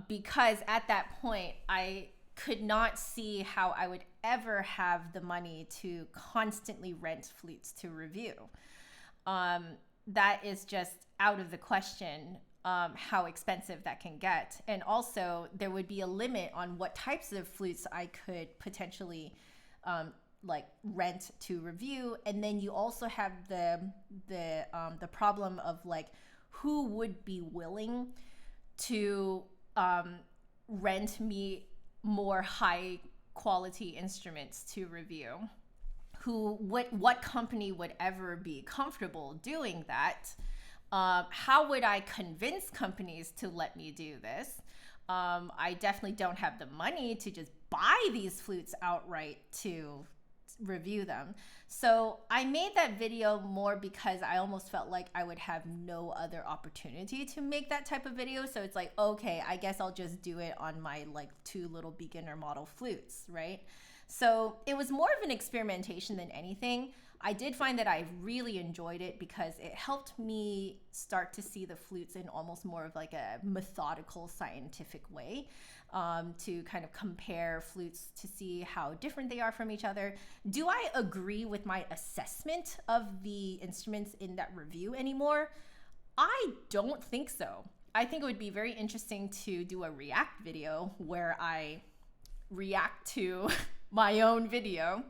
S1: Because at that point, I could not see how I would ever have the money to constantly rent flutes to review. That is just out of the question, how expensive that can get. And also, there would be a limit on what types of flutes I could potentially like rent to review. And then you also have the problem of like, who would be willing to rent me more high quality instruments to review? What company would ever be comfortable doing that? How would I convince companies to let me do this? I definitely don't have the money to just buy these flutes outright to review them. So I made that video more because I almost felt like I would have no other opportunity to make that type of video. So it's like, okay, I guess I'll just do it on my like 2 little beginner model flutes, right? So it was more of an experimentation than anything. I did find that I really enjoyed it because it helped me start to see the flutes in almost more of like a methodical, scientific way, to kind of compare flutes to see how different they are from each other. Do I agree with my assessment of the instruments in that review anymore? I don't think so. I think it would be very interesting to do a react video where I react to my own video.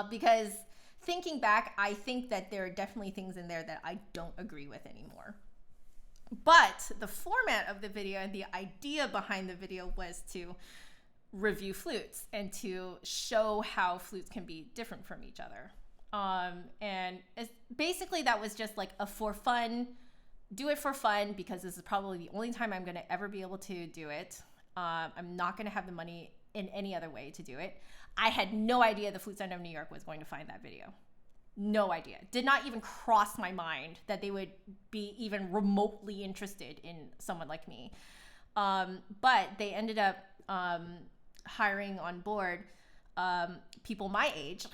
S1: Because thinking back, I think that there are definitely things in there that I don't agree with anymore. But the format of the video and the idea behind the video was to review flutes and to show how flutes can be different from each other. And basically that was just like a for fun, do it for fun, because this is probably the only time I'm going to ever be able to do it. I'm not going to have the money in any other way to do it. I had no idea the Flute Center of New York was going to find that video. No idea. Did not even cross my mind that they would be even remotely interested in someone like me. But they ended up hiring on board people my age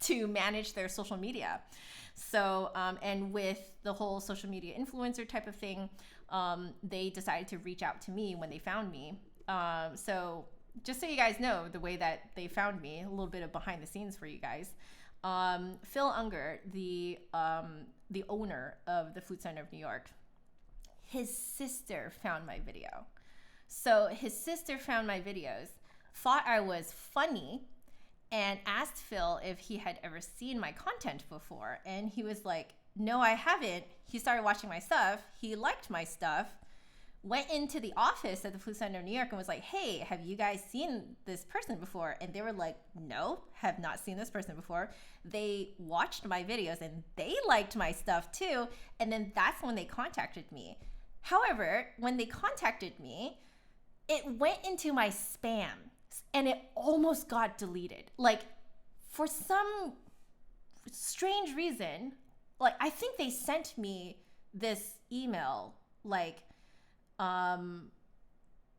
S1: to manage their social media. So, and with the whole social media influencer type of thing, they decided to reach out to me when they found me. So just so you guys know the way that they found me, a little bit of behind the scenes for you guys. Phil Unger, the owner of the Flute Center of New York, his sister found my video. So his sister found my videos, thought I was funny, and asked Phil if he had ever seen my content before. And he was like, no, I haven't. He started watching my stuff. He liked my stuff. Went into the office at the Flute Center of New York and was like, hey, have you guys seen this person before? And they were like, no, have not seen this person before. They watched my videos and they liked my stuff too. And then that's when they contacted me. However, when they contacted me, it went into my spam and it almost got deleted. Like, for some strange reason, like, I think they sent me this email like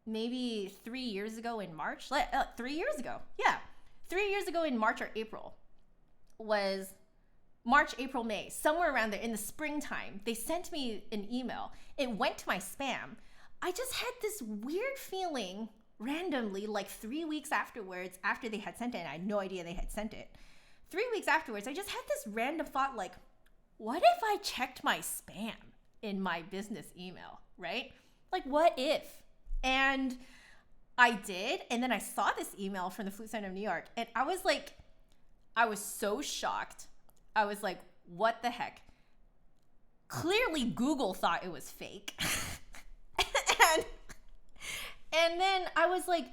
S1: maybe 3 years ago in March. 3 years ago. Yeah. 3 years ago in March or April. Was March, April, May, somewhere around there in the springtime. They sent me an email. It went to my spam. I just had this weird feeling randomly, like 3 weeks afterwards, after they had sent it, and I had no idea they had sent it. 3 weeks afterwards, I just had this random thought, like, what if I checked my spam in my business email, right? Like, what if? And I did, and then I saw this email from the Flute Center of New York, and I was so shocked. I was like, what the heck? Clearly, Google thought it was fake. And then I was like,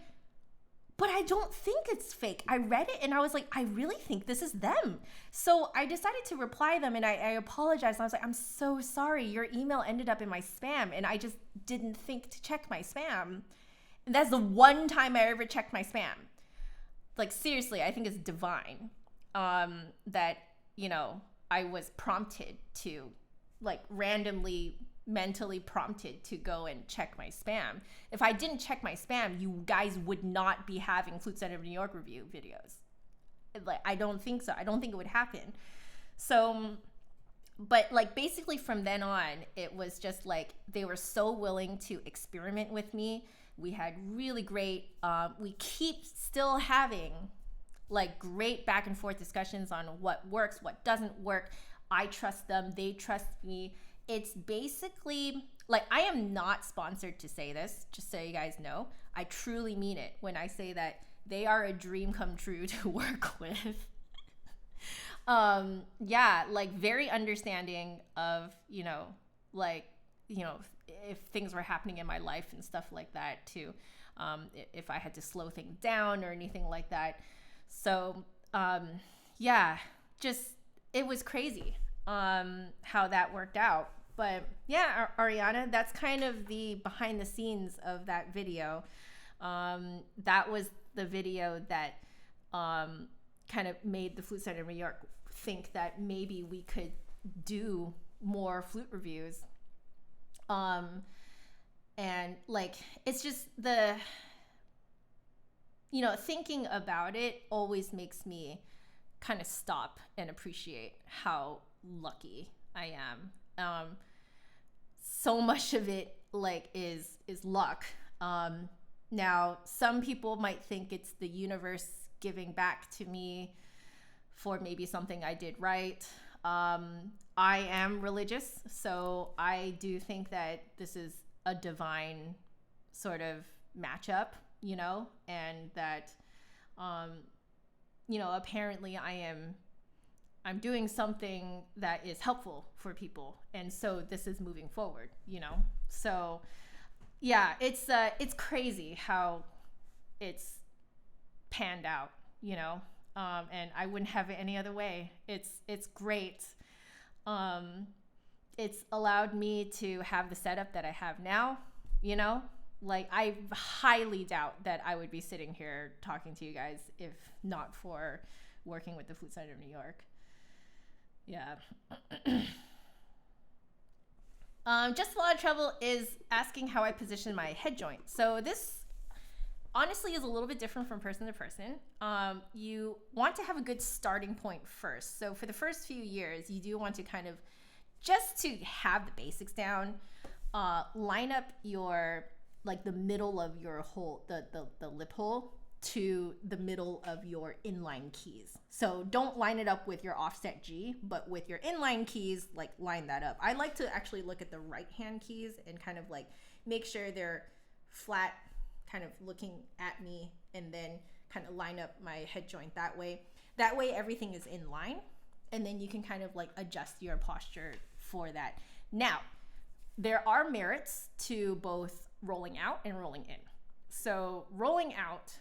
S1: but I don't think it's fake. I read it and I was like, I really think this is them. So I decided to reply them, and I apologized. I was like, I'm so sorry. Your email ended up in my spam, and I just didn't think to check my spam. And that's the one time I ever checked my spam. Like, seriously, I think it's divine that, I was prompted to, like, randomly mentally prompted to go and check my spam. If I didn't check my spam, you guys would not be having Flute Center of New York review videos. Like, I don't think so. I don't think it would happen. So, but like, basically from then on, it was just like, they were so willing to experiment with me. We had really great, we keep still having like great back and forth discussions on what works, what doesn't work. I trust them, they trust me. It's basically, like, I am not sponsored to say this, just so you guys know. I truly mean it when I say that they are a dream come true to work with. Yeah, like, very understanding of, if things were happening in my life and stuff like that too. If I had to slow things down or anything like that. So, yeah, just, it was crazy how that worked out. But yeah, Ariana, that's kind of the behind the scenes of that video. That was the video that kind of made the Flute Center of New York think that maybe we could do more flute reviews. And like, it's just thinking about it always makes me kind of stop and appreciate how lucky I am. So much of it like is luck. Now, some people might think it's the universe giving back to me for maybe something I did right. I am religious, so I do think that this is a divine sort of matchup, and that, apparently I'm doing something that is helpful for people, and so this is moving forward, So yeah, it's crazy how it's panned out, and I wouldn't have it any other way. It's great. It's allowed me to have the setup that I have now, like, I highly doubt that I would be sitting here talking to you guys if not for working with the Flute Center of New York. Yeah. Just a lot of trouble is asking how I position my head joint. So this honestly is a little bit different from person to person. You want to have a good starting point first. So for the first few years, you do want to kind of, just to have the basics down, line up your, like, the middle of your hole, the lip hole, to the middle of your inline keys. So don't line it up with your offset G, but with your inline keys, like, line that up. I like to actually look at the right hand keys and kind of like make sure they're flat, kind of looking at me, and then kind of line up my head joint that way. That way everything is in line, and then you can kind of like adjust your posture for that. Now, there are merits to both rolling out and rolling in. So rolling out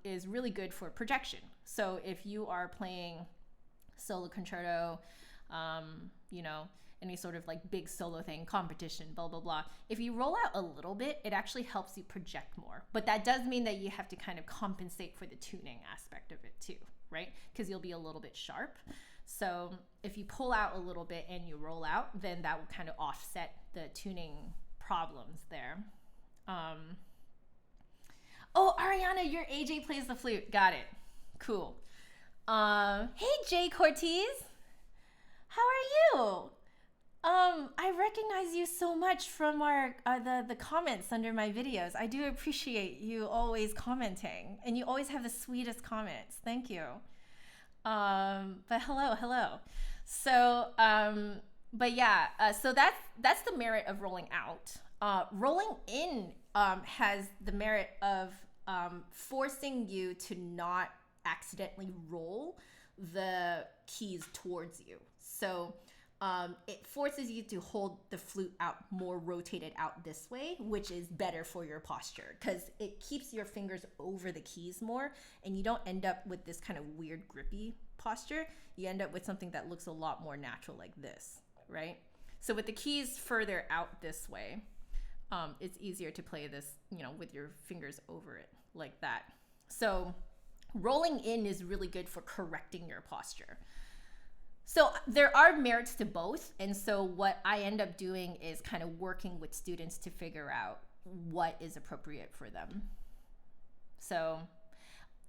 S1: is really good for projection. So if you are playing solo concerto, any sort of like big solo thing, competition, blah, blah, blah. If you roll out a little bit, it actually helps you project more. But that does mean that you have to kind of compensate for the tuning aspect of it too, right? Because you'll be a little bit sharp. So if you pull out a little bit and you roll out, then that will kind of offset the tuning problems there. Oh, Ariana, your AJ plays the flute. Got it. Cool. Hey, Jay Cortez. How are you? I recognize you so much from our the comments under my videos. I do appreciate you always commenting, and you always have the sweetest comments. Thank you. But hello. So, but yeah, so that's the merit of rolling out. Rolling in has the merit of forcing you to not accidentally roll the keys towards you. So it forces you to hold the flute out more rotated out this way, which is better for your posture because it keeps your fingers over the keys more, and you don't end up with this kind of weird grippy posture. You end up with something that looks a lot more natural like this, right? So with the keys further out this way, it's easier to play this, with your fingers over it like that. So rolling in is really good for correcting your posture. So there are merits to both. And so what I end up doing is kind of working with students to figure out what is appropriate for them. So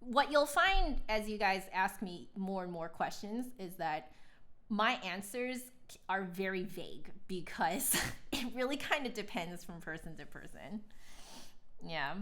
S1: what you'll find as you guys ask me more and more questions is that my answers are very vague because it really kind of depends from person to person. Yeah.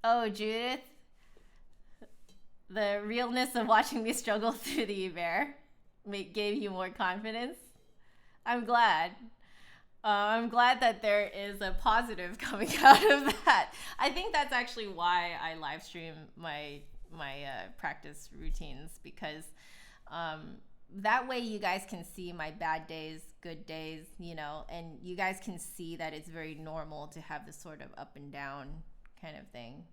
S1: Oh, Judith, the realness of watching me struggle through the bear gave you more confidence. I'm glad. I'm glad that there is a positive coming out of that. I think that's actually why I live stream my practice routines, because that way you guys can see my bad days, good days, and you guys can see that it's very normal to have this sort of up and down kind of thing,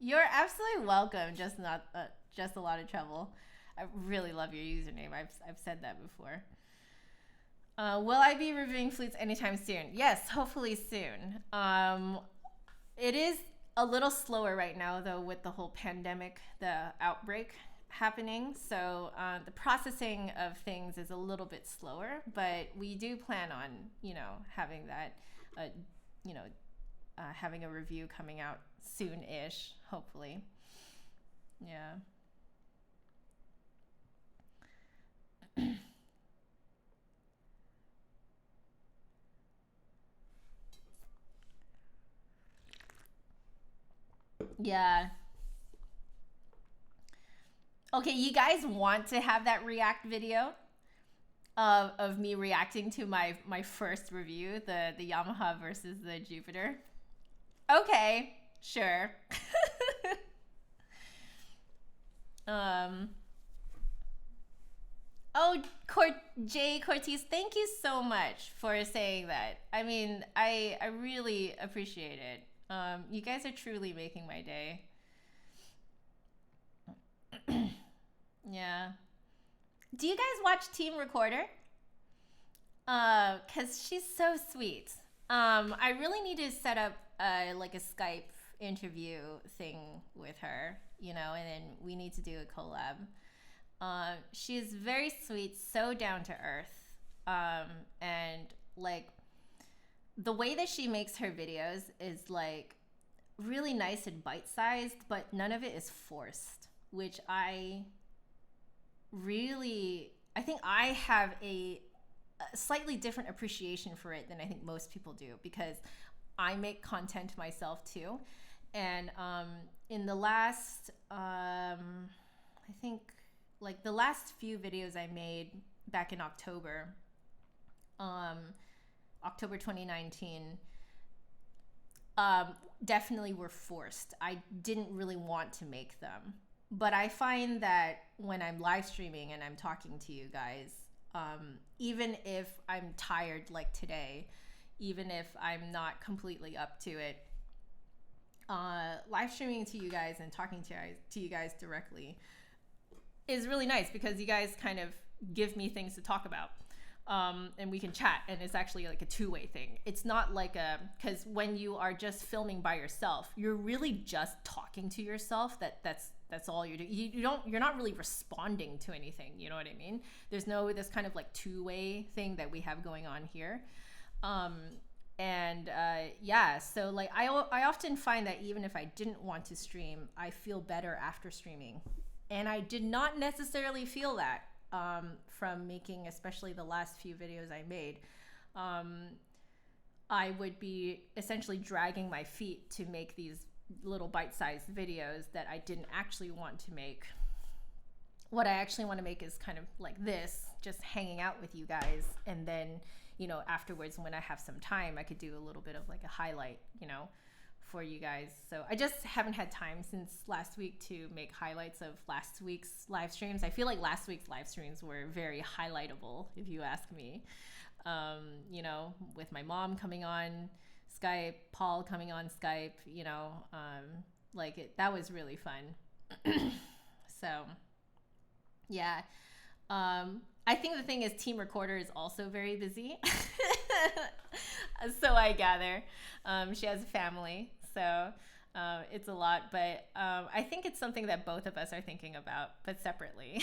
S1: You're absolutely welcome. Just not just a lot of trouble. I really love your username. I've said that before. Will I be reviewing flutes anytime soon? Yes, hopefully soon. It is a little slower right now though with the whole pandemic, the outbreak happening. So the processing of things is a little bit slower, but we do plan on, having that, having a review coming out soon-ish, hopefully. Yeah. Yeah. Okay, you guys want to have that react video of me reacting to my first review, the Yamaha versus the Jupiter? Okay, sure. Oh, Jay Cortez, thank you so much for saying that. I mean, I really appreciate it. You guys are truly making my day. Yeah. Do you guys watch Team Recorder? Cause she's so sweet. I really need to set up like a Skype interview thing with her, and then we need to do a collab. She is very sweet, so down to earth, and like the way that she makes her videos is like really nice and bite-sized, but none of it is forced, which I think I have a slightly different appreciation for it than I think most people do, because I make content myself too. And in the last, I think like the last few videos I made back in October 2019, definitely were forced. I didn't really want to make them, But I find that when I'm live streaming and I'm talking to you guys, even if I'm tired like today, even if I'm not completely up to it, live streaming to you guys and talking to you guys directly is really nice, because you guys kind of give me things to talk about. And we can chat, and it's actually like a two-way thing. It's not like because when you are just filming by yourself, you're really just talking to yourself. That's all you're doing. You're not really responding to anything. You know what I mean? There's no this kind of like two-way thing that we have going on here. Yeah, so like I often find that even if I didn't want to stream, I feel better after streaming, and I did not necessarily feel that from making, especially the last few videos I made. I would be essentially dragging my feet to make these little bite-sized videos that I didn't actually want to make. What I actually want to make is kind of like this, just hanging out with you guys, and then, you know, afterwards when I have some time, I could do a little bit of like a highlight, you know, for you guys. So I just haven't had time since last week to make highlights of last week's live streams. I feel like last week's live streams were very highlightable, if you ask me. You know, with my mom coming on Skype, Paul coming on Skype, you know, that was really fun. So yeah. I think the thing is, Team Recorder is also very busy. So I gather. She has a family, so it's a lot. But I think it's something that both of us are thinking about, but separately.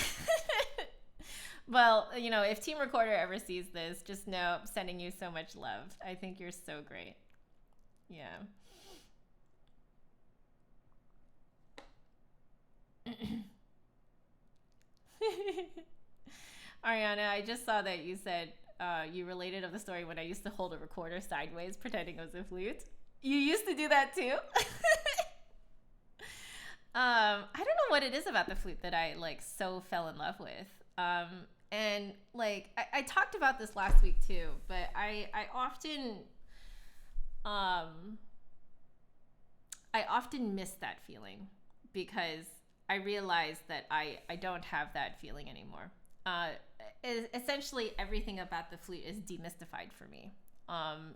S1: Well, you know, if Team Recorder ever sees this, just know I'm sending you so much love. I think you're so great. Yeah. Ariana, I just saw that you said you related of the story when I used to hold a recorder sideways pretending it was a flute. You used to do that too? I don't know what it is about the flute that I like so fell in love with. And like I talked about this last week too, but I often miss that feeling, because I realize that I don't have that feeling anymore. Essentially everything about the flute is demystified for me.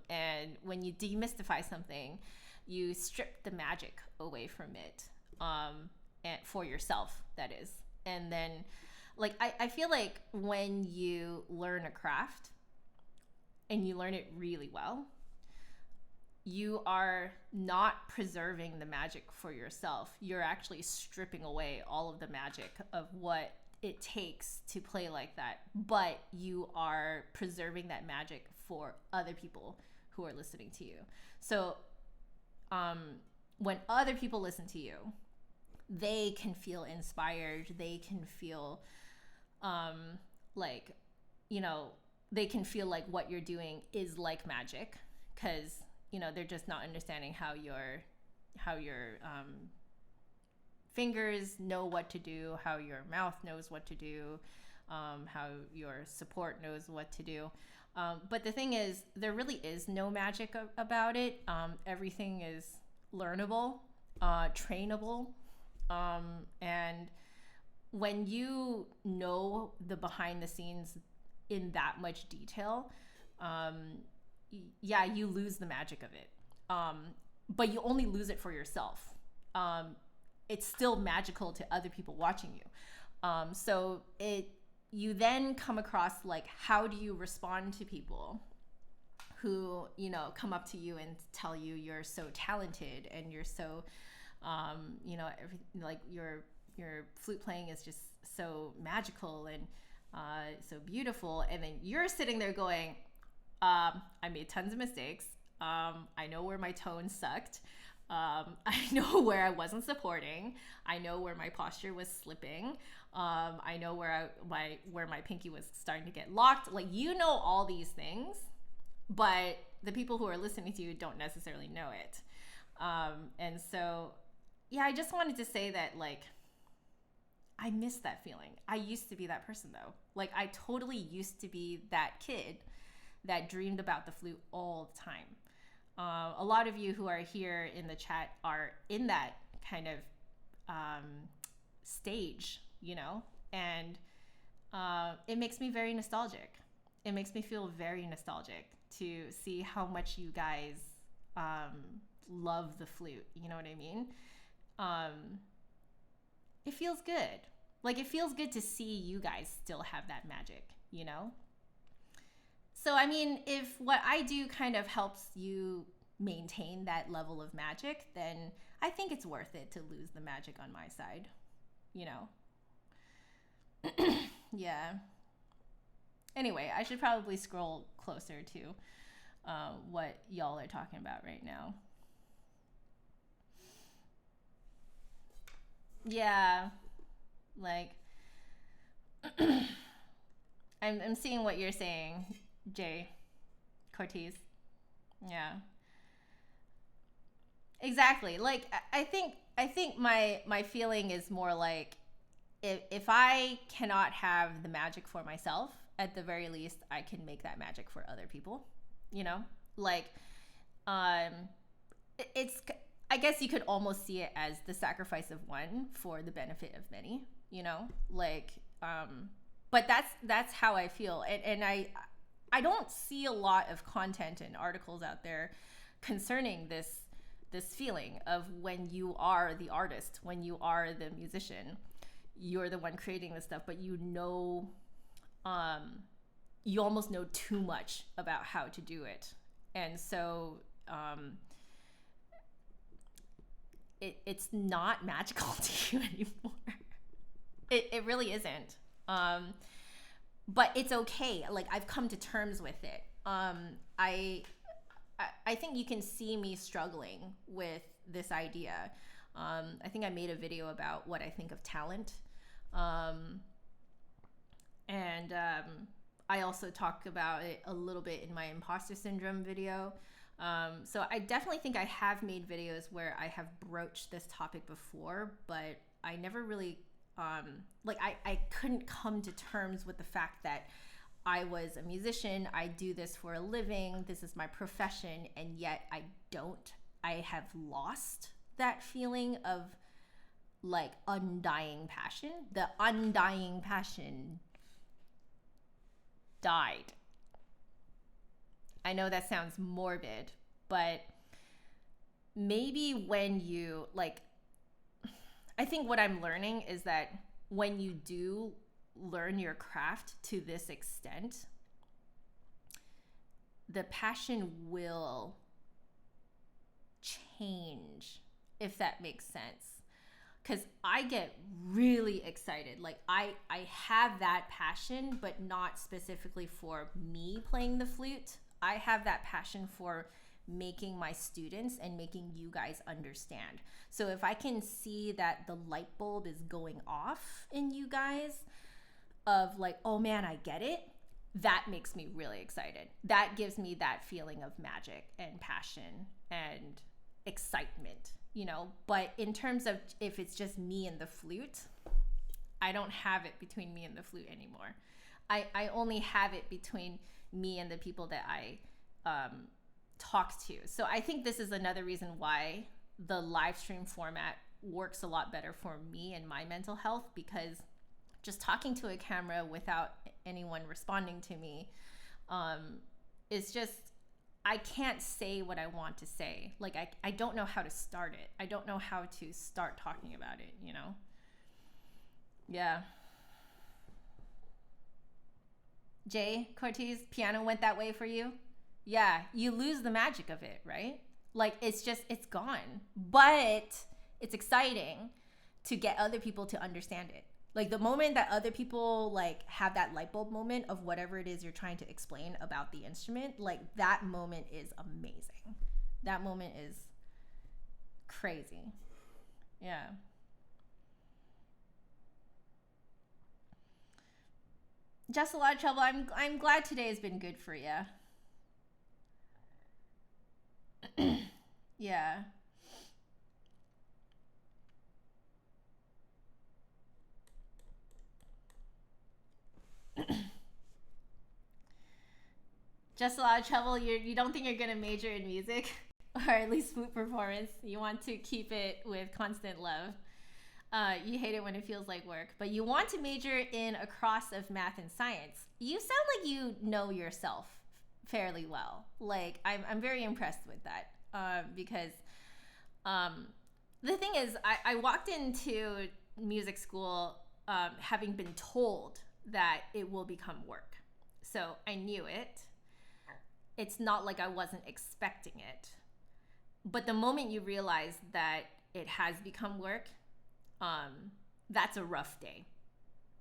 S1: And when you demystify something, you strip the magic away from it, and for yourself, that is. And then like I feel like when you learn a craft and you learn it really well, you are not preserving the magic for yourself. You're actually stripping away all of the magic of what it takes to play like that, but you are preserving that magic for other people who are listening to you. So when other people listen to you, they can feel inspired. They can feel like, you know, they can feel like what you're doing is like magic, because, you know, they're just not understanding how your fingers know what to do, how your mouth knows what to do, how your support knows what to do. But the thing is, there really is no magic about it. Everything is learnable, trainable, and when you know the behind the scenes in that much detail, yeah, you lose the magic of it. But you only lose it for yourself. It's still magical to other people watching you. So you then come across like, how do you respond to people who, you know, come up to you and tell you you're so talented and you're so, you know, like your flute playing is just so magical and so beautiful, and then you're sitting there going, I made tons of mistakes. I know where my tone sucked. I know where I wasn't supporting. I know where my posture was slipping. I know where my pinky was starting to get locked. Like, you know all these things, but the people who are listening to you don't necessarily know it. And so, yeah, I just wanted to say that, like, I miss that feeling. I used to be that person, though. Like, I totally used to be that kid that dreamed about the flute all the time. A lot of you who are here in the chat are in that kind of stage, you know, and it makes me very nostalgic. It makes me feel very nostalgic to see how much you guys love the flute. You know what I mean? It feels good. Like, it feels good to see you guys still have that magic, you know? So, I mean, if what I do kind of helps you maintain that level of magic, then I think it's worth it to lose the magic on my side, you know? Yeah. Anyway, I should probably scroll closer to what y'all are talking about right now. Yeah, like I'm seeing what you're saying, Jay Cortez. Yeah, exactly. Like I think my feeling is more like, if I cannot have the magic for myself, at the very least I can make that magic for other people, you know? Like, um it's, I guess you could almost see it as the sacrifice of one for the benefit of many, you know? Like, but that's how I feel. And I don't see a lot of content and articles out there concerning this feeling of when you are the artist, when you are the musician, you're the one creating this stuff, but you know, you almost know too much about how to do it. And so it's not magical to you anymore. It really isn't. But it's okay. Like, I've come to terms with it. I think you can see me struggling with this idea. I think I made a video about what I think of talent. And I also talked about it a little bit in my imposter syndrome video. So I definitely think I have made videos where I have broached this topic before, but I never really, like, I couldn't come to terms with the fact that I was a musician, I do this for a living, this is my profession, and yet I have lost that feeling of, like, undying passion. The undying passion died. I know that sounds morbid, but maybe when you, like, I think what I'm learning is that when you do learn your craft to this extent, the passion will change, if that makes sense. Because I get really excited. Like, I have that passion, but not specifically for me playing the flute. I have that passion for making my students and making you guys understand. So if I can see that the light bulb is going off in you guys, of like, oh man, I get it, that makes me really excited. That gives me that feeling of magic and passion and excitement, you know? But in terms of if it's just me and the flute, I don't have it between me and the flute anymore. I only have it between me and the people that I talk to. So I think this is another reason why the live stream format works a lot better for me and my mental health, because just talking to a camera without anyone responding to me is just, I can't say what I want to say. Like, I don't know how to start it. I don't know how to start talking about it, you know? Yeah. Jay Cortez, piano went that way for you? Yeah, you lose the magic of it, right? Like, it's gone. But it's exciting to get other people to understand it. Like, the moment that other people, like, have that light bulb moment of whatever it is you're trying to explain about the instrument, like, that moment is amazing. That moment is crazy. Yeah. Just a lot of trouble. I'm glad today has been good for you. Yeah. Just a lot of trouble. You don't think you're gonna major in music, or at least flute performance. You want to keep it with constant love. You hate it when it feels like work, but you want to major in a cross of math and science. You sound like you know yourself fairly well. Like, I'm very impressed with that, because the thing is, I walked into music school having been told that it will become work. So I knew it. It's not like I wasn't expecting it. But the moment you realize that it has become work, that's a rough day.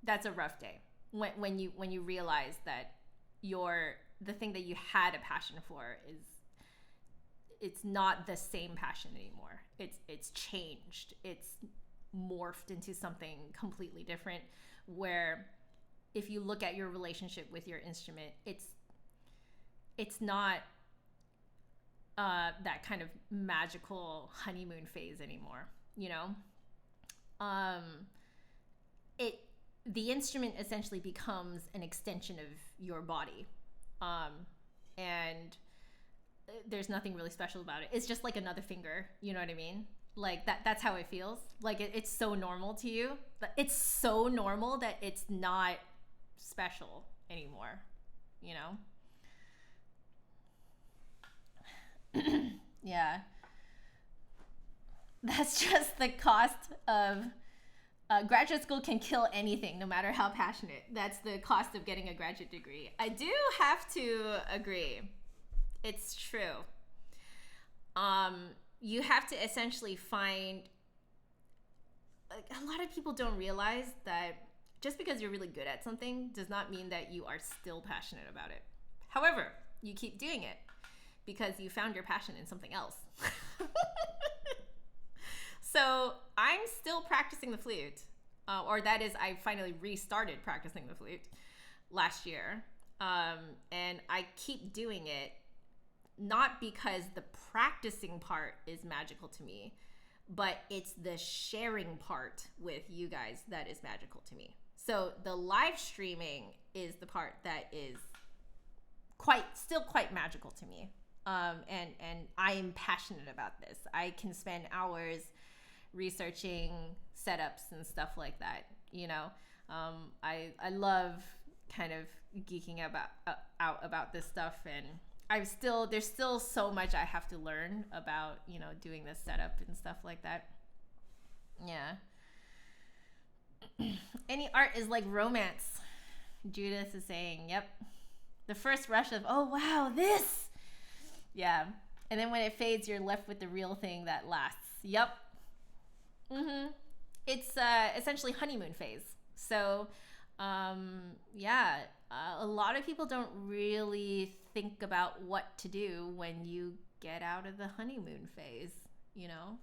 S1: That's a rough day when you realize that the thing that you had a passion for it's not the same passion anymore. It's changed. It's morphed into something completely different, where if you look at your relationship with your instrument, it's not that kind of magical honeymoon phase anymore, you know? The instrument essentially becomes an extension of your body. And there's nothing really special about it. It's just like another finger, you know what I mean? Like that's how it feels. Like it's so normal to you. It's so normal that it's not special anymore, you know? Yeah. That's just the cost of graduate school. Can kill anything, no matter how passionate. That's the cost of getting a graduate degree. I do have to agree. It's true. You have to essentially find, like, a lot of people don't realize that just because you're really good at something does not mean that you are still passionate about it. However, you keep doing it because you found your passion in something else. So I'm still practicing the flute, or that is, I finally restarted practicing the flute last year. And I keep doing it, not because the practicing part is magical to me, but it's the sharing part with you guys that is magical to me. So the live streaming is the part that is still quite magical to me. And I am passionate about this. I can spend hours researching setups and stuff like that, you know. I love kind of geeking out about this stuff, and there's still so much I have to learn about, you know, doing this setup and stuff like that. Yeah. Any art is like romance, Judith is saying. Yep. The first rush of, oh wow, this. Yeah. And then when it fades, you're left with the real thing that lasts. Yep. It's essentially honeymoon phase. So yeah, a lot of people don't really think about what to do when you get out of the honeymoon phase, you know?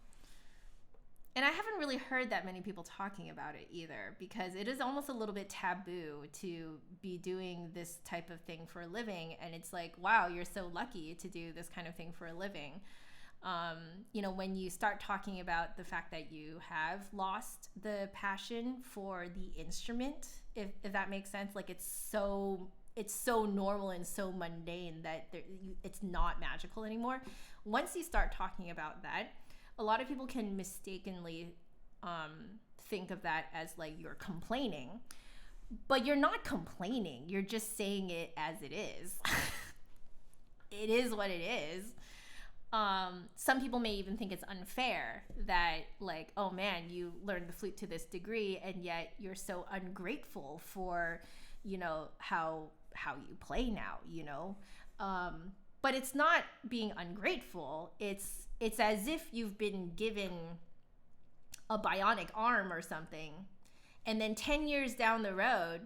S1: And I haven't really heard that many people talking about it either, because it is almost a little bit taboo to be doing this type of thing for a living. And it's like, wow, you're so lucky to do this kind of thing for a living. You know, when you start talking about the fact that you have lost the passion for the instrument, if that makes sense, like it's so normal and so mundane that it's not magical anymore. Once you start talking about that, a lot of people can mistakenly think of that as like you're complaining, but you're not complaining. You're just saying it as it is. It is what it is. Some people may even think it's unfair that, like, oh man, you learned the flute to this degree and yet you're so ungrateful for, you know, how you play now, you know. But it's not being ungrateful. It's as if you've been given a bionic arm or something, and then 10 years down the road,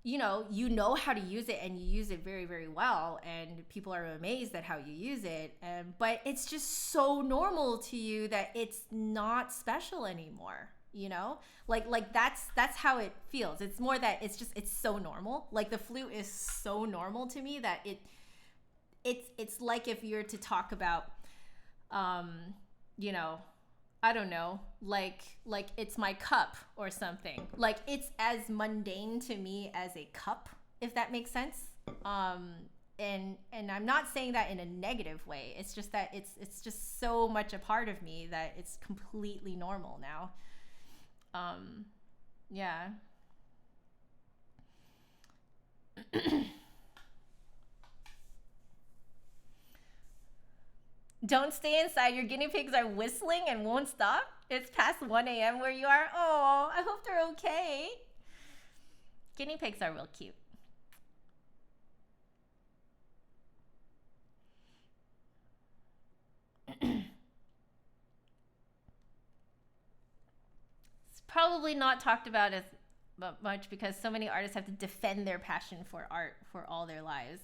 S1: you know how to use it, and you use it very, very well, and people are amazed at how you use it. But it's just so normal to you that it's not special anymore, you know? Like that's how it feels. It's more that it's so normal. Like the flute is so normal to me that it's like if you're to talk about, you know, I don't know, like it's my cup or something. Like it's as mundane to me as a cup, if that makes sense. and I'm not saying that in a negative way. It's just that it's just so much a part of me that it's completely normal now. Yeah. Don't stay inside. Your guinea pigs are whistling and won't stop. It's past 1 a.m. where you are. Oh, I hope they're okay. Guinea pigs are real cute. It's probably not talked about as much because so many artists have to defend their passion for art for all their lives.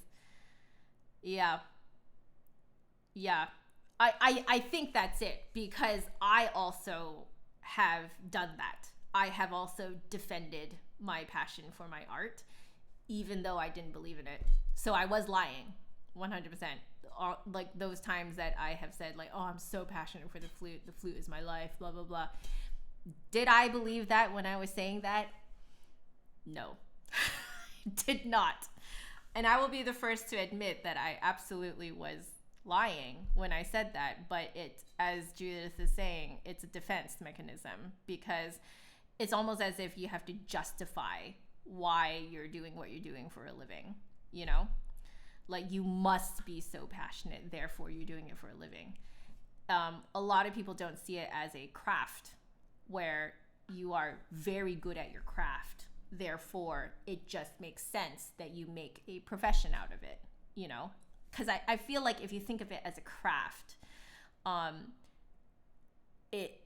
S1: Yeah. Yeah. I think that's it because I also have done that. I have also defended my passion for my art, even though I didn't believe in it. So I was lying, 100%. Like those times that I have said, like, oh, I'm so passionate for the flute. The flute is my life, blah, blah, blah. Did I believe that when I was saying that? No, did not. And I will be the first to admit that I absolutely was lying when I said that, but it, as Judith is saying, it's a defense mechanism because it's almost as if you have to justify why you're doing what you're doing for a living, you know? Like you must be so passionate, therefore you're doing it for a living. A lot of people don't see it as a craft where you are very good at your craft, therefore it just makes sense that you make a profession out of it, you know? Because I feel like if you think of it as a craft, it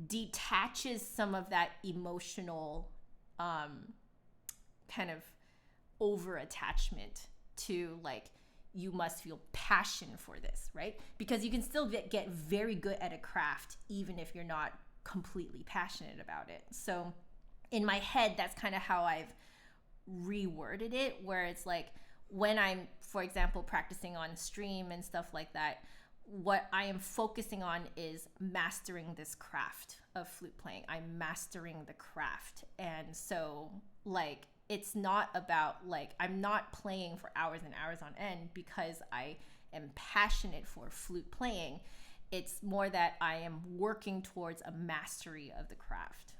S1: detaches some of that emotional kind of over attachment to like you must feel passion for this, right? Because you can still get very good at a craft even if you're not completely passionate about it. So in my head, that's kind of how I've reworded it, where it's like when I'm, for example, practicing on stream and stuff like that, what I am focusing on is mastering this craft of flute playing. I'm mastering the craft. And so like it's not about like I'm not playing for hours and hours on end because I am passionate for flute playing. It's more that I am working towards a mastery of the craft.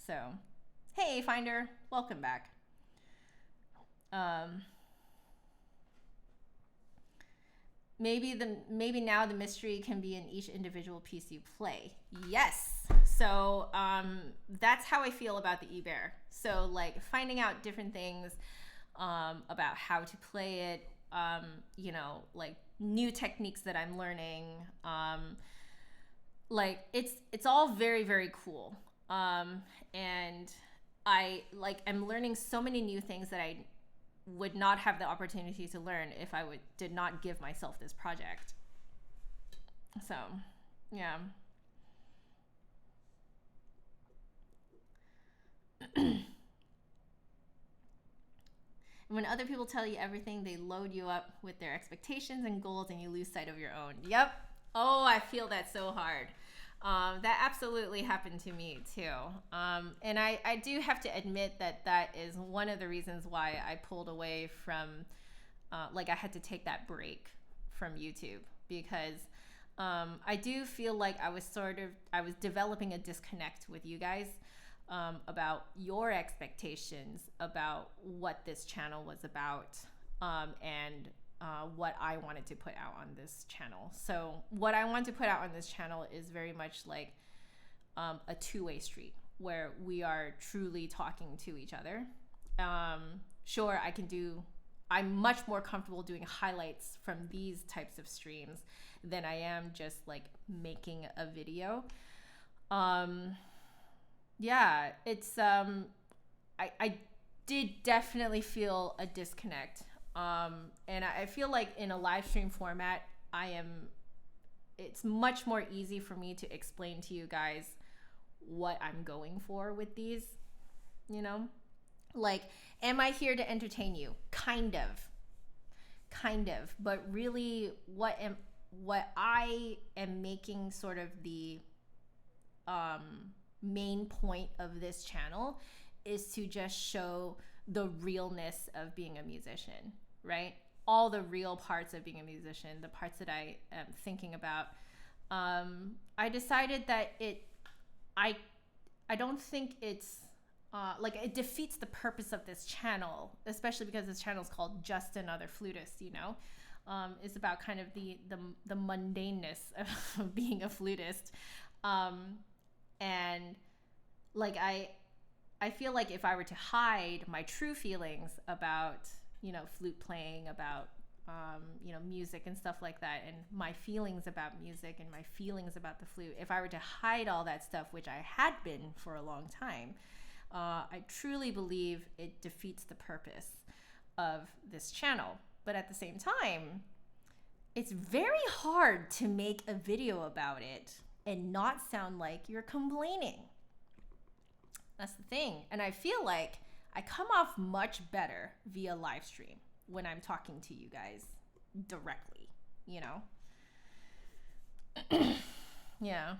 S1: So, hey Finder, welcome back. Maybe now the mystery can be in each individual piece you play. Yes. So that's how I feel about the e-bear. So like finding out different things about how to play it, you know, like new techniques that I'm learning. Like it's all very, very cool. And I'm learning so many new things that I would not have the opportunity to learn if I did not give myself this project. So, yeah. When other people tell you everything, they load you up with their expectations and goals and you lose sight of your own. Yep. Oh, I feel that so hard. That absolutely happened to me too. And I do have to admit that is one of the reasons why I pulled away from, I had to take that break from YouTube because I do feel like I was developing a disconnect with you guys about your expectations about what this channel was about and what I wanted to put out on this channel. So what I want to put out on this channel is very much like a two-way street where we are truly talking to each other. Sure, I'm much more comfortable doing highlights from these types of streams than I am just like making a video. Yeah, it's I did definitely feel a disconnect. And I feel like in a live stream format, it's much more easy for me to explain to you guys what I'm going for with these, you know? Like, am I here to entertain you? Kind of, but really what I am making sort of the main point of this channel is to just show the realness of being a musician, right? all the real parts of being a musician, the parts that I am thinking about, I decided that I don't think it's like it defeats the purpose of this channel, especially because this channel is called Just Another Flutist, you know. It's about kind of the mundaneness of being a flutist. And like I feel like if I were to hide my true feelings about, you know, flute playing, about you know, music and stuff like that, and my feelings about music and my feelings about the flute, if I were to hide all that stuff, which I had been for a long time, I truly believe it defeats the purpose of this channel. But at the same time, it's very hard to make a video about it and not sound like you're complaining. That's the thing. And I feel like I come off much better via live stream when I'm talking to you guys directly, you know? Yeah.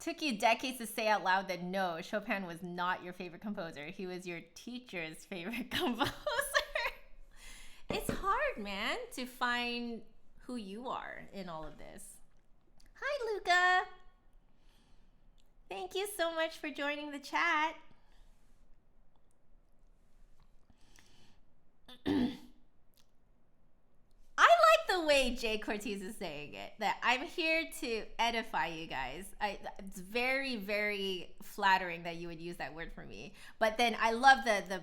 S1: Took you decades to say out loud that no, Chopin was not your favorite composer. He was your teacher's favorite composer. It's hard, man, to find who you are in all of this. Hi, Luca. Thank you so much for joining the chat. I like the way Jay Cortez is saying it, that I'm here to edify you guys. It's very, very flattering that you would use that word for me. But then I love the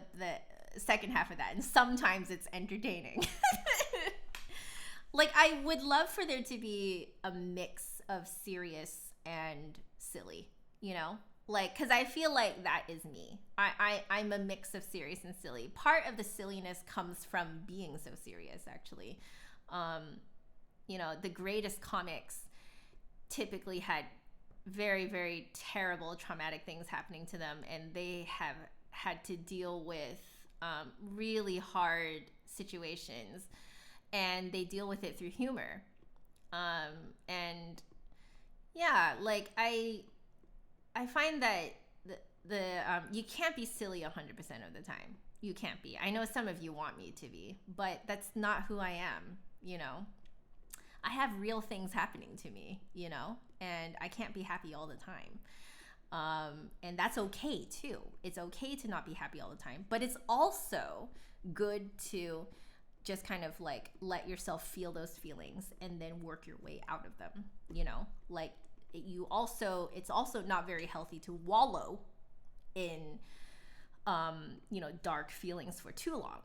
S1: second half of that, and sometimes it's entertaining. Like, I would love for there to be a mix of serious and silly, you know? Like, because I feel like that is me. I'm a mix of serious and silly. Part of the silliness comes from being so serious, actually. You know, the greatest comics typically had very, very terrible traumatic things happening to them, and they have had to deal with really hard situations, and they deal with it through humor. And yeah, like I find that the you can't be silly 100% of the time. You can't be. I know some of you want me to be, but that's not who I am, you know. I have real things happening to me, you know, and I can't be happy all the time. And that's okay too. It's okay to not be happy all the time, but it's also good to just kind of like let yourself feel those feelings and then work your way out of them, you know. Like it's also not very healthy to wallow in you know, dark feelings for too long,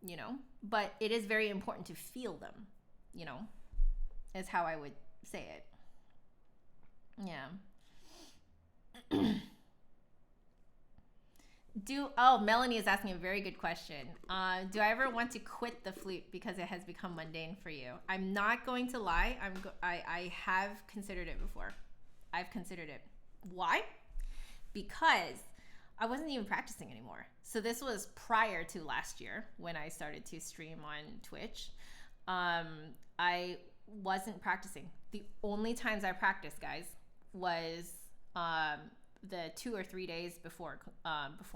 S1: you know, but it is very important to feel them, you know, is how I would say it. Yeah. Melanie is asking a very good question. Do I ever want to quit the flute because it has become mundane for you? I'm not going to lie. I have considered it before. I've considered it. Why? Because I wasn't even practicing anymore. So this was prior to last year when I started to stream on Twitch. I wasn't practicing. The only times I practiced, guys, was the 2 or 3 days before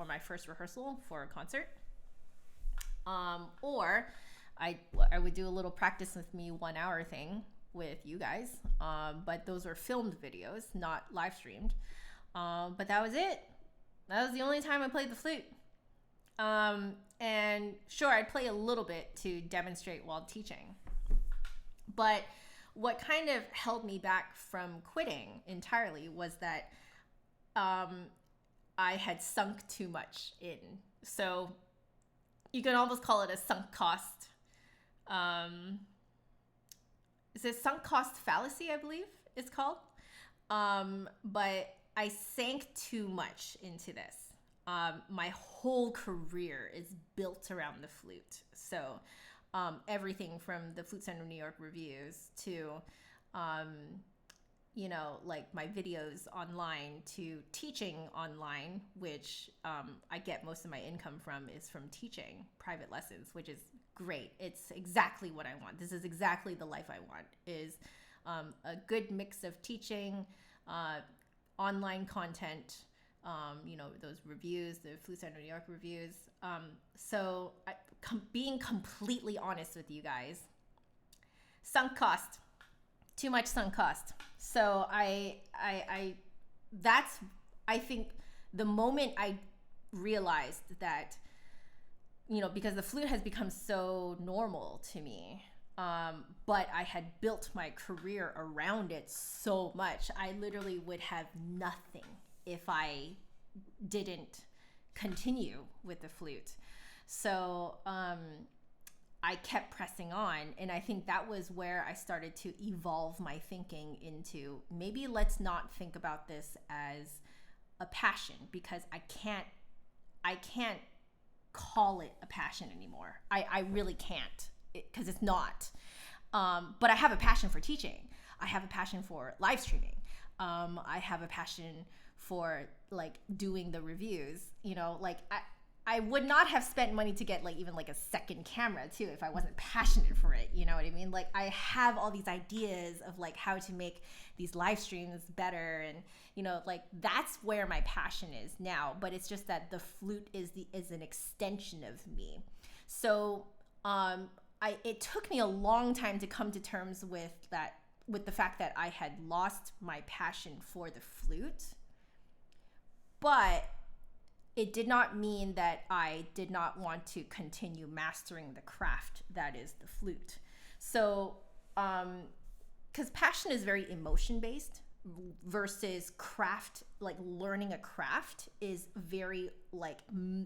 S1: my first rehearsal for a concert, or I would do a little practice with me 1 hour thing with you guys, but those were filmed videos, not live streamed. But that was it. That was the only time I played the flute. And sure, I'd play a little bit to demonstrate while teaching, but what kind of held me back from quitting entirely was that I had sunk too much in. So you can almost call it a sunk cost. Is it sunk cost fallacy, I believe it's called. But I sank too much into this. My whole career is built around the flute. So everything from the Flute Center New York reviews to you know, like my videos online to teaching online, which I get most of my income from, is from teaching private lessons, which is great. It's exactly what I want. This is exactly the life I want, is a good mix of teaching, online content, those reviews, the Flute Center New York reviews. So being completely honest with you guys, sunk cost, too much sunk cost. So I think the moment I realized that, because the flute has become so normal to me, but I had built my career around it so much, I literally would have nothing if I didn't continue with the flute. So I kept pressing on, and I think that was where I started to evolve my thinking into, maybe let's not think about this as a passion, because I can't call it a passion anymore. I really can't, because it's not. But I have a passion for teaching. I have a passion for live streaming. I have a passion for like doing the reviews. I would not have spent money to get even a second camera too if I wasn't passionate for it. You know what I mean? I have all these ideas of how to make these live streams better, and that's where my passion is now. But it's just that the flute is an extension of me. So it took me a long time to come to terms with the fact that I had lost my passion for the flute. But it did not mean that I did not want to continue mastering the craft that is the flute. So, because passion is very emotion-based versus craft, learning a craft is very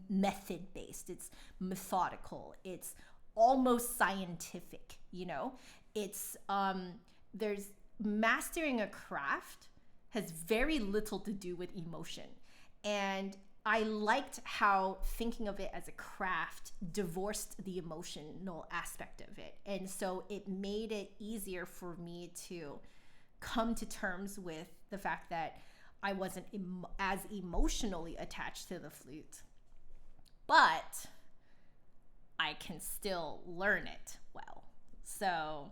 S1: method-based. It's methodical. It's almost scientific, It's, there's mastering a craft has very little to do with emotion. And I liked how thinking of it as a craft divorced the emotional aspect of it. And so it made it easier for me to come to terms with the fact that I wasn't as emotionally attached to the flute. But I can still learn it well. So,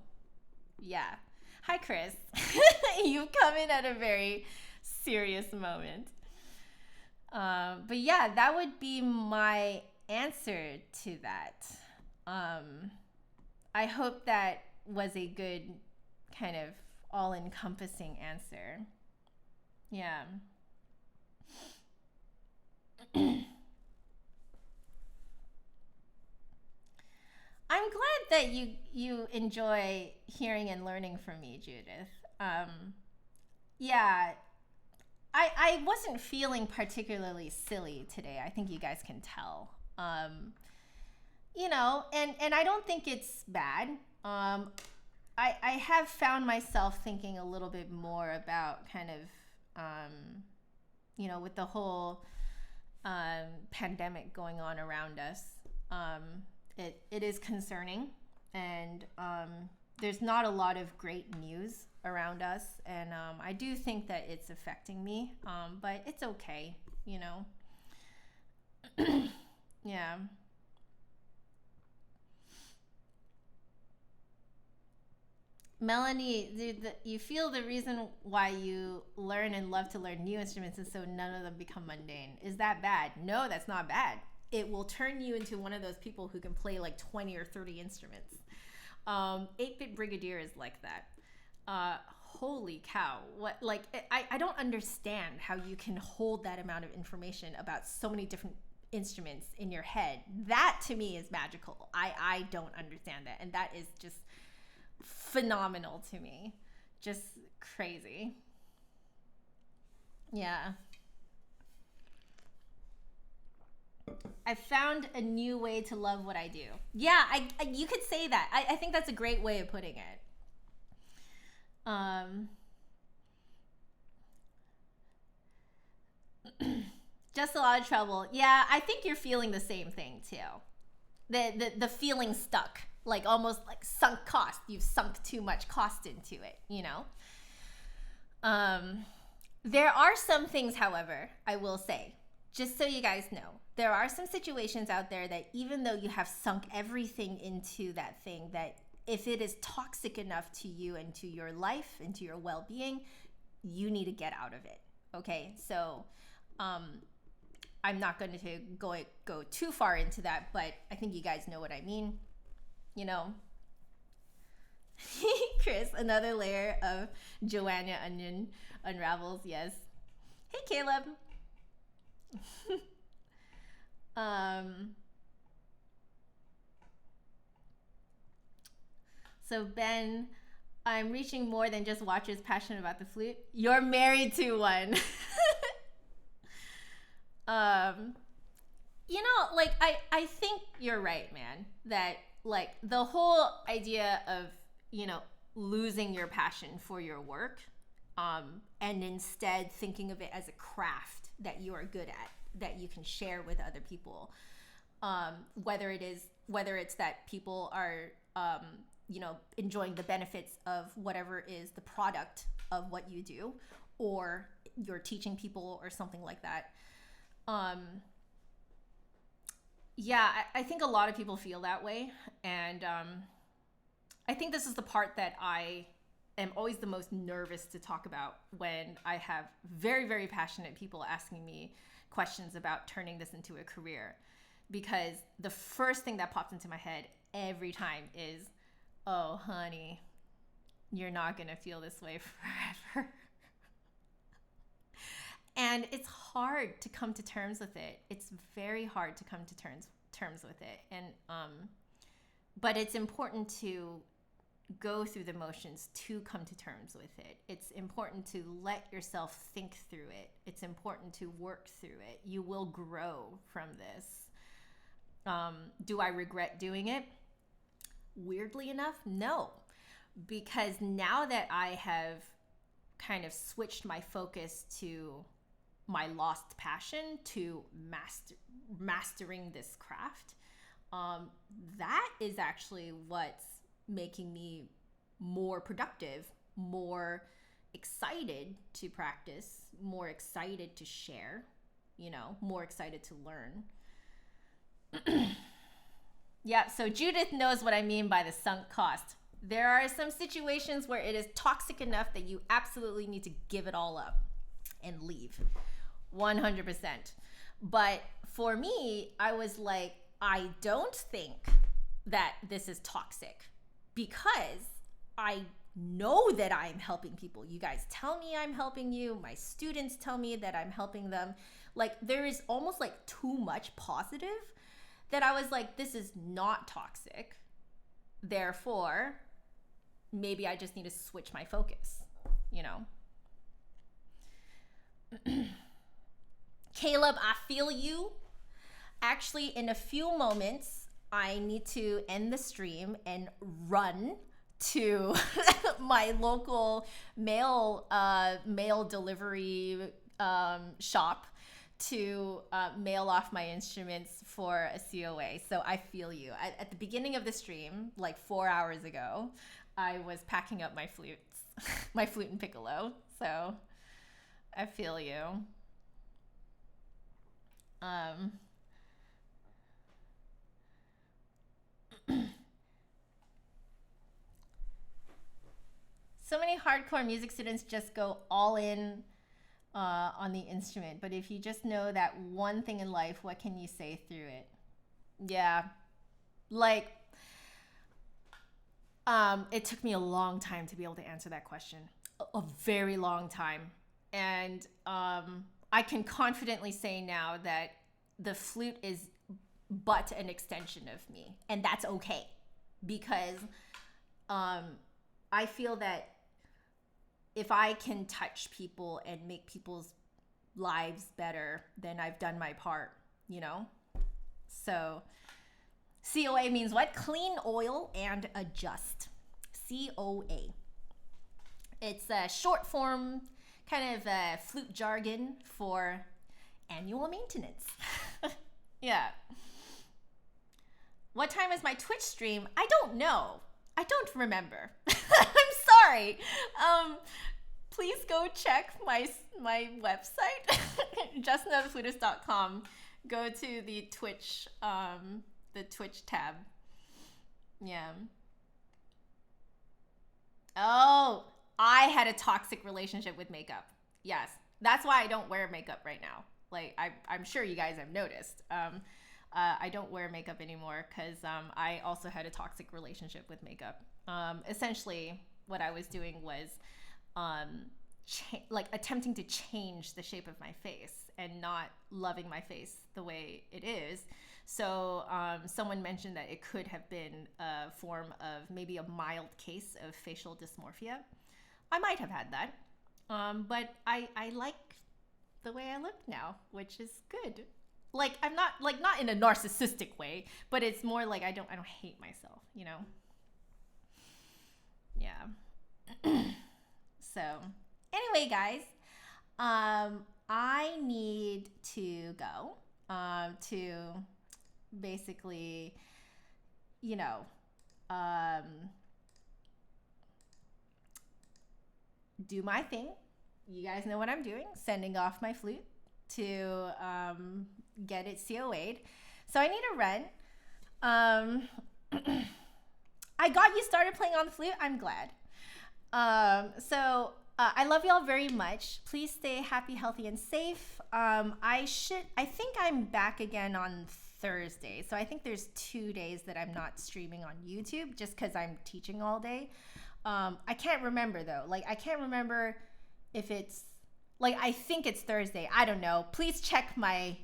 S1: yeah. Hi, Chris. You've come in at a very serious moment. But yeah, that would be my answer to that. I hope that was a good kind of all-encompassing answer. Yeah. I'm glad that you enjoy hearing and learning from me, Judith. Yeah. I wasn't feeling particularly silly today. I think you guys can tell. And I don't think it's bad. I have found myself thinking a little bit more about kind of, with the whole pandemic going on around us. It is concerning, and there's not a lot of great news around us, and I do think that it's affecting me, but it's okay, Yeah. Melanie, you feel the reason why you learn and love to learn new instruments is so none of them become mundane. Is that bad? No, that's not bad. It will turn you into one of those people who can play 20 or 30 instruments. 8-Bit Brigadier is like that. Holy cow. What, I don't understand how you can hold that amount of information about so many different instruments in your head. That to me is magical. I don't understand that. And that is just phenomenal to me. Just crazy. Yeah. I found a new way to love what I do. Yeah, you could say that. I think that's a great way of putting it. Just a lot of trouble. Yeah, I think you're feeling the same thing too. The feeling stuck, almost sunk cost. You've sunk too much cost into it, There are some things, however, I will say, just so you guys know, there are some situations out there that even though you have sunk everything into that thing, that if it is toxic enough to you and to your life and to your well-being, you need to get out of it. Okay, so I'm not going to go too far into that, but I think you guys know what I mean. You know, Chris, another layer of Joanna onion unravels. Yes. Hey, Caleb. So Ben, I'm reaching more than just watchers passionate about the flute. You're married to one. You know, like I think you're right, man. That like the whole idea of, you know, losing your passion for your work, and instead thinking of it as a craft that you are good at, that you can share with other people. Whether it's that people are, you know, enjoying the benefits of whatever is the product of what you do, or you're teaching people or something like that. Yeah, I think a lot of people feel that way. And I think this is the part that I am always the most nervous to talk about when I have very, very passionate people asking me questions about turning this into a career. Because the first thing that pops into my head every time is, oh, honey, you're not going to feel this way forever. And it's hard to come to terms with it. It's very hard to come to terms with it. And but it's important to go through the motions to come to terms with it. It's important to let yourself think through it. It's important to work through it. You will grow from this. Do I regret doing it? Weirdly enough, no. Because now that I have kind of switched my focus to my lost passion to mastering this craft, that is actually what's making me more productive, more excited to practice, more excited to share, you know, more excited to learn. Yeah, so Judith knows what I mean by the sunk cost. There are some situations where it is toxic enough that you absolutely need to give it all up and leave. 100%. But for me, I was like, I don't think that this is toxic because I know that I'm helping people. You guys tell me I'm helping you. My students tell me that I'm helping them. Like, there is almost like too much positive that I was like, this is not toxic. Therefore, maybe I just need to switch my focus, you know? Caleb, I feel you. Actually, in a few moments, I need to end the stream and run to my local mail delivery shop to mail off my instruments for a COA. So I feel you. At the beginning of the stream, like 4 hours ago, I was packing up my flutes, my flute and piccolo. So I feel you. So many hardcore music students just go all in on the instrument, but if you just know that one thing in life, what can you say through it? Yeah, like it took me a long time to be able to answer that question, a very long time. And I can confidently say now that the flute is but an extension of me, and that's okay, because I feel that if I can touch people and make people's lives better, then I've done my part, you know? So COA means what? Clean, oil, and adjust. COA. It's a short form kind of flute jargon for annual maintenance. Yeah. What time is my Twitch stream? I don't know. I don't remember. I'm sorry. Please go check my website, justanotherflutist.com. Go to the Twitch tab. Yeah. Oh, I had a toxic relationship with makeup. Yes. That's why I don't wear makeup right now. Like I'm sure you guys have noticed. I don't wear makeup anymore because I also had a toxic relationship with makeup. Essentially, what I was doing was like attempting to change the shape of my face and not loving my face the way it is. So someone mentioned that it could have been a form of maybe a mild case of facial dysmorphia. I might have had that, but I like the way I look now, which is good. Like I'm not like not in a narcissistic way, but it's more like I don't hate myself, you know. Yeah. So anyway, guys, I need to go to basically, you know, do my thing. You guys know what I'm doing, sending off my flute to get it COA'd. So I need a run. I got you started playing on the flute. I'm glad. I love y'all very much. Please stay happy, healthy, and safe. I think I'm back again on Thursday. So I think there's 2 days that I'm not streaming on YouTube just because I'm teaching all day. I can't remember though. Like I can't remember if it's like I think it's Thursday. I don't know. Please check my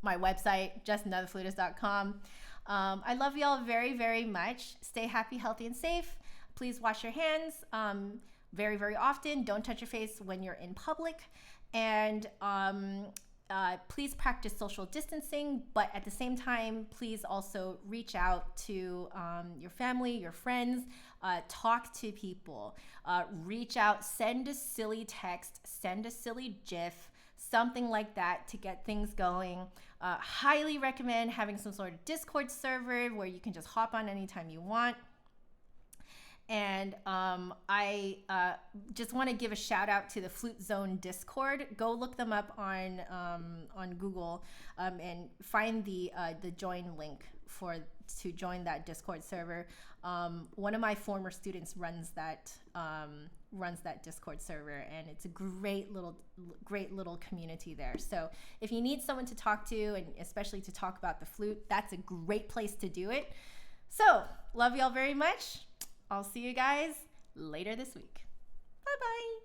S1: website, justanotherflutist.com. I love y'all very, very much. Stay happy, healthy, and safe. Please wash your hands very, very often. Don't touch your face when you're in public. And please practice social distancing. But at the same time, please also reach out to your family, your friends. Talk to people. Reach out. Send a silly text. Send a silly GIF. Something like that to get things going. Highly recommend having some sort of Discord server where you can just hop on anytime you want. And I just want to give a shout out to the Flute Zone Discord. Go look them up on Google and find the join link to join that Discord server. One of my former students runs that Discord server, and it's a great little community there. So if you need someone to talk to, and especially to talk about the flute, that's a great place to do it. So love y'all very much. I'll see you guys later this week. Bye bye.